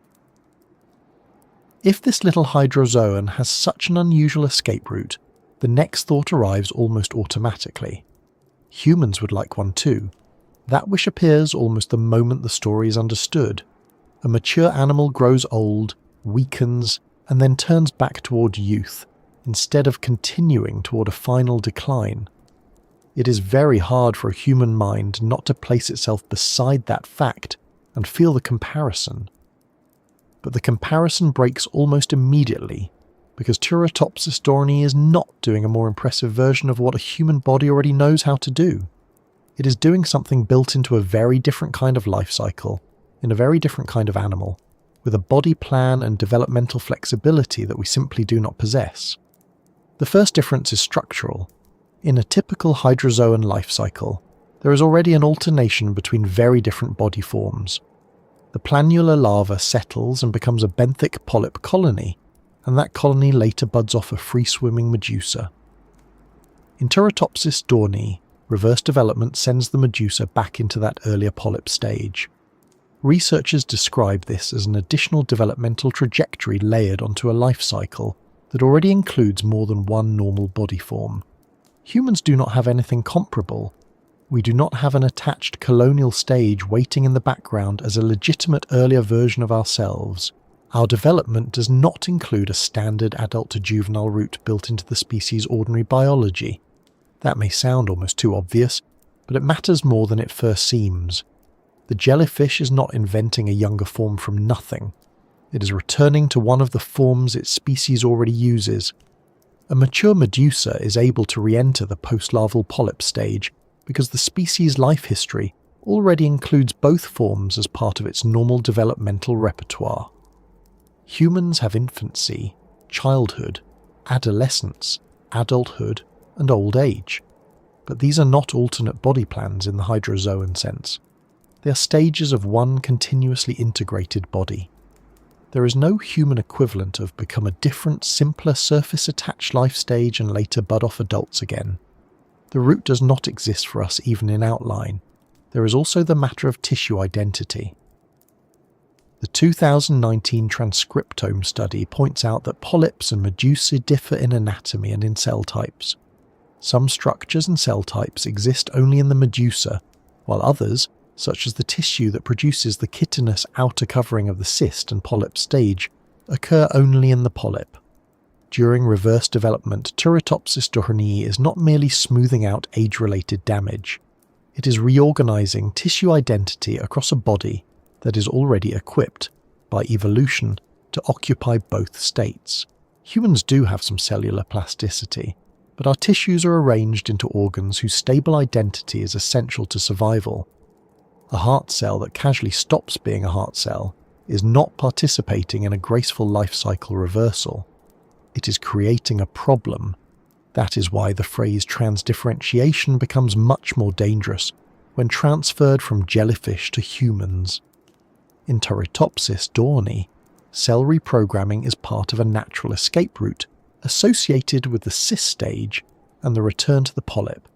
If this little hydrozoan has such an unusual escape route, the next thought arrives almost automatically. Humans would like one too. That wish appears almost the moment the story is understood. A mature animal grows old, weakens, and then turns back toward youth, instead of continuing toward a final decline. It is very hard for a human mind not to place itself beside that fact and feel the comparison. But the comparison breaks almost immediately, because Turritopsis dohrnii is not doing a more impressive version of what a human body already knows how to do. It is doing something built into a very different kind of life cycle, in a very different kind of animal, with a body plan and developmental flexibility that we simply do not possess. The first difference is structural. In a typical hydrozoan life cycle, there is already an alternation between very different body forms. The planular larva settles and becomes a benthic polyp colony, and that colony later buds off a free-swimming medusa. In Turritopsis dohrnii, reverse development sends the medusa back into that earlier polyp stage. Researchers describe this as an additional developmental trajectory layered onto a life cycle that already includes more than one normal body form. Humans do not have anything comparable. We do not have an attached colonial stage waiting in the background as a legitimate earlier version of ourselves. Our development does not include a standard adult to juvenile route built into the species' ordinary biology. That may sound almost too obvious, but it matters more than it first seems. The jellyfish is not inventing a younger form from nothing. It is returning to one of the forms its species already uses. A mature medusa is able to re-enter the post-larval polyp stage because the species' life history already includes both forms as part of its normal developmental repertoire. Humans have infancy, childhood, adolescence, adulthood, and old age. But these are not alternate body plans in the hydrozoan sense. They are stages of one continuously integrated body. There is no human equivalent of become a different, simpler surface-attached life stage and later bud off adults again. The route does not exist for us even in outline. There is also the matter of tissue identity. The 2019 transcriptome study points out that polyps and medusae differ in anatomy and in cell types. Some structures and cell types exist only in the medusa, while others, such as the tissue that produces the chitinous outer covering of the cyst and polyp stage, occur only in the polyp. During reverse development, Turritopsis dohrnii is not merely smoothing out age-related damage. It is reorganizing tissue identity across a body that is already equipped, by evolution, to occupy both states. Humans do have some cellular plasticity, but our tissues are arranged into organs whose stable identity is essential to survival. A heart cell that casually stops being a heart cell is not participating in a graceful life cycle reversal. It is creating a problem. That is why the phrase transdifferentiation becomes much more dangerous when transferred from jellyfish to humans. In Turritopsis dohrnii, cell reprogramming is part of a natural escape route associated with the cyst stage and the return to the polyp.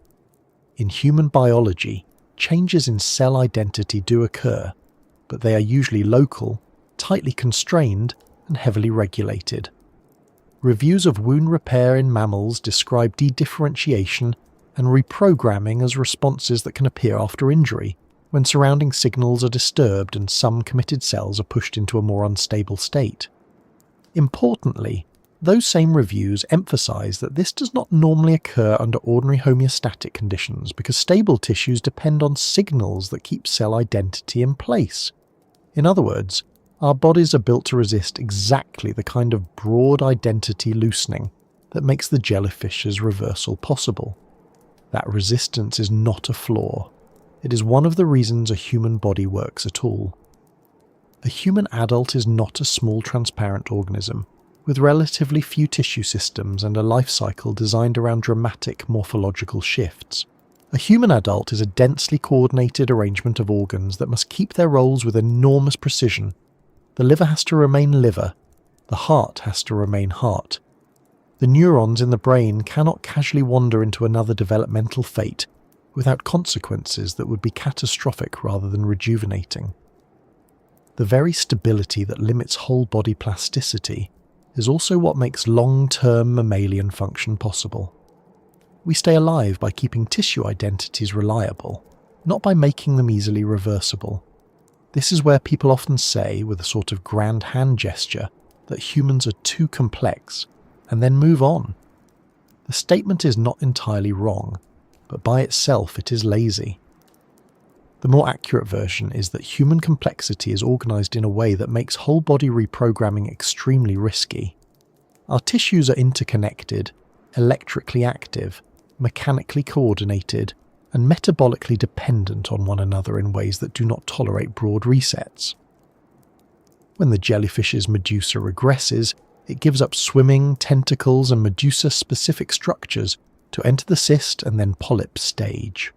In human biology, changes in cell identity do occur, but they are usually local, tightly constrained, and heavily regulated. Reviews of wound repair in mammals describe dedifferentiation and reprogramming as responses that can appear after injury, when surrounding signals are disturbed and some committed cells are pushed into a more unstable state. Importantly, those same reviews emphasize that this does not normally occur under ordinary homeostatic conditions because stable tissues depend on signals that keep cell identity in place. In other words, our bodies are built to resist exactly the kind of broad identity loosening that makes the jellyfish's reversal possible. That resistance is not a flaw. It is one of the reasons a human body works at all. A human adult is not a small transparent organism, with relatively few tissue systems and a life cycle designed around dramatic morphological shifts. A human adult is a densely coordinated arrangement of organs that must keep their roles with enormous precision. The liver has to remain liver, the heart has to remain heart. The neurons in the brain cannot casually wander into another developmental fate without consequences that would be catastrophic rather than rejuvenating. The very stability that limits whole body plasticity is also what makes long-term mammalian function possible. We stay alive by keeping tissue identities reliable, not by making them easily reversible. This is where people often say, with a sort of grand hand gesture, that humans are too complex, and then move on. The statement is not entirely wrong, but by itself it is lazy. The more accurate version is that human complexity is organised in a way that makes whole-body reprogramming extremely risky. Our tissues are interconnected, electrically active, mechanically coordinated, and metabolically dependent on one another in ways that do not tolerate broad resets. When the jellyfish's medusa regresses, it gives up swimming, tentacles, and medusa-specific structures to enter the cyst and then polyp stage.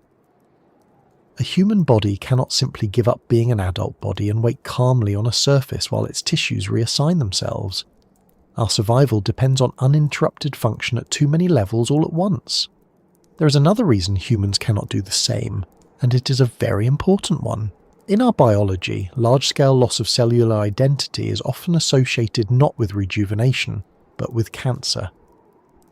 A human body cannot simply give up being an adult body and wait calmly on a surface while its tissues reassign themselves. Our survival depends on uninterrupted function at too many levels all at once. There is another reason humans cannot do the same, and it is a very important one. In our biology, large-scale loss of cellular identity is often associated not with rejuvenation, but with cancer.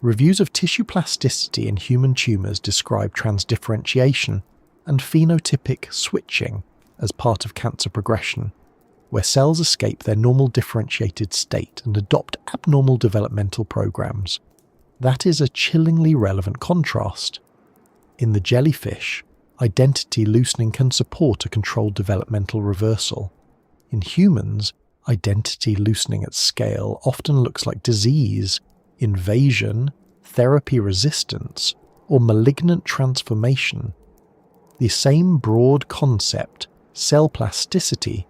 Reviews of tissue plasticity in human tumours describe transdifferentiation and phenotypic switching as part of cancer progression, where cells escape their normal differentiated state and adopt abnormal developmental programs. That is a chillingly relevant contrast. In the jellyfish, identity loosening can support a controlled developmental reversal. In humans, identity loosening at scale often looks like disease, invasion, therapy resistance, or malignant transformation. The same broad concept, cell plasticity,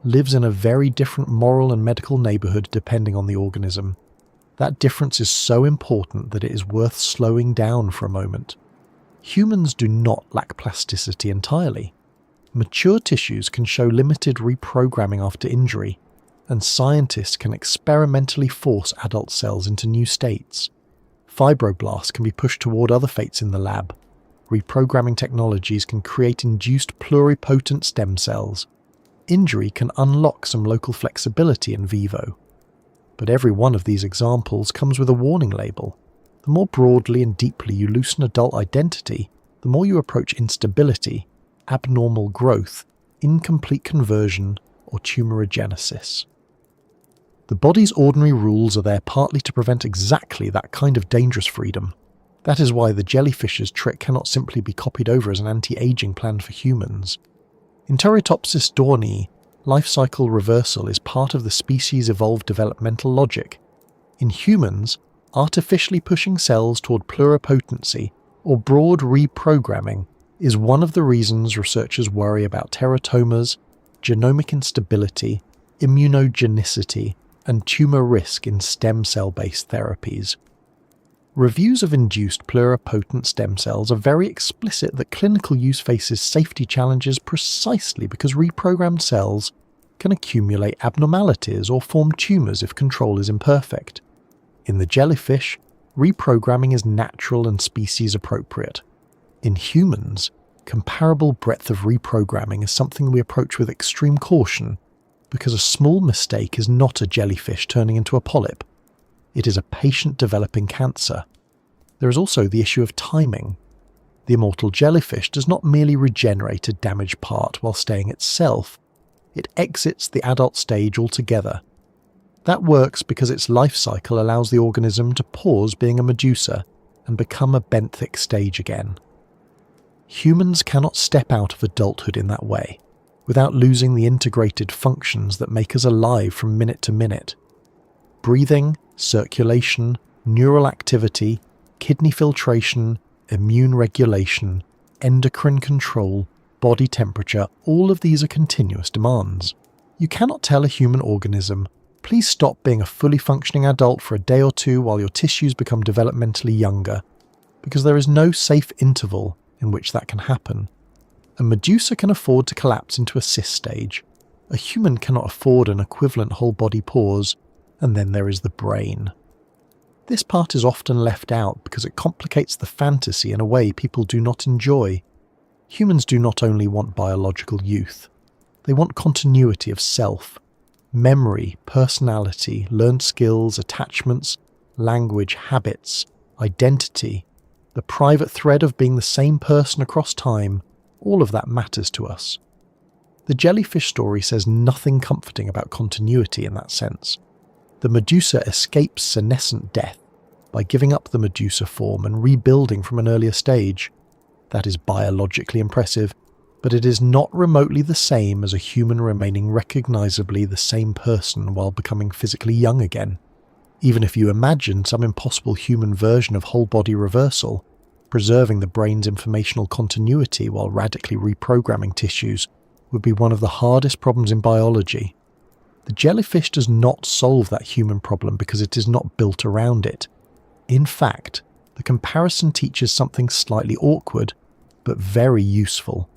lives in a very different moral and medical neighbourhood depending on the organism. That difference is so important that it is worth slowing down for a moment. Humans do not lack plasticity entirely. Mature tissues can show limited reprogramming after injury, and scientists can experimentally force adult cells into new states. Fibroblasts can be pushed toward other fates in the lab. Reprogramming technologies can create induced pluripotent stem cells. Injury can unlock some local flexibility in vivo. But every one of these examples comes with a warning label. The more broadly and deeply you loosen adult identity, the more you approach instability, abnormal growth, incomplete conversion, or tumorigenesis. The body's ordinary rules are there partly to prevent exactly that kind of dangerous freedom. That is why the jellyfish's trick cannot simply be copied over as an anti-aging plan for humans. In Turritopsis dohrnii, life cycle reversal is part of the species' evolved developmental logic. In humans, artificially pushing cells toward pluripotency or broad reprogramming is one of the reasons researchers worry about teratomas, genomic instability, immunogenicity, and tumour risk in stem cell-based therapies. Reviews of induced pluripotent stem cells are very explicit that clinical use faces safety challenges precisely because reprogrammed cells can accumulate abnormalities or form tumours if control is imperfect. In the jellyfish, reprogramming is natural and species appropriate. In humans, comparable breadth of reprogramming is something we approach with extreme caution because a small mistake is not a jellyfish turning into a polyp. It is a patient developing cancer. There is also the issue of timing. The immortal jellyfish does not merely regenerate a damaged part while staying itself, it exits the adult stage altogether. That works because its life cycle allows the organism to pause being a medusa and become a benthic stage again. Humans cannot step out of adulthood in that way, without losing the integrated functions that make us alive from minute to minute. Breathing, circulation, neural activity, kidney filtration, immune regulation, endocrine control, body temperature, all of these are continuous demands. You cannot tell a human organism, please stop being a fully functioning adult for a day or two while your tissues become developmentally younger, because there is no safe interval in which that can happen. A medusa can afford to collapse into a cyst stage. A human cannot afford an equivalent whole-body pause, and then there is the brain. This part is often left out because it complicates the fantasy in a way people do not enjoy. Humans do not only want biological youth, they want continuity of self. Memory, personality, learned skills, attachments, language, habits, identity, the private thread of being the same person across time, all of that matters to us. The jellyfish story says nothing comforting about continuity in that sense. The Medusa escapes senescent death by giving up the Medusa form and rebuilding from an earlier stage. That is biologically impressive, but it is not remotely the same as a human remaining recognizably the same person while becoming physically young again. Even if you imagine some impossible human version of whole-body reversal, preserving the brain's informational continuity while radically reprogramming tissues would be one of the hardest problems in biology. The jellyfish does not solve that human problem because it is not built around it. In fact, the comparison teaches something slightly awkward, but very useful.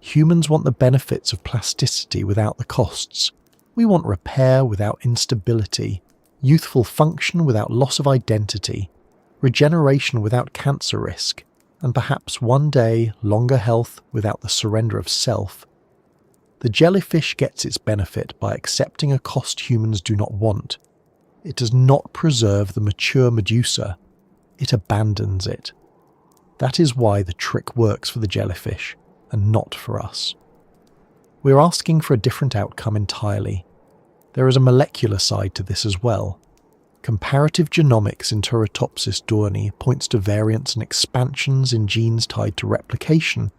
Humans want the benefits of plasticity without the costs. We want repair without instability, youthful function without loss of identity, regeneration without cancer risk, and perhaps one day longer health without the surrender of self. The jellyfish gets its benefit by accepting a cost humans do not want. It does not preserve the mature Medusa, it abandons it. That is why the trick works for the jellyfish, and not for us. We're asking for a different outcome entirely. There is a molecular side to this as well. Comparative genomics in Turritopsis dohrnii points to variants and expansions in genes tied to replication,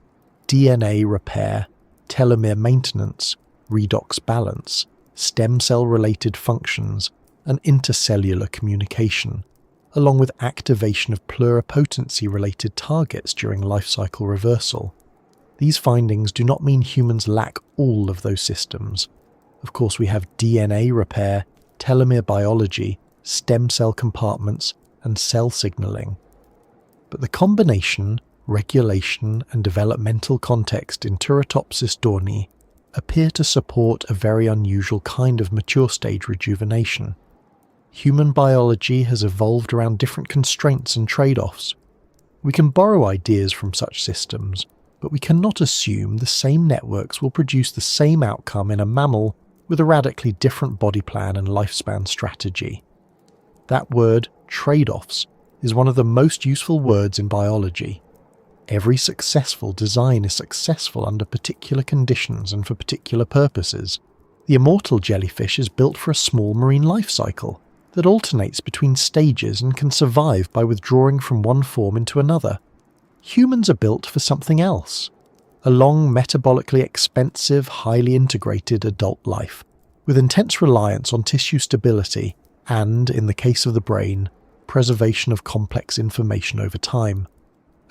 DNA repair, telomere maintenance, redox balance, stem cell-related functions, and intercellular communication, along with activation of pluripotency-related targets during life cycle reversal. These findings do not mean humans lack all of those systems. Of course, we have DNA repair, telomere biology, stem cell compartments, and cell signaling. But the combination, regulation, and developmental context in Turritopsis dohrnii appear to support a very unusual kind of mature stage rejuvenation. Human biology has evolved around different constraints and trade-offs. We can borrow ideas from such systems, but we cannot assume the same networks will produce the same outcome in a mammal with a radically different body plan and lifespan strategy. That word, trade-offs, is one of the most useful words in biology. Every successful design is successful under particular conditions and for particular purposes. The immortal jellyfish is built for a small marine life cycle that alternates between stages and can survive by withdrawing from one form into another. Humans are built for something else. A long, metabolically expensive, highly integrated adult life, with intense reliance on tissue stability and, in the case of the brain, preservation of complex information over time.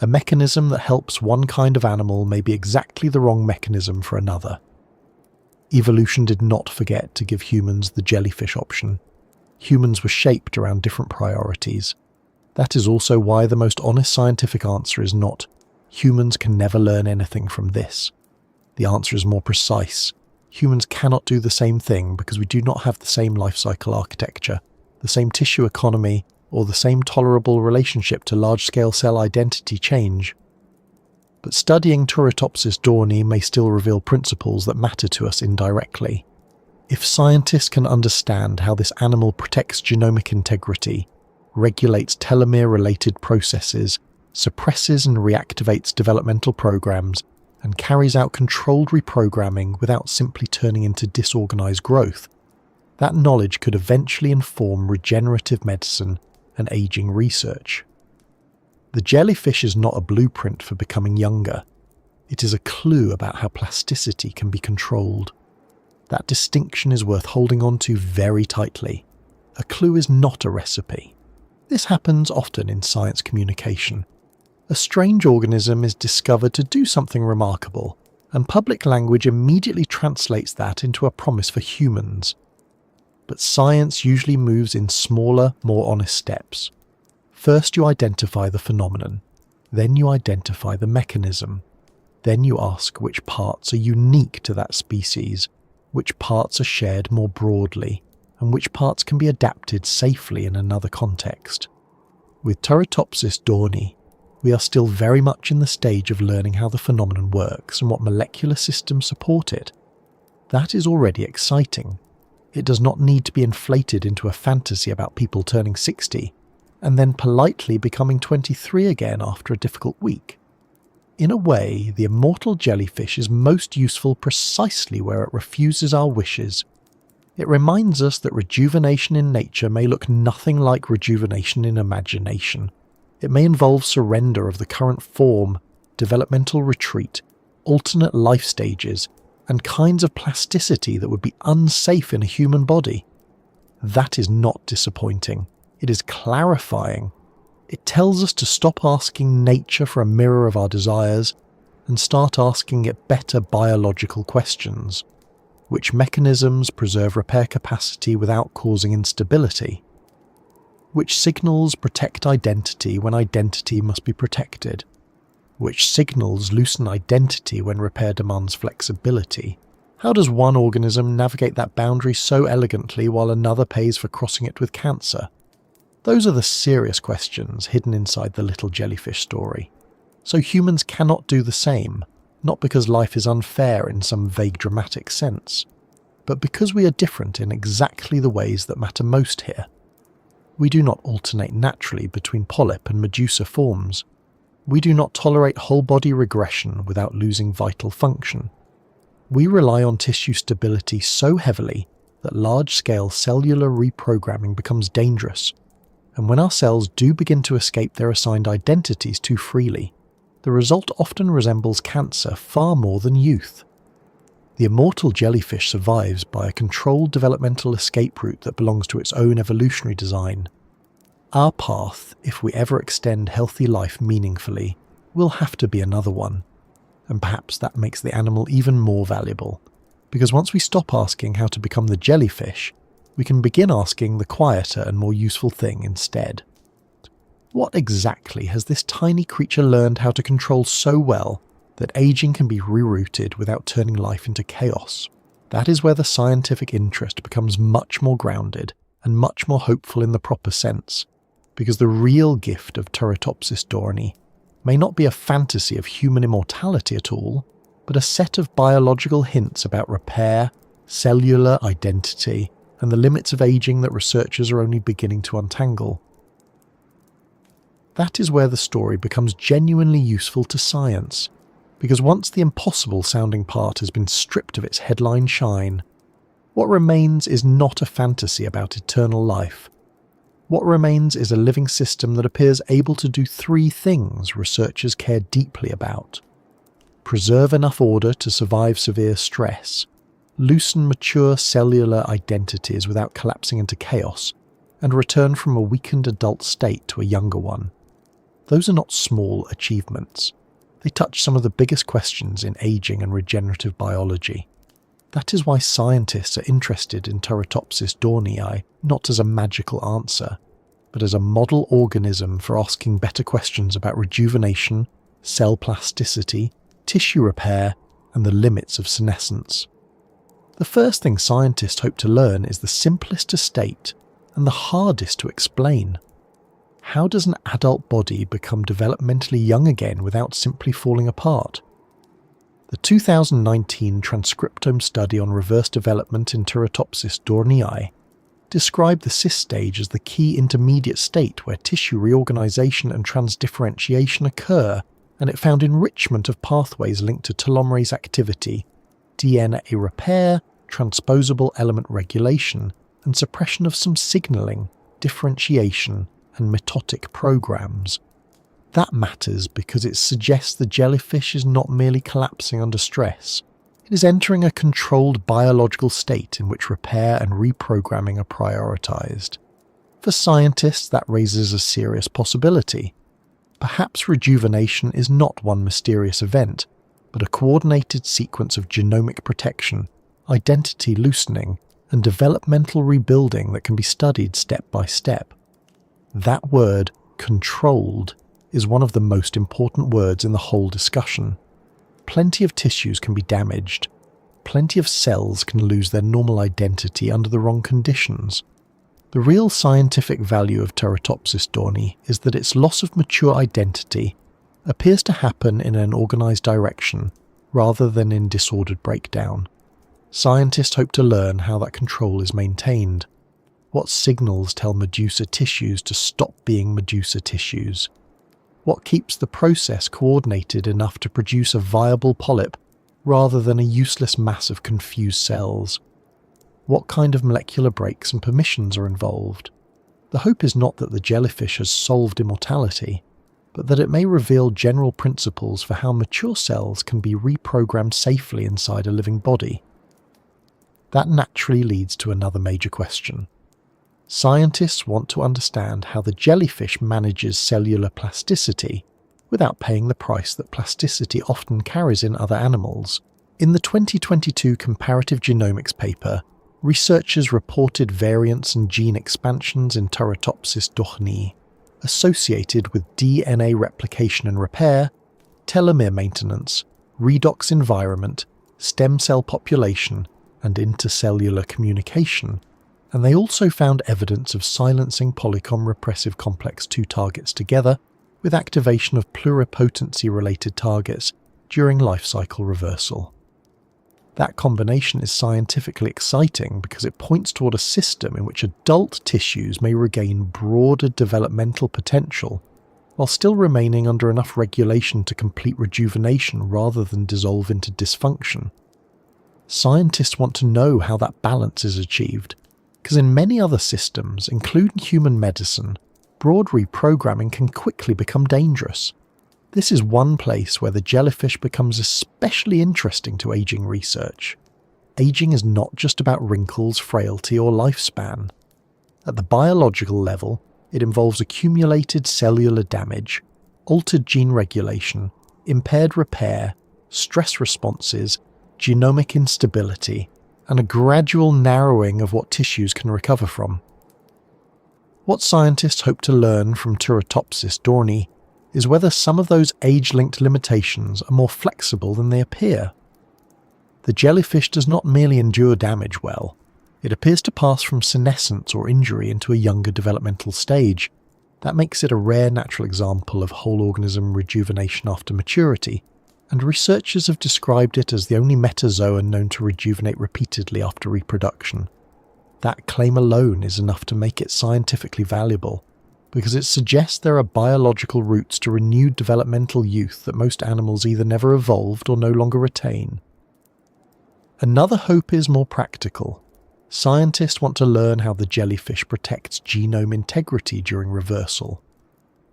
A mechanism that helps one kind of animal may be exactly the wrong mechanism for another. Evolution did not forget to give humans the jellyfish option. Humans were shaped around different priorities. That is also why the most honest scientific answer is not, humans can never learn anything from this. The answer is more precise. Humans cannot do the same thing because we do not have the same life cycle architecture, the same tissue economy, or the same tolerable relationship to large-scale cell identity change. But studying Turritopsis dohrnii may still reveal principles that matter to us indirectly. If scientists can understand how this animal protects genomic integrity, regulates telomere-related processes, suppresses and reactivates developmental programs, and carries out controlled reprogramming without simply turning into disorganized growth, that knowledge could eventually inform regenerative medicine and aging research. The jellyfish is not a blueprint for becoming younger. It is a clue about how plasticity can be controlled. That distinction is worth holding on to very tightly. A clue is not a recipe. This happens often in science communication. A strange organism is discovered to do something remarkable, and public language immediately translates that into a promise for humans. But science usually moves in smaller, more honest steps. First you identify the phenomenon, then you identify the mechanism. Then you ask which parts are unique to that species, which parts are shared more broadly, and which parts can be adapted safely in another context. With Turritopsis dohrnii, we are still very much in the stage of learning how the phenomenon works and what molecular systems support it. That is already exciting. It does not need to be inflated into a fantasy about people turning 60 and then politely becoming 23 again after a difficult week. In a way, the immortal jellyfish is most useful precisely where it refuses our wishes. It reminds us that rejuvenation in nature may look nothing like rejuvenation in imagination. It may involve surrender of the current form, developmental retreat, alternate life stages, and kinds of plasticity that would be unsafe in a human body. That is not disappointing. It is clarifying. It tells us to stop asking nature for a mirror of our desires and start asking it better biological questions. Which mechanisms preserve repair capacity without causing instability? Which signals protect identity when identity must be protected? Which signals loosen identity when repair demands flexibility? How does one organism navigate that boundary so elegantly while another pays for crossing it with cancer? Those are the serious questions hidden inside the little jellyfish story. So humans cannot do the same, not because life is unfair in some vague dramatic sense, but because we are different in exactly the ways that matter most here. We do not alternate naturally between polyp and medusa forms. We do not tolerate whole-body regression without losing vital function. We rely on tissue stability so heavily that large-scale cellular reprogramming becomes dangerous, and when our cells do begin to escape their assigned identities too freely, the result often resembles cancer far more than youth. The immortal jellyfish survives by a controlled developmental escape route that belongs to its own evolutionary design. Our path, if we ever extend healthy life meaningfully, will have to be another one. And perhaps that makes the animal even more valuable, because once we stop asking how to become the jellyfish, we can begin asking the quieter and more useful thing instead. What exactly has this tiny creature learned how to control so well that aging can be rerouted without turning life into chaos? That is where the scientific interest becomes much more grounded and much more hopeful in the proper sense, because the real gift of Turritopsis dohrnii may not be a fantasy of human immortality at all, but a set of biological hints about repair, cellular identity, and the limits of aging that researchers are only beginning to untangle. That is where the story becomes genuinely useful to science, because once the impossible-sounding part has been stripped of its headline shine, what remains is not a fantasy about eternal life. What remains is a living system that appears able to do three things researchers care deeply about: preserve enough order to survive severe stress, loosen mature cellular identities without collapsing into chaos, and return from a weakened adult state to a younger one. Those are not small achievements. They touch some of the biggest questions in aging and regenerative biology. That is why scientists are interested in Turritopsis dohrnii not as a magical answer, but as a model organism for asking better questions about rejuvenation, cell plasticity, tissue repair, and the limits of senescence. The first thing scientists hope to learn is the simplest to state and the hardest to explain. How does an adult body become developmentally young again without simply falling apart? The 2019 transcriptome study on reverse development in Turritopsis dohrnii described the cis stage as the key intermediate state where tissue reorganization and transdifferentiation occur, and it found enrichment of pathways linked to telomerase activity, DNA repair, transposable element regulation, and suppression of some signaling, differentiation, and mitotic programs. That matters because it suggests the jellyfish is not merely collapsing under stress. It is entering a controlled biological state in which repair and reprogramming are prioritized. For scientists, that raises a serious possibility. Perhaps rejuvenation is not one mysterious event, but a coordinated sequence of genomic protection, identity loosening, and developmental rebuilding that can be studied step by step. That word, controlled, is one of the most important words in the whole discussion. Plenty of tissues can be damaged. Plenty of cells can lose their normal identity under the wrong conditions. The real scientific value of Turritopsis dohrnii is that its loss of mature identity appears to happen in an organized direction rather than in disordered breakdown. Scientists hope to learn how that control is maintained. What signals tell medusa tissues to stop being medusa tissues? What keeps the process coordinated enough to produce a viable polyp rather than a useless mass of confused cells? What kind of molecular breaks and permissions are involved? The hope is not that the jellyfish has solved immortality, but that it may reveal general principles for how mature cells can be reprogrammed safely inside a living body. That naturally leads to another major question. Scientists want to understand how the jellyfish manages cellular plasticity without paying the price that plasticity often carries in other animals. In the 2022 comparative genomics paper, researchers reported variants and gene expansions in Turritopsis dohrnii associated with DNA replication and repair, telomere maintenance, redox environment, stem cell population, and intercellular communication, and they also found evidence of silencing polycom repressive complex 2 targets together with activation of pluripotency-related targets during life cycle reversal. That combination is scientifically exciting because it points toward a system in which adult tissues may regain broader developmental potential while still remaining under enough regulation to complete rejuvenation rather than dissolve into dysfunction. Scientists want to know how that balance is achieved, because in many other systems, including human medicine, broad reprogramming can quickly become dangerous. This is one place where the jellyfish becomes especially interesting to aging research. Aging is not just about wrinkles, frailty, or lifespan. At the biological level, it involves accumulated cellular damage, altered gene regulation, impaired repair, stress responses, genomic instability, and a gradual narrowing of what tissues can recover from. What scientists hope to learn from Turritopsis dohrnii is whether some of those age-linked limitations are more flexible than they appear. The jellyfish does not merely endure damage well, it appears to pass from senescence or injury into a younger developmental stage. That makes it a rare natural example of whole organism rejuvenation after maturity, and researchers have described it as the only metazoa known to rejuvenate repeatedly after reproduction. That claim alone is enough to make it scientifically valuable, because it suggests there are biological routes to renewed developmental youth that most animals either never evolved or no longer retain. Another hope is more practical. Scientists want to learn how the jellyfish protects genome integrity during reversal.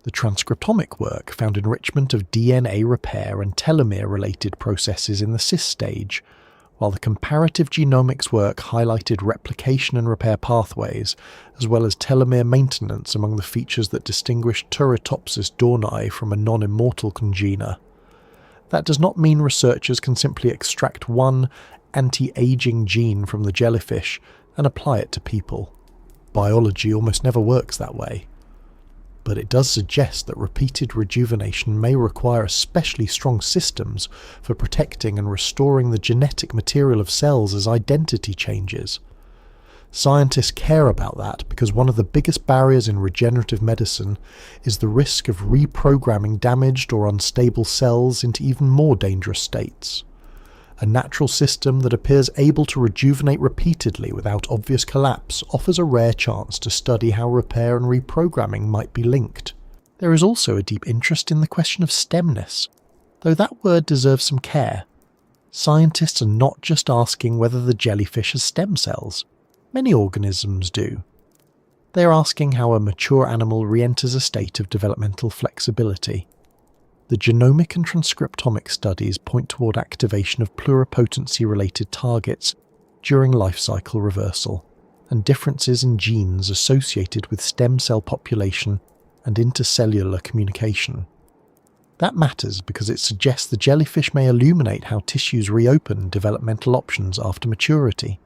The transcriptomic work found enrichment of DNA repair and telomere-related processes in the cis stage, while the comparative genomics work highlighted replication and repair pathways, as well as telomere maintenance among the features that distinguish Turritopsis dohrnii from a non-immortal congener. That does not mean researchers can simply extract one anti-aging gene from the jellyfish and apply it to people. Biology almost never works that way. But it does suggest that repeated rejuvenation may require especially strong systems for protecting and restoring the genetic material of cells as identity changes. Scientists care about that because one of the biggest barriers in regenerative medicine is the risk of reprogramming damaged or unstable cells into even more dangerous states. A natural system that appears able to rejuvenate repeatedly without obvious collapse offers a rare chance to study how repair and reprogramming might be linked. There is also a deep interest in the question of stemness, though that word deserves some care. Scientists are not just asking whether the jellyfish has stem cells. Many organisms do. They are asking how a mature animal re-enters a state of developmental flexibility. The genomic and transcriptomic studies point toward activation of pluripotency-related targets during life cycle reversal, and differences in genes associated with stem cell population and intercellular communication. That matters because it suggests the jellyfish may illuminate how tissues reopen developmental options after maturity.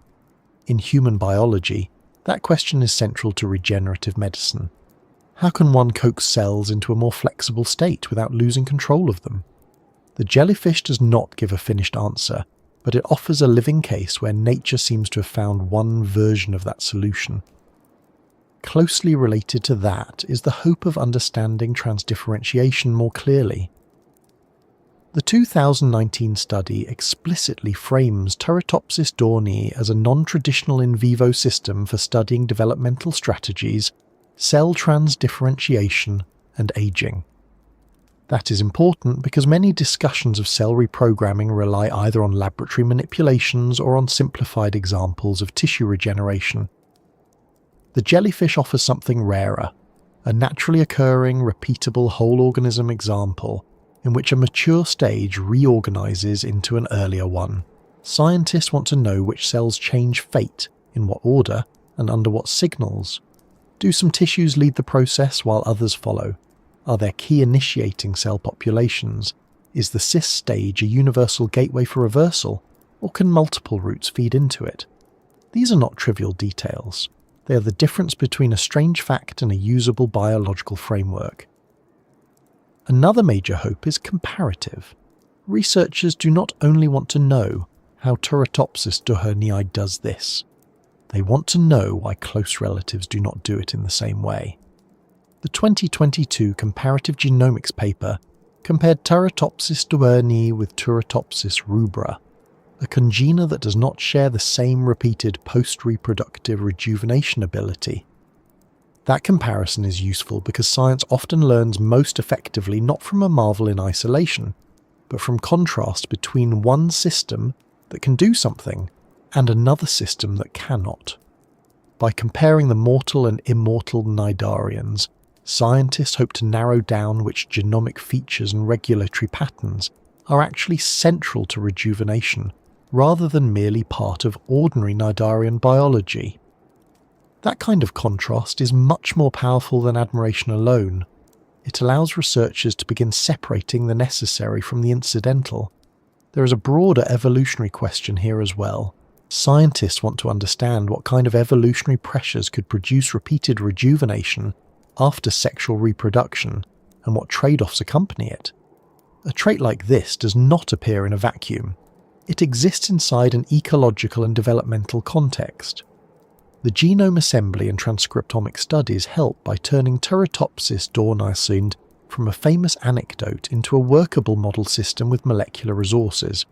In human biology, that question is central to regenerative medicine. How can one coax cells into a more flexible state without losing control of them? The jellyfish does not give a finished answer, but it offers a living case where nature seems to have found one version of that solution. Closely related to that is the hope of understanding transdifferentiation more clearly. The 2019 study explicitly frames Turritopsis dohrnii as a non-traditional in vivo system for studying developmental strategies, cell transdifferentiation, and aging. That is important because many discussions of cell reprogramming rely either on laboratory manipulations or on simplified examples of tissue regeneration. The jellyfish offers something rarer, a naturally occurring, repeatable whole organism example in which a mature stage reorganizes into an earlier one. Scientists want to know which cells change fate, in what order, and under what signals. Do some tissues lead the process while others follow? Are there key initiating cell populations? Is the cis stage a universal gateway for reversal, or can multiple routes feed into it? These are not trivial details. They are the difference between a strange fact and a usable biological framework. Another major hope is comparative. Researchers do not only want to know how Turritopsis dohrnii does this, they want to know why close relatives do not do it in the same way. The 2022 comparative genomics paper compared Turritopsis dohrnii with Turritopsis rubra, a congener that does not share the same repeated post-reproductive rejuvenation ability. That comparison is useful because science often learns most effectively not from a marvel in isolation, but from contrast between one system that can do something and another system that cannot. By comparing the mortal and immortal cnidarians, scientists hope to narrow down which genomic features and regulatory patterns are actually central to rejuvenation, rather than merely part of ordinary cnidarian biology. That kind of contrast is much more powerful than admiration alone. It allows researchers to begin separating the necessary from the incidental. There is a broader evolutionary question here as well. Scientists want to understand what kind of evolutionary pressures could produce repeated rejuvenation after sexual reproduction, and what trade-offs accompany it. A trait like this does not appear in a vacuum. It exists inside an ecological and developmental context. The genome assembly and transcriptomic studies help by turning Turritopsis dohrnii from a famous anecdote into a workable model system with molecular resources.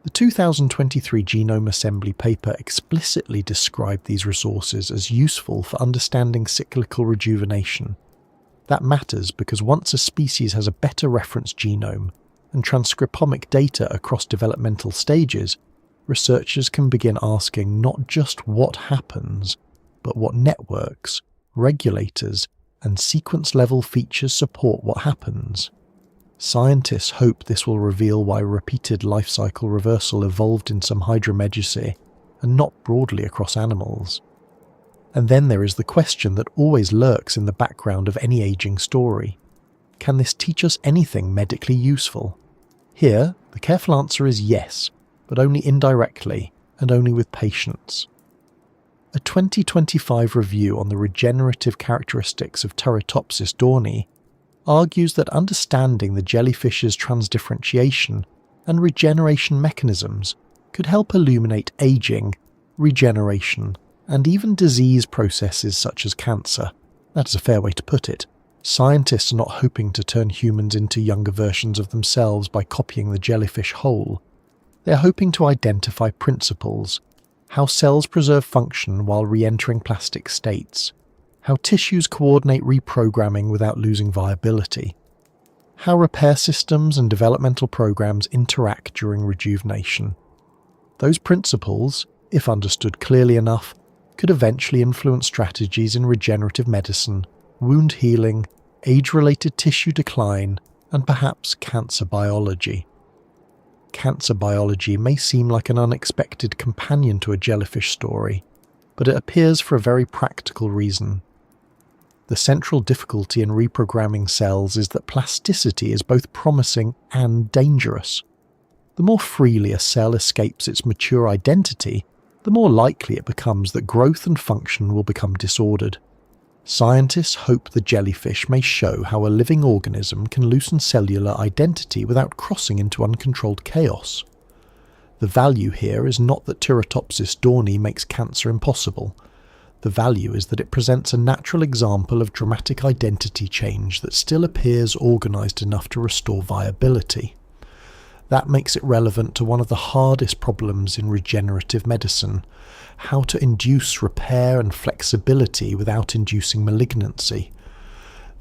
The 2023 genome assembly paper explicitly described these resources as useful for understanding cyclical rejuvenation. That matters because once a species has a better reference genome and transcriptomic data across developmental stages, researchers can begin asking not just what happens, but what networks, regulators, and sequence-level features support what happens. Scientists hope this will reveal why repeated life cycle reversal evolved in some Hydromegaceae and not broadly across animals. And then there is the question that always lurks in the background of any aging story. Can this teach us anything medically useful? Here, the careful answer is yes, but only indirectly and only with patience. A 2025 review on the regenerative characteristics of Turritopsis dohrnii argues that understanding the jellyfish's transdifferentiation and regeneration mechanisms could help illuminate aging, regeneration, and even disease processes such as cancer. That is a fair way to put it. Scientists are not hoping to turn humans into younger versions of themselves by copying the jellyfish whole. They are hoping to identify principles: how cells preserve function while re-entering plastic states, how tissues coordinate reprogramming without losing viability, how repair systems and developmental programs interact during rejuvenation. Those principles, if understood clearly enough, could eventually influence strategies in regenerative medicine, wound healing, age-related tissue decline, and perhaps cancer biology. Cancer biology may seem like an unexpected companion to a jellyfish story, but it appears for a very practical reason. The central difficulty in reprogramming cells is that plasticity is both promising and dangerous. The more freely a cell escapes its mature identity, the more likely it becomes that growth and function will become disordered. Scientists hope the jellyfish may show how a living organism can loosen cellular identity without crossing into uncontrolled chaos. The value here is not that Turritopsis dohrnii makes cancer impossible. The value is that it presents a natural example of dramatic identity change that still appears organised enough to restore viability. That makes it relevant to one of the hardest problems in regenerative medicine: how to induce repair and flexibility without inducing malignancy.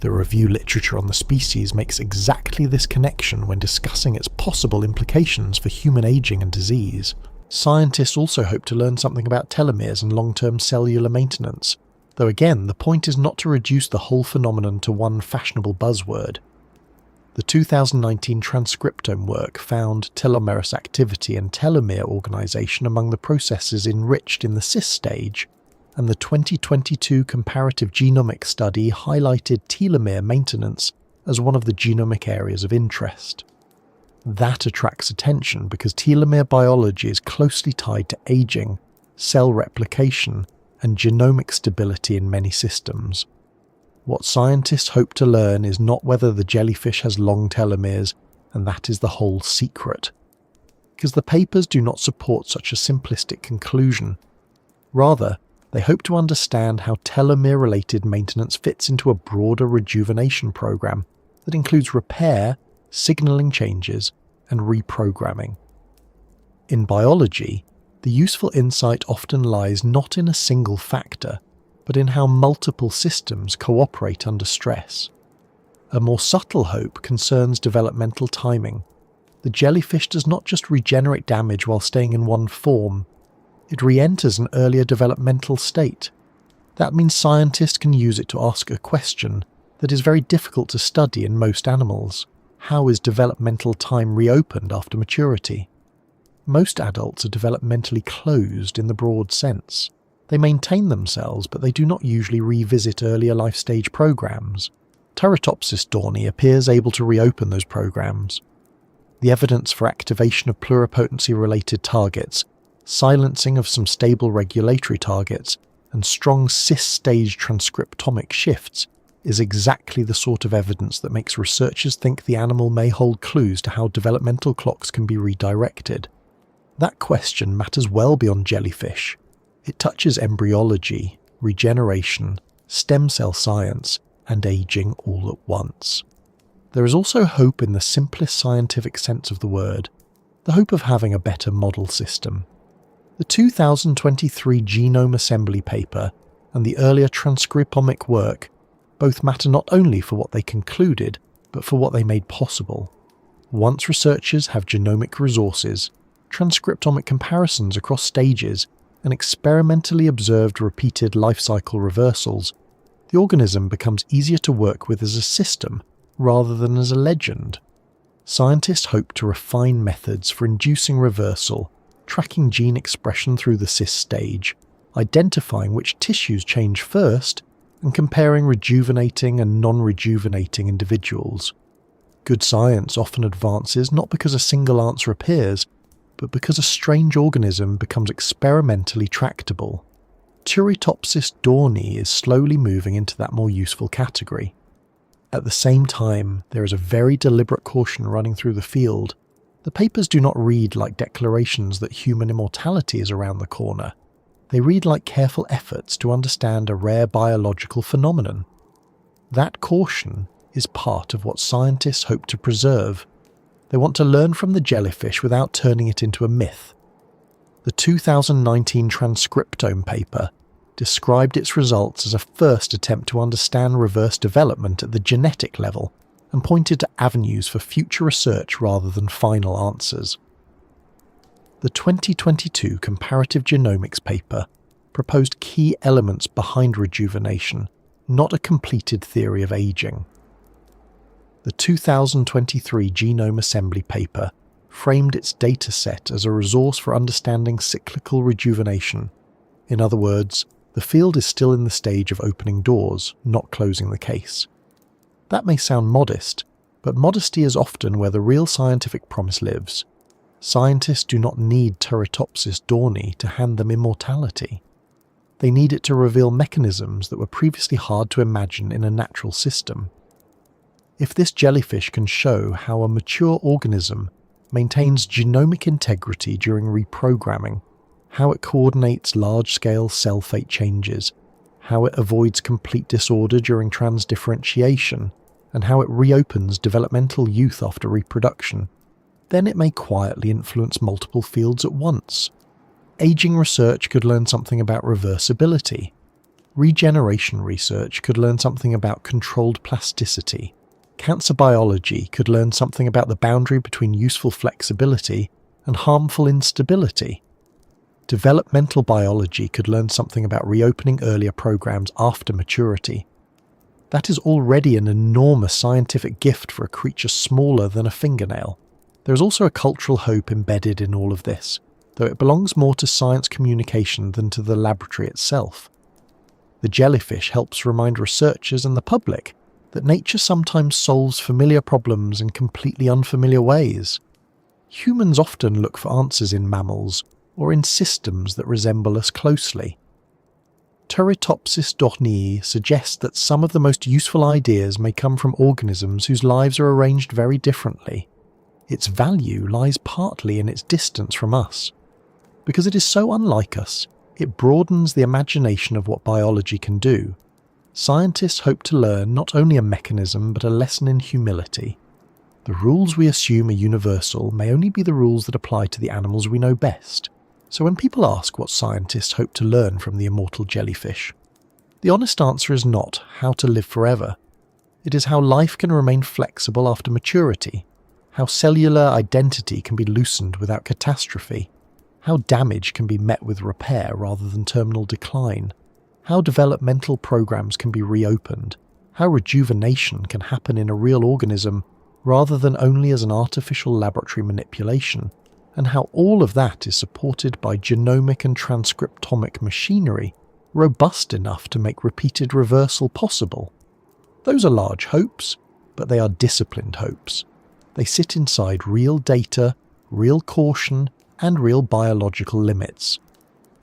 The review literature on the species makes exactly this connection when discussing its possible implications for human aging and disease. Scientists also hope to learn something about telomeres and long-term cellular maintenance, though again the point is not to reduce the whole phenomenon to one fashionable buzzword. The 2019 transcriptome work found telomerase activity and telomere organisation among the processes enriched in the cis stage, and the 2022 comparative genomic study highlighted telomere maintenance as one of the genomic areas of interest. That attracts attention because telomere biology is closely tied to aging, cell replication, and genomic stability in many systems. What scientists hope to learn is not whether the jellyfish has long telomeres, and that is the whole secret. Because the papers do not support such a simplistic conclusion. Rather, they hope to understand how telomere-related maintenance fits into a broader rejuvenation program that includes repair, signaling changes, and reprogramming. In biology, the useful insight often lies not in a single factor, but in how multiple systems cooperate under stress. A more subtle hope concerns developmental timing. The jellyfish does not just regenerate damage while staying in one form, it re-enters an earlier developmental state. That means scientists can use it to ask a question that is very difficult to study in most animals. How is developmental time reopened after maturity? Most adults are developmentally closed in the broad sense. They maintain themselves, but they do not usually revisit earlier life stage programs. Turritopsis dohrnii appears able to reopen those programs. The evidence for activation of pluripotency-related targets, silencing of some stable regulatory targets, and strong cis-stage transcriptomic shifts is exactly the sort of evidence that makes researchers think the animal may hold clues to how developmental clocks can be redirected. That question matters well beyond jellyfish. It touches embryology, regeneration, stem cell science, and aging all at once. There is also hope in the simplest scientific sense of the word, the hope of having a better model system. The 2023 Genome Assembly paper and the earlier transcriptomic work both matter not only for what they concluded, but for what they made possible. Once researchers have genomic resources, transcriptomic comparisons across stages, and experimentally observed repeated life cycle reversals, the organism becomes easier to work with as a system rather than as a legend. Scientists hope to refine methods for inducing reversal, tracking gene expression through the cis stage, identifying which tissues change first, and comparing rejuvenating and non-rejuvenating individuals. Good science often advances not because a single answer appears, but because a strange organism becomes experimentally tractable. Turritopsis dohrnii is slowly moving into that more useful category. At the same time, there is a very deliberate caution running through the field. The papers do not read like declarations that human immortality is around the corner. They read like careful efforts to understand a rare biological phenomenon. That caution is part of what scientists hope to preserve. They want to learn from the jellyfish without turning it into a myth. The 2019 transcriptome paper described its results as a first attempt to understand reverse development at the genetic level and pointed to avenues for future research rather than final answers. The 2022 comparative genomics paper proposed key elements behind rejuvenation, not a completed theory of aging. The 2023 Genome Assembly paper framed its dataset as a resource for understanding cyclical rejuvenation. In other words, the field is still in the stage of opening doors, not closing the case. That may sound modest, but modesty is often where the real scientific promise lives. Scientists do not need Turritopsis dohrnii to hand them immortality. They need it to reveal mechanisms that were previously hard to imagine in a natural system. If this jellyfish can show how a mature organism maintains genomic integrity during reprogramming, how it coordinates large-scale cell fate changes, how it avoids complete disorder during transdifferentiation, and how it reopens developmental youth after reproduction, then it may quietly influence multiple fields at once. Aging research could learn something about reversibility. Regeneration research could learn something about controlled plasticity. Cancer biology could learn something about the boundary between useful flexibility and harmful instability. Developmental biology could learn something about reopening earlier programs after maturity. That is already an enormous scientific gift for a creature smaller than a fingernail. There is also a cultural hope embedded in all of this, though it belongs more to science communication than to the laboratory itself. The jellyfish helps remind researchers and the public that nature sometimes solves familiar problems in completely unfamiliar ways. Humans often look for answers in mammals or in systems that resemble us closely. Turritopsis dohrnii suggests that some of the most useful ideas may come from organisms whose lives are arranged very differently. Its value lies partly in its distance from us. Because it is so unlike us, it broadens the imagination of what biology can do. Scientists hope to learn not only a mechanism but a lesson in humility. The rules we assume are universal may only be the rules that apply to the animals we know best. So when people ask what scientists hope to learn from the immortal jellyfish, the honest answer is not how to live forever. It is how life can remain flexible after maturity, how cellular identity can be loosened without catastrophe, how damage can be met with repair rather than terminal decline, how developmental programs can be reopened, how rejuvenation can happen in a real organism rather than only as an artificial laboratory manipulation, and how all of that is supported by genomic and transcriptomic machinery robust enough to make repeated reversal possible. Those are large hopes, but they are disciplined hopes. They sit inside real data, real caution, and real biological limits.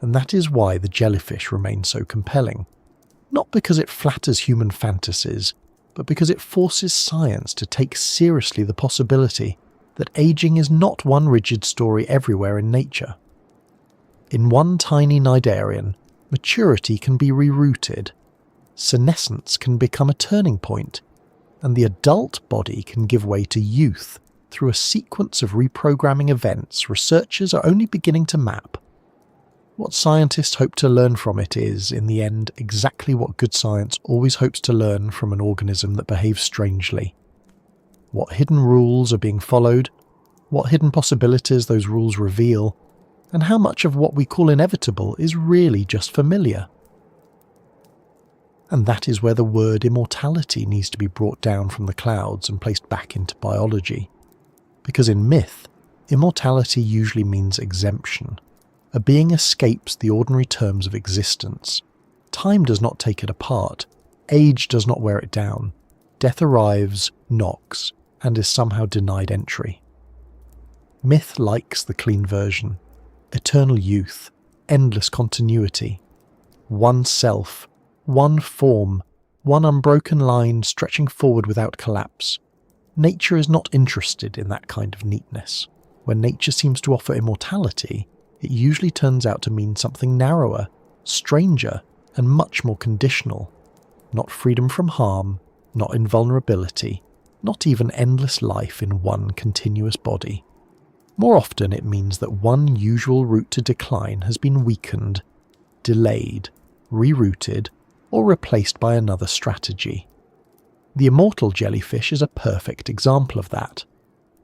And that is why the jellyfish remains so compelling. Not because it flatters human fantasies, but because it forces science to take seriously the possibility that aging is not one rigid story everywhere in nature. In one tiny cnidarian, maturity can be rerouted, senescence can become a turning point, and the adult body can give way to youth through a sequence of reprogramming events researchers are only beginning to map. What scientists hope to learn from it is, in the end, exactly what good science always hopes to learn from an organism that behaves strangely. What hidden rules are being followed, what hidden possibilities those rules reveal, and how much of what we call inevitable is really just familiar. And that is where the word immortality needs to be brought down from the clouds and placed back into biology. Because in myth, immortality usually means exemption. A being escapes the ordinary terms of existence. Time does not take it apart. Age does not wear it down. Death arrives, knocks, and is somehow denied entry. Myth likes the clean version. Eternal youth, endless continuity. One self, one form, one unbroken line stretching forward without collapse. Nature is not interested in that kind of neatness. When nature seems to offer immortality, it usually turns out to mean something narrower, stranger, and much more conditional. Not freedom from harm, not invulnerability, not even endless life in one continuous body. More often it means that one usual route to decline has been weakened, delayed, rerouted, or replaced by another strategy. The immortal jellyfish is a perfect example of that.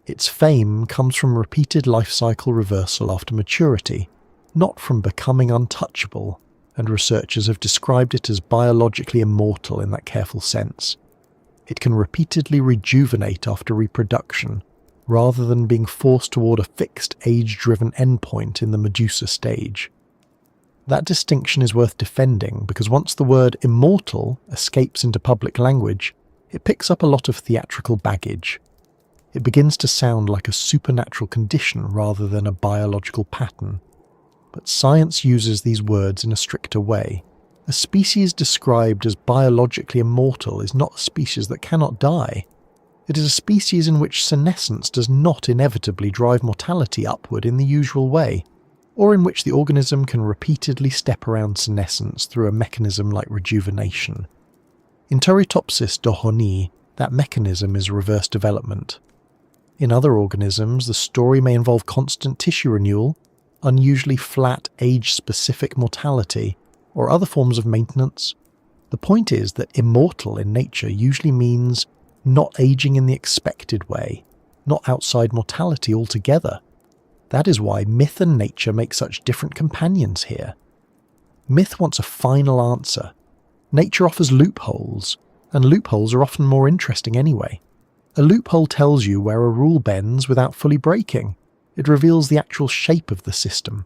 Its fame comes from repeated life cycle reversal after maturity, not from becoming untouchable, and researchers have described it as biologically immortal in that careful sense. It can repeatedly rejuvenate after reproduction, rather than being forced toward a fixed age-driven endpoint in the Medusa stage. That distinction is worth defending because once the word immortal escapes into public language, it picks up a lot of theatrical baggage. It begins to sound like a supernatural condition rather than a biological pattern. But science uses these words in a stricter way. A species described as biologically immortal is not a species that cannot die. It is a species in which senescence does not inevitably drive mortality upward in the usual way, or in which the organism can repeatedly step around senescence through a mechanism like rejuvenation. In Turritopsis dohrnii, that mechanism is reverse development. In other organisms, the story may involve constant tissue renewal, unusually flat age-specific mortality, or other forms of maintenance. The point is that immortal in nature usually means not aging in the expected way, not outside mortality altogether. That is why myth and nature make such different companions here. Myth wants a final answer. Nature offers loopholes, and loopholes are often more interesting anyway. A loophole tells you where a rule bends without fully breaking. It reveals the actual shape of the system.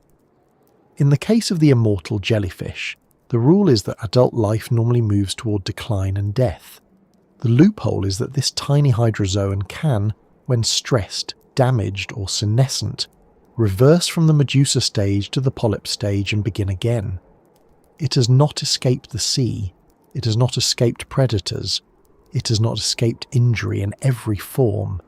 In the case of the immortal jellyfish, the rule is that adult life normally moves toward decline and death. The loophole is that this tiny hydrozoan can, when stressed, damaged, or senescent, reverse from the medusa stage to the polyp stage and begin again. It has not escaped the sea. It has not escaped predators. It has not escaped injury in every form.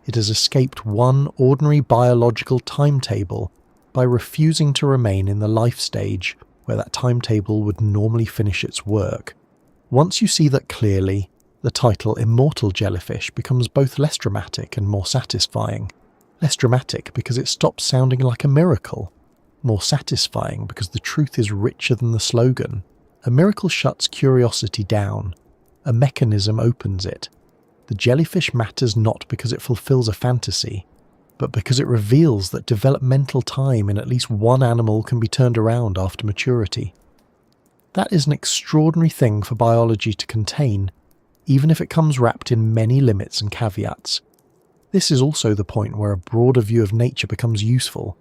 It has escaped one ordinary biological timetable by refusing to remain in the life stage where that timetable would normally finish its work. Once you see that clearly, the title Immortal Jellyfish becomes both less dramatic and more satisfying. Less dramatic because it stops sounding like a miracle. More satisfying because the truth is richer than the slogan. A miracle shuts curiosity down. A mechanism opens it. The jellyfish matters not because it fulfills a fantasy, but because it reveals that developmental time in at least one animal can be turned around after maturity. That is an extraordinary thing for biology to contain, even if it comes wrapped in many limits and caveats. This is also the point where a broader view of nature becomes useful,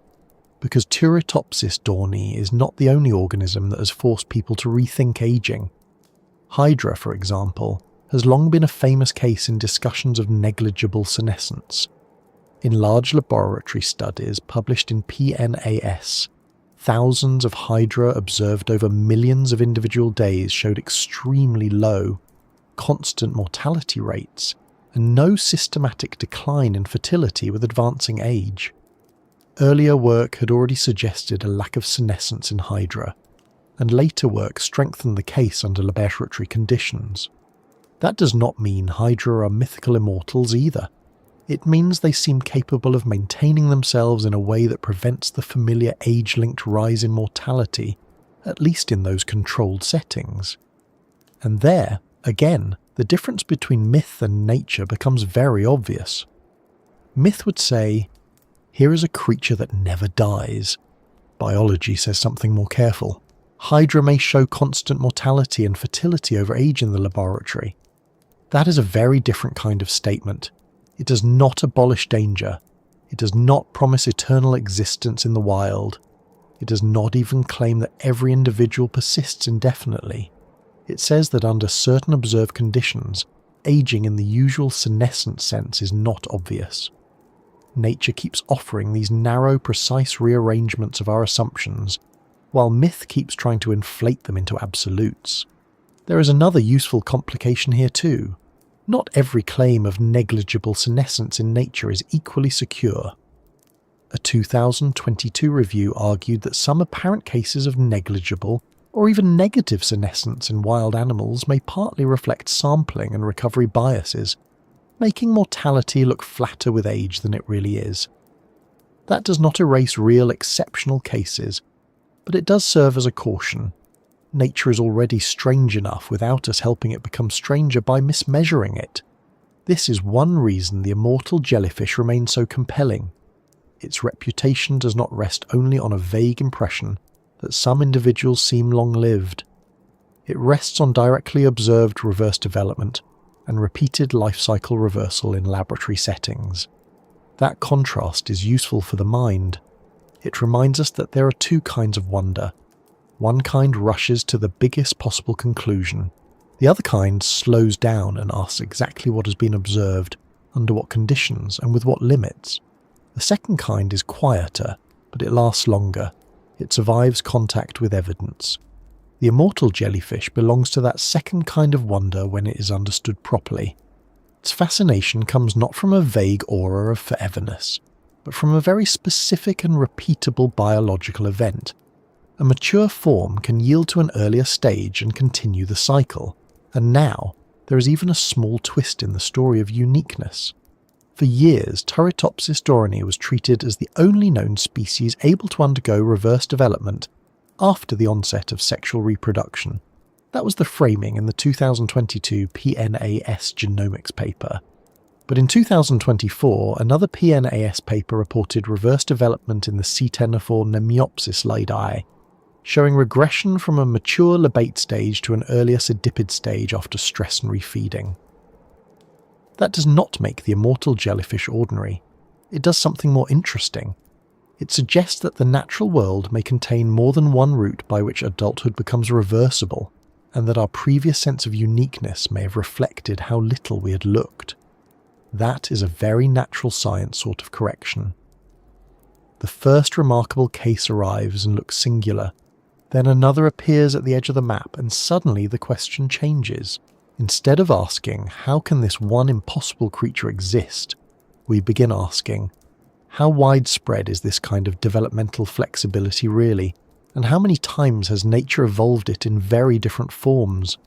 because Turritopsis dohrnii is not the only organism that has forced people to rethink aging. Hydra, for example, has long been a famous case in discussions of negligible senescence. In large laboratory studies published in PNAS, thousands of Hydra observed over millions of individual days showed extremely low, constant mortality rates, and no systematic decline in fertility with advancing age. Earlier work had already suggested a lack of senescence in Hydra, and later work strengthened the case under laboratory conditions. That does not mean Hydra are mythical immortals either. It means they seem capable of maintaining themselves in a way that prevents the familiar age-linked rise in mortality, at least in those controlled settings. And there, again, the difference between myth and nature becomes very obvious. Myth would say, here is a creature that never dies. Biology says something more careful. Hydra may show constant mortality and fertility over age in the laboratory. That is a very different kind of statement. It does not abolish danger. It does not promise eternal existence in the wild. It does not even claim that every individual persists indefinitely. It says that under certain observed conditions, aging in the usual senescent sense is not obvious. Nature keeps offering these narrow, precise rearrangements of our assumptions, while myth keeps trying to inflate them into absolutes. There is another useful complication here too. Not every claim of negligible senescence in nature is equally secure. A 2022 review argued that some apparent cases of negligible or even negative senescence in wild animals may partly reflect sampling and recovery biases, making mortality look flatter with age than it really is. That does not erase real exceptional cases, but it does serve as a caution. Nature is already strange enough without us helping it become stranger by mismeasuring it. This is one reason the immortal jellyfish remains so compelling. Its reputation does not rest only on a vague impression that some individuals seem long-lived. It rests on directly observed reverse development and repeated life cycle reversal in laboratory settings. That contrast is useful for the mind. It reminds us that there are two kinds of wonder. One kind rushes to the biggest possible conclusion. The other kind slows down and asks exactly what has been observed, under what conditions and with what limits. The second kind is quieter, but it lasts longer. It survives contact with evidence. The immortal jellyfish belongs to that second kind of wonder when it is understood properly. Its fascination comes not from a vague aura of foreverness, but from a very specific and repeatable biological event. A mature form can yield to an earlier stage and continue the cycle, and now there is even a small twist in the story of uniqueness. For years, Turritopsis dohrnii was treated as the only known species able to undergo reverse development after the onset of sexual reproduction. That was the framing in the 2022 PNAS genomics paper. But in 2024, another PNAS paper reported reverse development in the C1004 Nemiopsis lydii, showing regression from a mature labate stage to an earlier sedipid stage after stress and refeeding. That does not make the immortal jellyfish ordinary. It does something more interesting. It suggests that the natural world may contain more than one route by which adulthood becomes reversible, and that our previous sense of uniqueness may have reflected how little we had looked. That is a very natural science sort of correction. The first remarkable case arrives and looks singular. Then another appears at the edge of the map, and suddenly the question changes. Instead of asking, how can this one impossible creature exist, we begin asking, how widespread is this kind of developmental flexibility really, and how many times has nature evolved it in very different forms?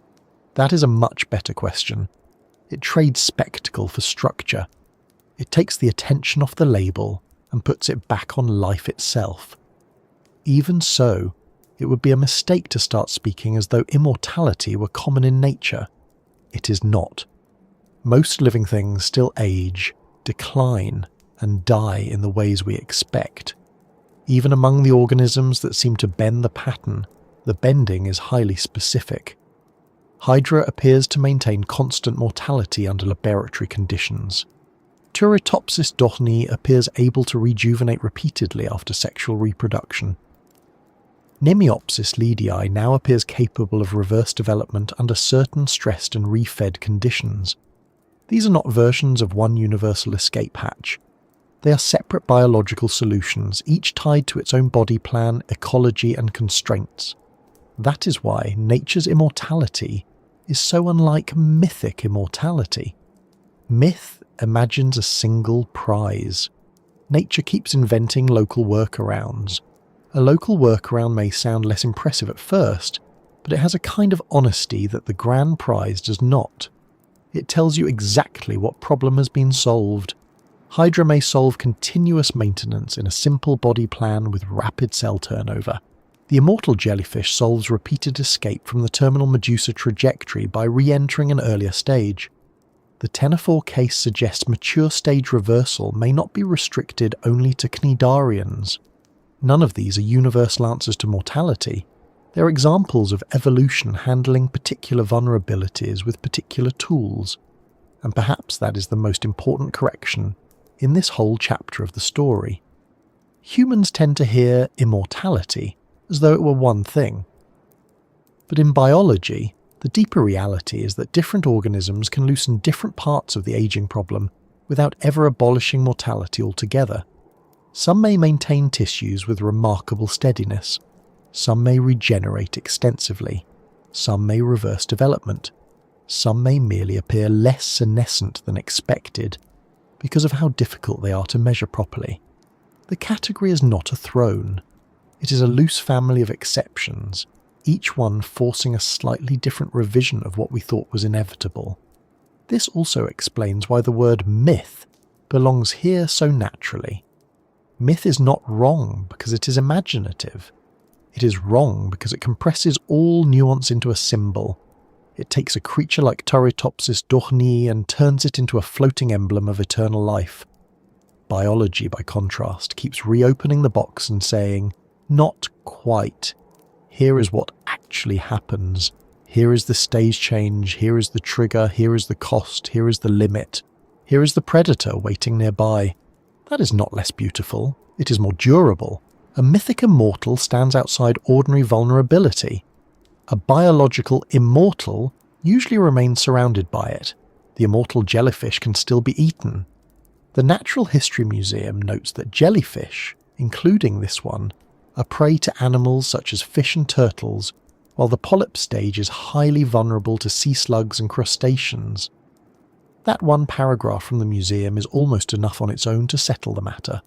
That is a much better question. It trades spectacle for structure. It takes the attention off the label and puts it back on life itself. Even so, it would be a mistake to start speaking as though immortality were common in nature. It is not. Most living things still age, decline, and die in the ways we expect. Even among the organisms that seem to bend the pattern, the bending is highly specific. Hydra appears to maintain constant mortality under laboratory conditions. Turritopsis dohrnii appears able to rejuvenate repeatedly after sexual reproduction. Nemiopsis lydii now appears capable of reverse development under certain stressed and refed conditions. These are not versions of one universal escape hatch. They are separate biological solutions, each tied to its own body plan, ecology, and constraints. That is why nature's immortality is so unlike mythic immortality. Myth imagines a single prize. Nature keeps inventing local workarounds. A local workaround may sound less impressive at first, but it has a kind of honesty that the grand prize does not. It tells you exactly what problem has been solved. Hydra may solve continuous maintenance in a simple body plan with rapid cell turnover. The immortal jellyfish solves repeated escape from the terminal Medusa trajectory by re-entering an earlier stage. The 1004 case suggests mature stage reversal may not be restricted only to cnidarians. None of these are universal answers to mortality. They're examples of evolution handling particular vulnerabilities with particular tools. And perhaps that is the most important correction in this whole chapter of the story. Humans tend to hear immortality as though it were one thing. But in biology, the deeper reality is that different organisms can loosen different parts of the aging problem without ever abolishing mortality altogether. Some may maintain tissues with remarkable steadiness. Some may regenerate extensively. Some may reverse development. Some may merely appear less senescent than expected because of how difficult they are to measure properly. The category is not a throne. It is a loose family of exceptions, each one forcing a slightly different revision of what we thought was inevitable. This also explains why the word myth belongs here so naturally. Myth is not wrong because it is imaginative. It is wrong because it compresses all nuance into a symbol. It takes a creature like Turritopsis dohrnii and turns it into a floating emblem of eternal life. Biology, by contrast, keeps reopening the box and saying, not quite. Here is what actually happens. Here is the stage change, here is the trigger, here is the cost, here is the limit. Here is the predator waiting nearby. That is not less beautiful, it is more durable. A mythic immortal stands outside ordinary vulnerability. A biological immortal usually remains surrounded by it. The immortal jellyfish can still be eaten. The Natural History Museum notes that jellyfish, including this one, are prey to animals such as fish and turtles, while the polyp stage is highly vulnerable to sea slugs and crustaceans. That one paragraph from the museum is almost enough on its own to settle the matter.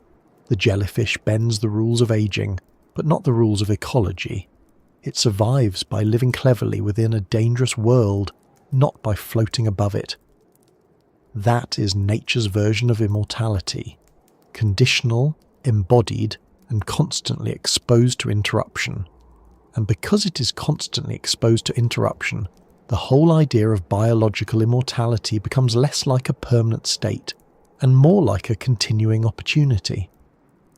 The jellyfish bends the rules of aging, but not the rules of ecology. It survives by living cleverly within a dangerous world, not by floating above it. That is nature's version of immortality, conditional, embodied, and constantly exposed to interruption. And because it is constantly exposed to interruption, the whole idea of biological immortality becomes less like a permanent state and more like a continuing opportunity.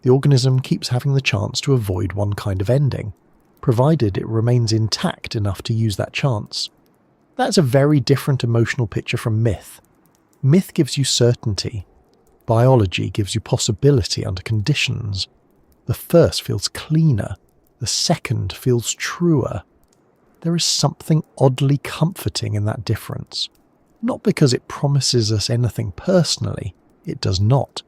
The organism keeps having the chance to avoid one kind of ending, provided it remains intact enough to use that chance. That's a very different emotional picture from myth. Myth gives you certainty. Biology gives you possibility under conditions. The first feels cleaner. The second feels truer. There is something oddly comforting in that difference. Not because it promises us anything personally. It does not.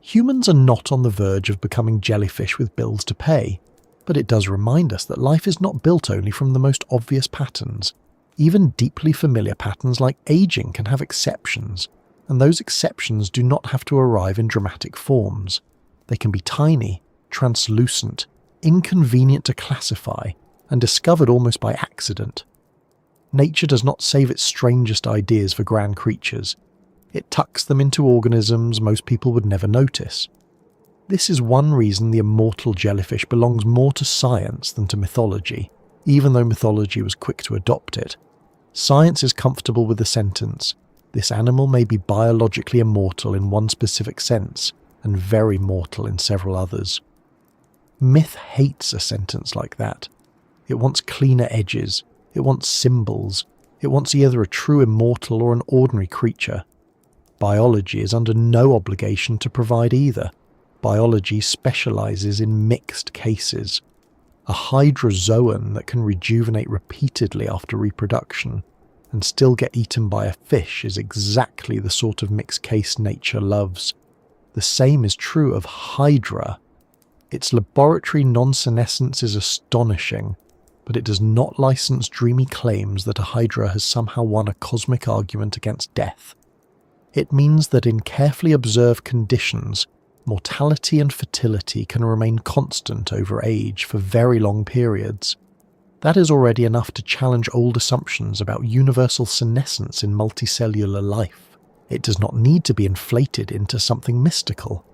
Humans are not on the verge of becoming jellyfish with bills to pay, but it does remind us that life is not built only from the most obvious patterns. Even deeply familiar patterns like aging can have exceptions, and those exceptions do not have to arrive in dramatic forms. They can be tiny, translucent, inconvenient to classify, and discovered almost by accident. Nature does not save its strangest ideas for grand creatures. It tucks them into organisms most people would never notice. This is one reason the immortal jellyfish belongs more to science than to mythology, even though mythology was quick to adopt it. Science is comfortable with the sentence, this animal may be biologically immortal in one specific sense, and very mortal in several others. Myth hates a sentence like that. It wants cleaner edges, it wants symbols, it wants either a true immortal or an ordinary creature. Biology is under no obligation to provide either. Biology specializes in mixed cases. A hydrozoan that can rejuvenate repeatedly after reproduction and still get eaten by a fish is exactly the sort of mixed case nature loves. The same is true of Hydra. Its laboratory non-senescence is astonishing, but it does not license dreamy claims that a Hydra has somehow won a cosmic argument against death. It means that in carefully observed conditions, mortality and fertility can remain constant over age for very long periods. That is already enough to challenge old assumptions about universal senescence in multicellular life. It does not need to be inflated into something mystical.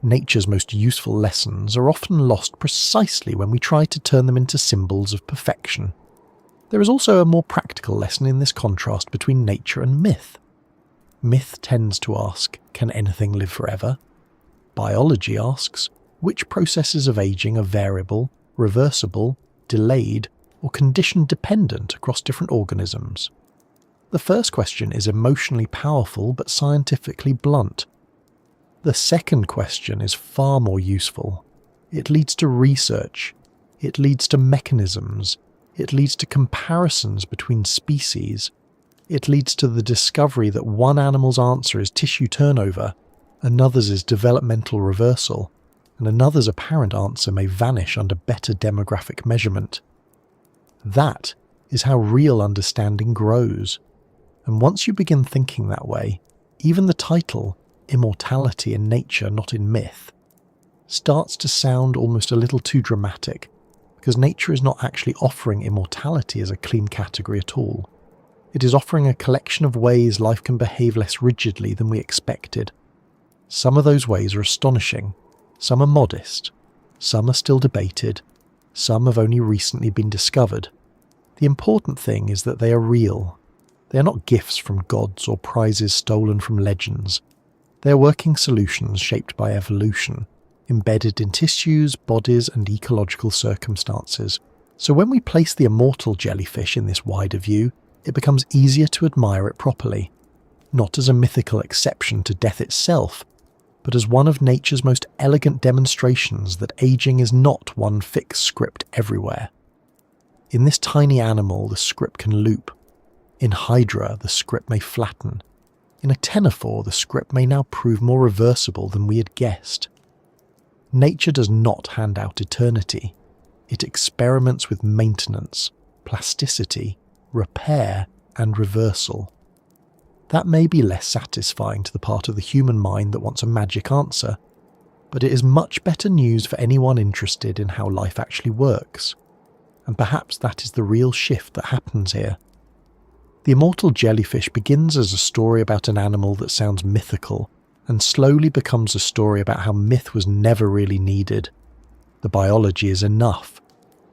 Nature's most useful lessons are often lost precisely when we try to turn them into symbols of perfection. There is also a more practical lesson in this contrast between nature and myth. Myth tends to ask, can anything live forever? Biology asks, which processes of aging are variable, reversible, delayed, or condition-dependent across different organisms? The first question is emotionally powerful but scientifically blunt. The second question is far more useful. It leads to research. It leads to mechanisms. It leads to comparisons between species. It leads to the discovery that one animal's answer is tissue turnover, another's is developmental reversal, and another's apparent answer may vanish under better demographic measurement. That is how real understanding grows. And once you begin thinking that way, even the title, Immortality in Nature, Not in Myth, starts to sound almost a little too dramatic, because nature is not actually offering immortality as a clean category at all. It is offering a collection of ways life can behave less rigidly than we expected. Some of those ways are astonishing, some are modest, some are still debated, some have only recently been discovered. The important thing is that they are real. They are not gifts from gods or prizes stolen from legends. They are working solutions shaped by evolution, embedded in tissues, bodies, and ecological circumstances. So when we place the immortal jellyfish in this wider view, it becomes easier to admire it properly, not as a mythical exception to death itself, but as one of nature's most elegant demonstrations that aging is not one fixed script everywhere. In this tiny animal, the script can loop. In Hydra, the script may flatten. In a ctenophore, the script may now prove more reversible than we had guessed. Nature does not hand out eternity. It experiments with maintenance, plasticity, repair, and reversal. That may be less satisfying to the part of the human mind that wants a magic answer, but it is much better news for anyone interested in how life actually works. And perhaps that is the real shift that happens here. The Immortal Jellyfish begins as a story about an animal that sounds mythical, and slowly becomes a story about how myth was never really needed. The biology is enough.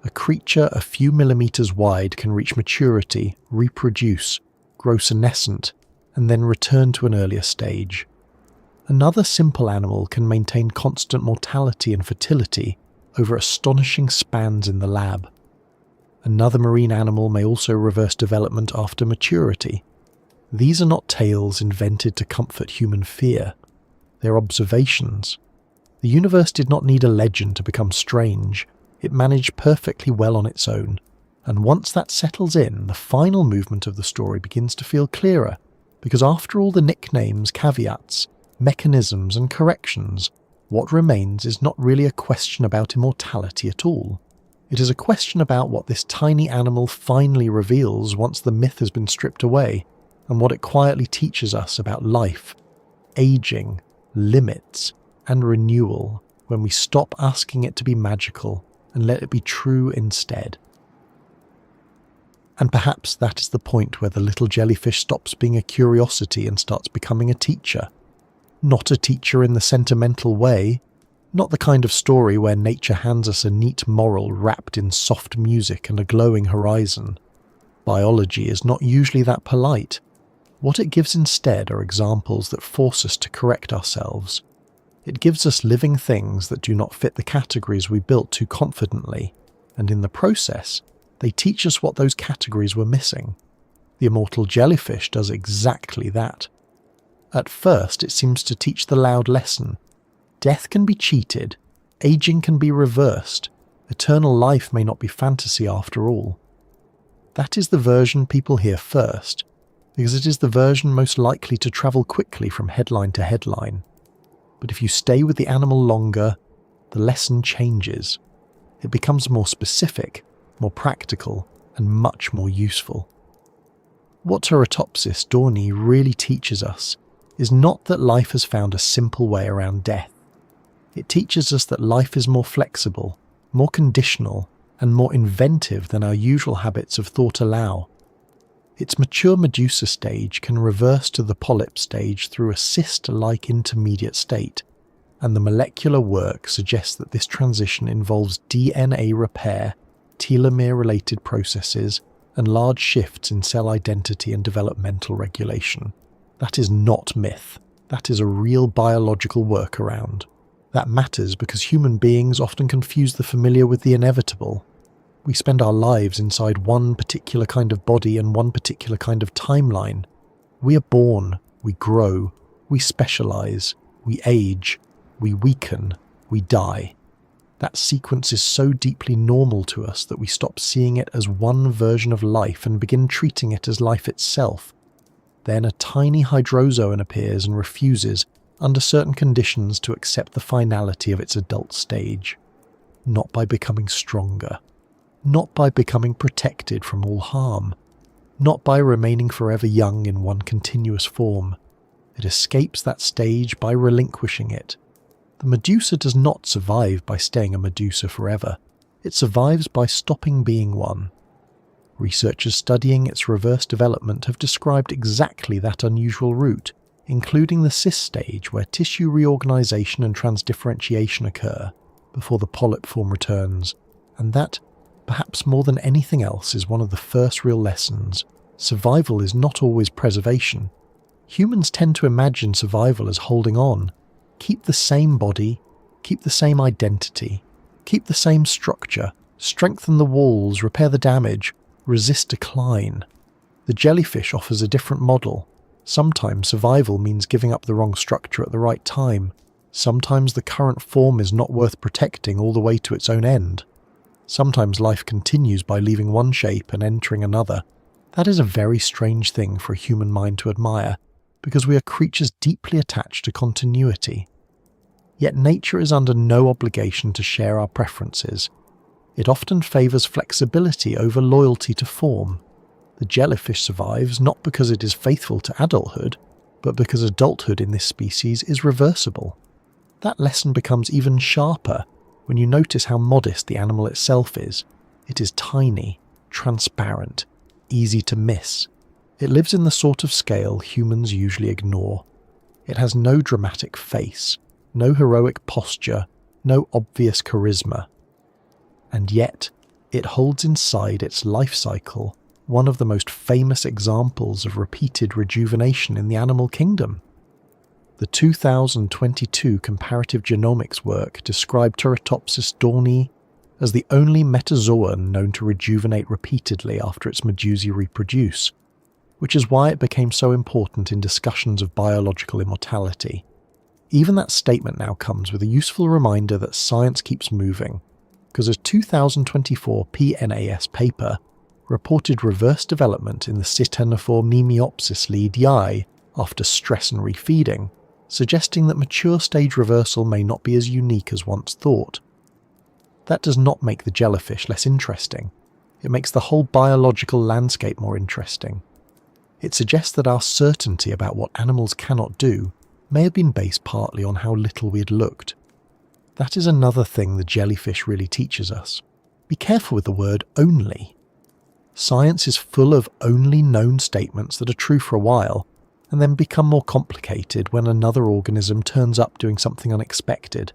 A creature a few millimeters wide can reach maturity, reproduce, grow senescent, and then return to an earlier stage. Another simple animal can maintain constant mortality and fertility over astonishing spans in the lab. Another marine animal may also reverse development after maturity. These are not tales invented to comfort human fear. They're observations. The universe did not need a legend to become strange. It managed perfectly well on its own. And once that settles in, the final movement of the story begins to feel clearer, because after all the nicknames, caveats, mechanisms and corrections, what remains is not really a question about immortality at all. It is a question about what this tiny animal finally reveals once the myth has been stripped away, and what it quietly teaches us about life, aging, limits, and renewal when we stop asking it to be magical and let it be true instead. And perhaps that is the point where the little jellyfish stops being a curiosity and starts becoming a teacher. Not a teacher in the sentimental way, not the kind of story where nature hands us a neat moral wrapped in soft music and a glowing horizon. Biology is not usually that polite. What it gives instead are examples that force us to correct ourselves. It gives us living things that do not fit the categories we built too confidently, and in the process, they teach us what those categories were missing. The Immortal Jellyfish does exactly that. At first, it seems to teach the loud lesson. Death can be cheated, aging can be reversed, eternal life may not be fantasy after all. That is the version people hear first, because it is the version most likely to travel quickly from headline to headline. But if you stay with the animal longer, the lesson changes. It becomes more specific, more practical, and much more useful. What Turritopsis dohrnii really teaches us is not that life has found a simple way around death. It teaches us that life is more flexible, more conditional, and more inventive than our usual habits of thought allow. Its mature Medusa stage can reverse to the polyp stage through a cyst-like intermediate state, and the molecular work suggests that this transition involves DNA repair, telomere-related processes, and large shifts in cell identity and developmental regulation. That is not myth. That is a real biological workaround. That matters because human beings often confuse the familiar with the inevitable. We spend our lives inside one particular kind of body and one particular kind of timeline. We are born, we grow, we specialize, we age, we weaken, we die. That sequence is so deeply normal to us that we stop seeing it as one version of life and begin treating it as life itself. Then a tiny hydrozoan appears and refuses, under certain conditions, to accept the finality of its adult stage. Not by becoming stronger. Not by becoming protected from all harm. Not by remaining forever young in one continuous form. It escapes that stage by relinquishing it. The Medusa does not survive by staying a Medusa forever. It survives by stopping being one. Researchers studying its reverse development have described exactly that unusual route, including the cyst stage where tissue reorganization and transdifferentiation occur before the polyp form returns, and that, perhaps more than anything else, is one of the first real lessons. Survival is not always preservation. Humans tend to imagine survival as holding on. Keep the same body, keep the same identity, keep the same structure, strengthen the walls, repair the damage, resist decline. The jellyfish offers a different model. Sometimes survival means giving up the wrong structure at the right time. Sometimes the current form is not worth protecting all the way to its own end. Sometimes life continues by leaving one shape and entering another. That is a very strange thing for a human mind to admire, because we are creatures deeply attached to continuity. Yet nature is under no obligation to share our preferences. It often favours flexibility over loyalty to form. The jellyfish survives not because it is faithful to adulthood, but because adulthood in this species is reversible. That lesson becomes even sharper when you notice how modest the animal itself is. It is tiny, transparent, easy to miss. It lives in the sort of scale humans usually ignore. It has no dramatic face, no heroic posture, no obvious charisma. And yet, it holds inside its life cycle one of the most famous examples of repeated rejuvenation in the animal kingdom. The 2022 comparative genomics work described Turritopsis dohrnii as the only metazoan known to rejuvenate repeatedly after its medusae reproduce, which is why it became so important in discussions of biological immortality. Even that statement now comes with a useful reminder that science keeps moving, because a 2024 PNAS paper reported reverse development in the Ctenophore mimeopsis lead eye after stress and refeeding, suggesting that mature stage reversal may not be as unique as once thought. That does not make the jellyfish less interesting. It makes the whole biological landscape more interesting. It suggests that our certainty about what animals cannot do may have been based partly on how little we had looked. That is another thing the jellyfish really teaches us. Be careful with the word only. Science is full of only known statements that are true for a while, and then become more complicated when another organism turns up doing something unexpected.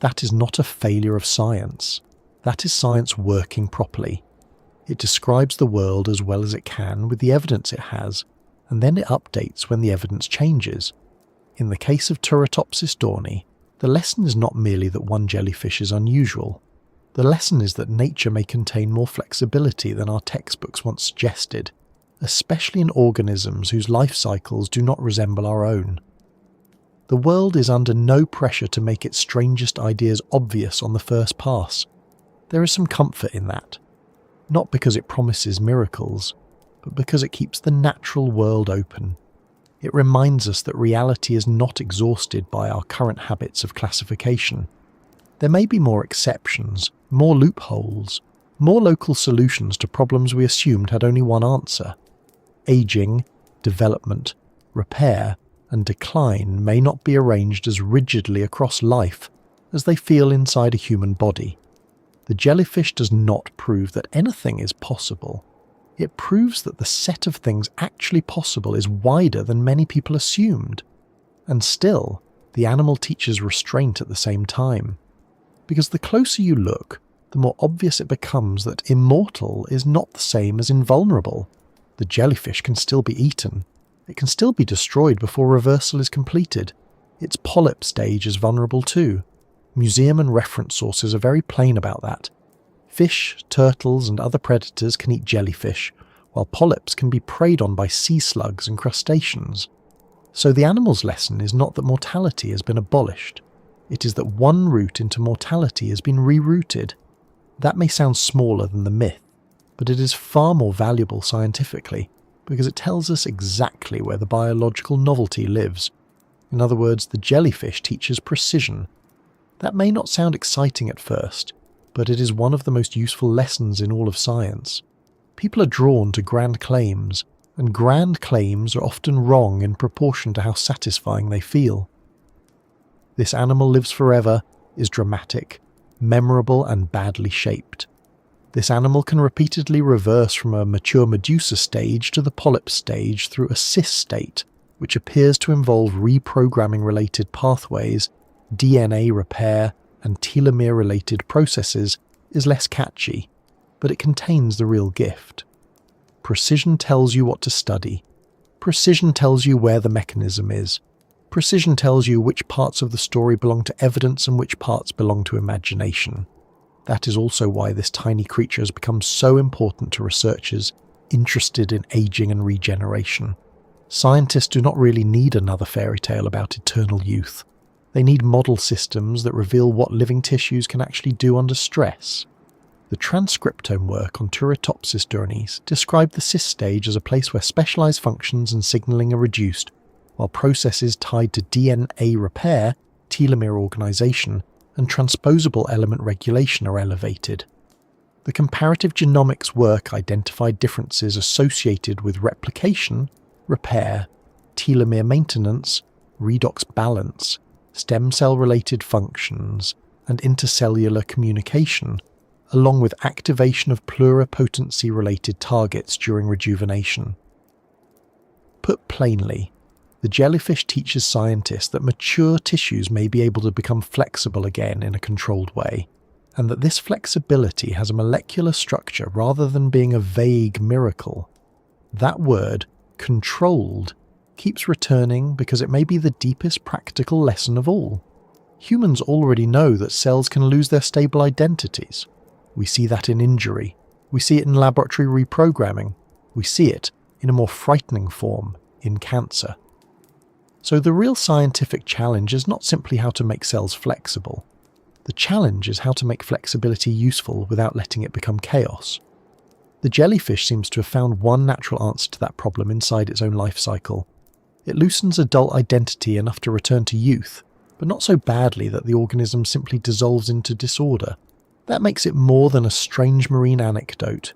That is not a failure of science. That is science working properly. It describes the world as well as it can with the evidence it has, and then it updates when the evidence changes. In the case of Turritopsis dohrnii, the lesson is not merely that one jellyfish is unusual. The lesson is that nature may contain more flexibility than our textbooks once suggested, especially in organisms whose life cycles do not resemble our own. The world is under no pressure to make its strangest ideas obvious on the first pass. There is some comfort in that, not because it promises miracles, but because it keeps the natural world open. It reminds us that reality is not exhausted by our current habits of classification. There may be more exceptions, more loopholes, more local solutions to problems we assumed had only one answer. Aging, development, repair, and decline may not be arranged as rigidly across life as they feel inside a human body. The jellyfish does not prove that anything is possible. It proves that the set of things actually possible is wider than many people assumed. And still, the animal teaches restraint at the same time. Because the closer you look, the more obvious it becomes that immortal is not the same as invulnerable. The jellyfish can still be eaten. It can still be destroyed before reversal is completed. Its polyp stage is vulnerable too. Museum and reference sources are very plain about that. Fish, turtles, and other predators can eat jellyfish, while polyps can be preyed on by sea slugs and crustaceans. So the animal's lesson is not that mortality has been abolished. It is that one route into mortality has been rerouted. That may sound smaller than the myth, but it is far more valuable scientifically, because it tells us exactly where the biological novelty lives. In other words, the jellyfish teaches precision. That may not sound exciting at first, but it is one of the most useful lessons in all of science. People are drawn to grand claims, and grand claims are often wrong in proportion to how satisfying they feel. This animal lives forever is dramatic, memorable, and badly shaped. This animal can repeatedly reverse from a mature medusa stage to the polyp stage through a cis state, which appears to involve reprogramming-related pathways, DNA repair, and telomere-related processes, is less catchy, but it contains the real gift. Precision tells you what to study. Precision tells you where the mechanism is. Precision tells you which parts of the story belong to evidence and which parts belong to imagination. That is also why this tiny creature has become so important to researchers interested in aging and regeneration. Scientists do not really need another fairy tale about eternal youth. They need model systems that reveal what living tissues can actually do under stress. The transcriptome work on Turritopsis dohrnii described the cis stage as a place where specialized functions and signaling are reduced, while processes tied to DNA repair, telomere organization, and transposable element regulation are elevated. The comparative genomics work identified differences associated with replication, repair, telomere maintenance, redox balance, stem cell-related functions, and intercellular communication, along with activation of pluripotency-related targets during rejuvenation. Put plainly, the jellyfish teaches scientists that mature tissues may be able to become flexible again in a controlled way, and that this flexibility has a molecular structure rather than being a vague miracle. That word, controlled, keeps returning because it may be the deepest practical lesson of all. Humans already know that cells can lose their stable identities. We see that in injury. We see it in laboratory reprogramming. We see it, in a more frightening form, in cancer. So the real scientific challenge is not simply how to make cells flexible. The challenge is how to make flexibility useful without letting it become chaos. The jellyfish seems to have found one natural answer to that problem inside its own life cycle. It loosens adult identity enough to return to youth, but not so badly that the organism simply dissolves into disorder. That makes it more than a strange marine anecdote.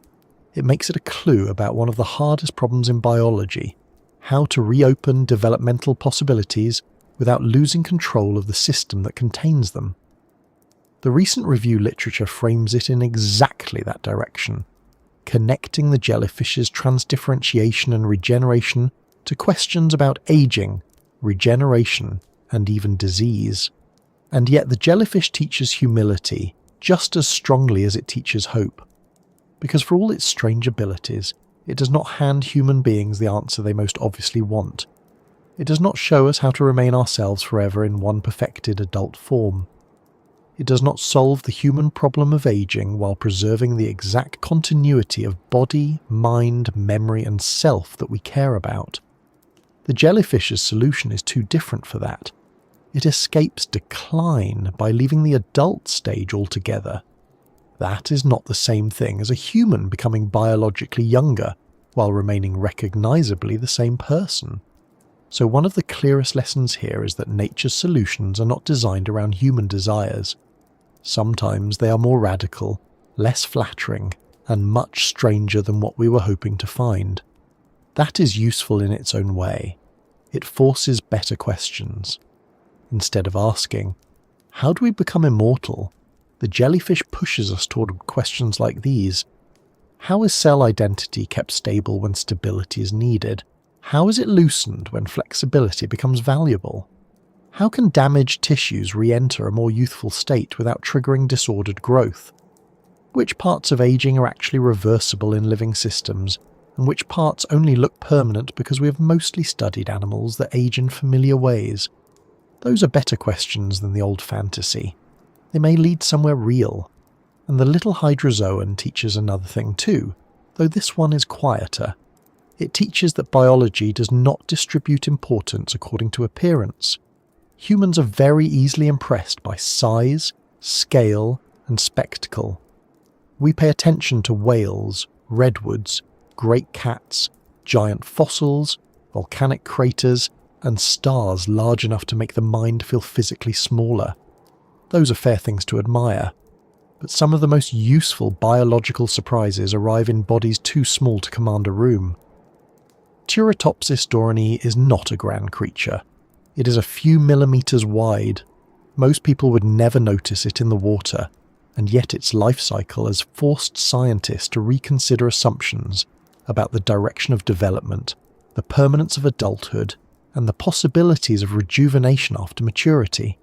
It makes it a clue about one of the hardest problems in biology: how to reopen developmental possibilities without losing control of the system that contains them. The recent review literature frames it in exactly that direction, connecting the jellyfish's transdifferentiation and regeneration to questions about aging, regeneration, and even disease. And yet the jellyfish teaches humility just as strongly as it teaches hope. Because for all its strange abilities, it does not hand human beings the answer they most obviously want. It does not show us how to remain ourselves forever in one perfected adult form. It does not solve the human problem of aging while preserving the exact continuity of body, mind, memory, and self that we care about. The jellyfish's solution is too different for that. It escapes decline by leaving the adult stage altogether. That is not the same thing as a human becoming biologically younger while remaining recognizably the same person. So one of the clearest lessons here is that nature's solutions are not designed around human desires. Sometimes they are more radical, less flattering, and much stranger than what we were hoping to find. That is useful in its own way. It forces better questions. Instead of asking, how do we become immortal? The jellyfish pushes us toward questions like these. How is cell identity kept stable when stability is needed? How is it loosened when flexibility becomes valuable? How can damaged tissues re-enter a more youthful state without triggering disordered growth? Which parts of aging are actually reversible in living systems, and which parts only look permanent because we have mostly studied animals that age in familiar ways? Those are better questions than the old fantasy. They may lead somewhere real. And the little hydrozoan teaches another thing too, though this one is quieter. It teaches that biology does not distribute importance according to appearance. Humans are very easily impressed by size, scale, and spectacle. We pay attention to whales, redwoods, great cats, giant fossils, volcanic craters, and stars large enough to make the mind feel physically smaller. Those are fair things to admire. But some of the most useful biological surprises arrive in bodies too small to command a room. Turritopsis dohrnii is not a grand creature. It is a few millimeters wide. Most people would never notice it in the water, and yet its life cycle has forced scientists to reconsider assumptions about the direction of development, the permanence of adulthood, and the possibilities of rejuvenation after maturity.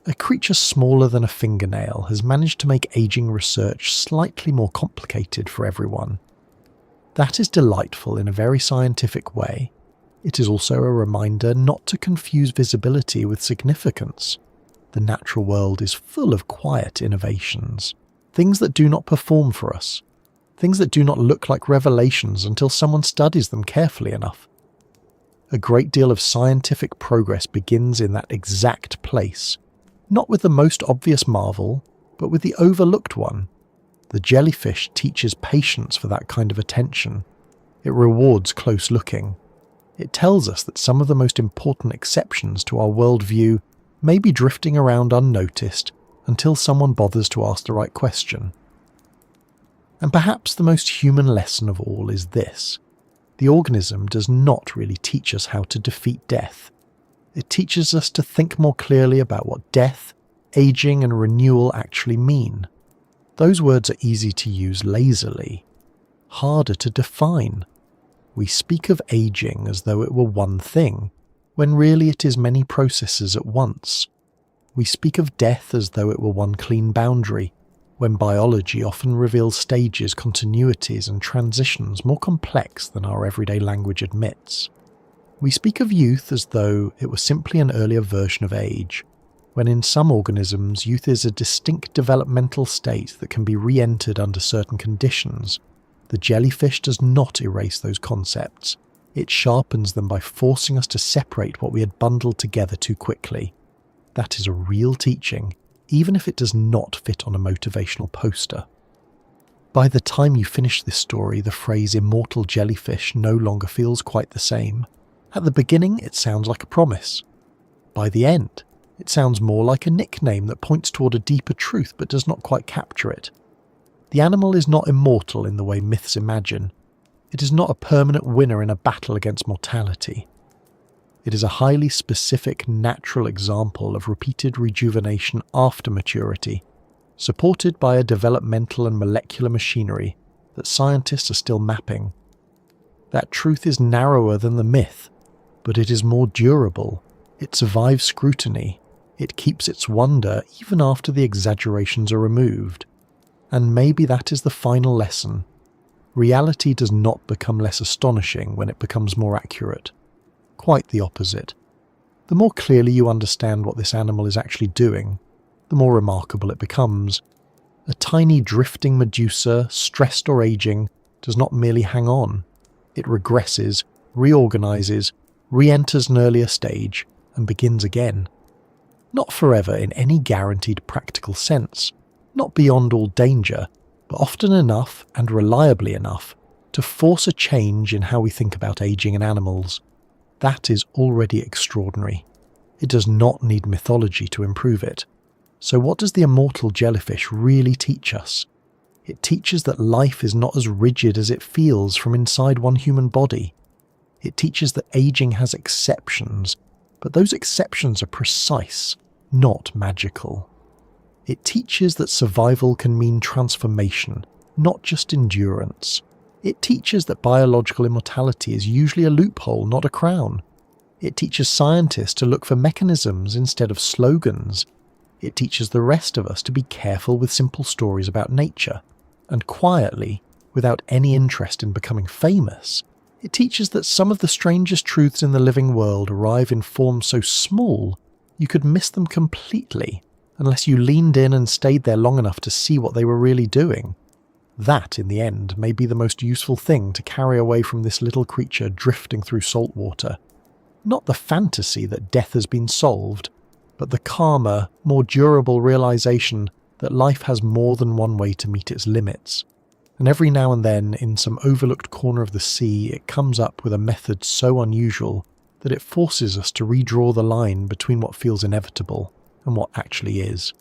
A creature smaller than a fingernail has managed to make aging research slightly more complicated for everyone. That is delightful in a very scientific way. It is also a reminder not to confuse visibility with significance. The natural world is full of quiet innovations, things that do not perform for us, things that do not look like revelations until someone studies them carefully enough. A great deal of scientific progress begins in that exact place, not with the most obvious marvel, but with the overlooked one. The jellyfish teaches patience for that kind of attention. It rewards close looking. It tells us that some of the most important exceptions to our worldview may be drifting around unnoticed until someone bothers to ask the right question. And perhaps the most human lesson of all is this: the organism does not really teach us how to defeat death. It teaches us to think more clearly about what death, aging, and renewal actually mean. Those words are easy to use lazily, harder to define. We speak of aging as though it were one thing, when really it is many processes at once. We speak of death as though it were one clean boundary, when biology often reveals stages, continuities, and transitions more complex than our everyday language admits. We speak of youth as though it were simply an earlier version of age, when in some organisms youth is a distinct developmental state that can be re-entered under certain conditions. The jellyfish does not erase those concepts. It sharpens them by forcing us to separate what we had bundled together too quickly. That is a real teaching, even if it does not fit on a motivational poster. By the time you finish this story, the phrase immortal jellyfish no longer feels quite the same. At the beginning, it sounds like a promise. By the end, it sounds more like a nickname that points toward a deeper truth but does not quite capture it. The animal is not immortal in the way myths imagine. It is not a permanent winner in a battle against mortality. It is a highly specific, natural example of repeated rejuvenation after maturity, supported by a developmental and molecular machinery that scientists are still mapping. That truth is narrower than the myth, but it is more durable. It survives scrutiny. It keeps its wonder even after the exaggerations are removed. And maybe that is the final lesson. Reality does not become less astonishing when it becomes more accurate. Quite the opposite. The more clearly you understand what this animal is actually doing, the more remarkable it becomes. A tiny drifting medusa, stressed or aging, does not merely hang on. It regresses, reorganizes, re-enters an earlier stage, and begins again. Not forever in any guaranteed practical sense, not beyond all danger, but often enough and reliably enough to force a change in how we think about aging in animals. That is already extraordinary. It does not need mythology to improve it. So what does the immortal jellyfish really teach us? It teaches that life is not as rigid as it feels from inside one human body. It teaches that aging has exceptions, but those exceptions are precise, not magical. It teaches that survival can mean transformation, not just endurance. It teaches that biological immortality is usually a loophole, not a crown. It teaches scientists to look for mechanisms instead of slogans. It teaches the rest of us to be careful with simple stories about nature, and quietly, without any interest in becoming famous, it teaches that some of the strangest truths in the living world arrive in forms so small you could miss them completely unless you leaned in and stayed there long enough to see what they were really doing. That, in the end, may be the most useful thing to carry away from this little creature drifting through salt water. Not the fantasy that death has been solved, but the calmer, more durable realization that life has more than one way to meet its limits. And every now and then, in some overlooked corner of the sea, it comes up with a method so unusual that it forces us to redraw the line between what feels inevitable and what actually is.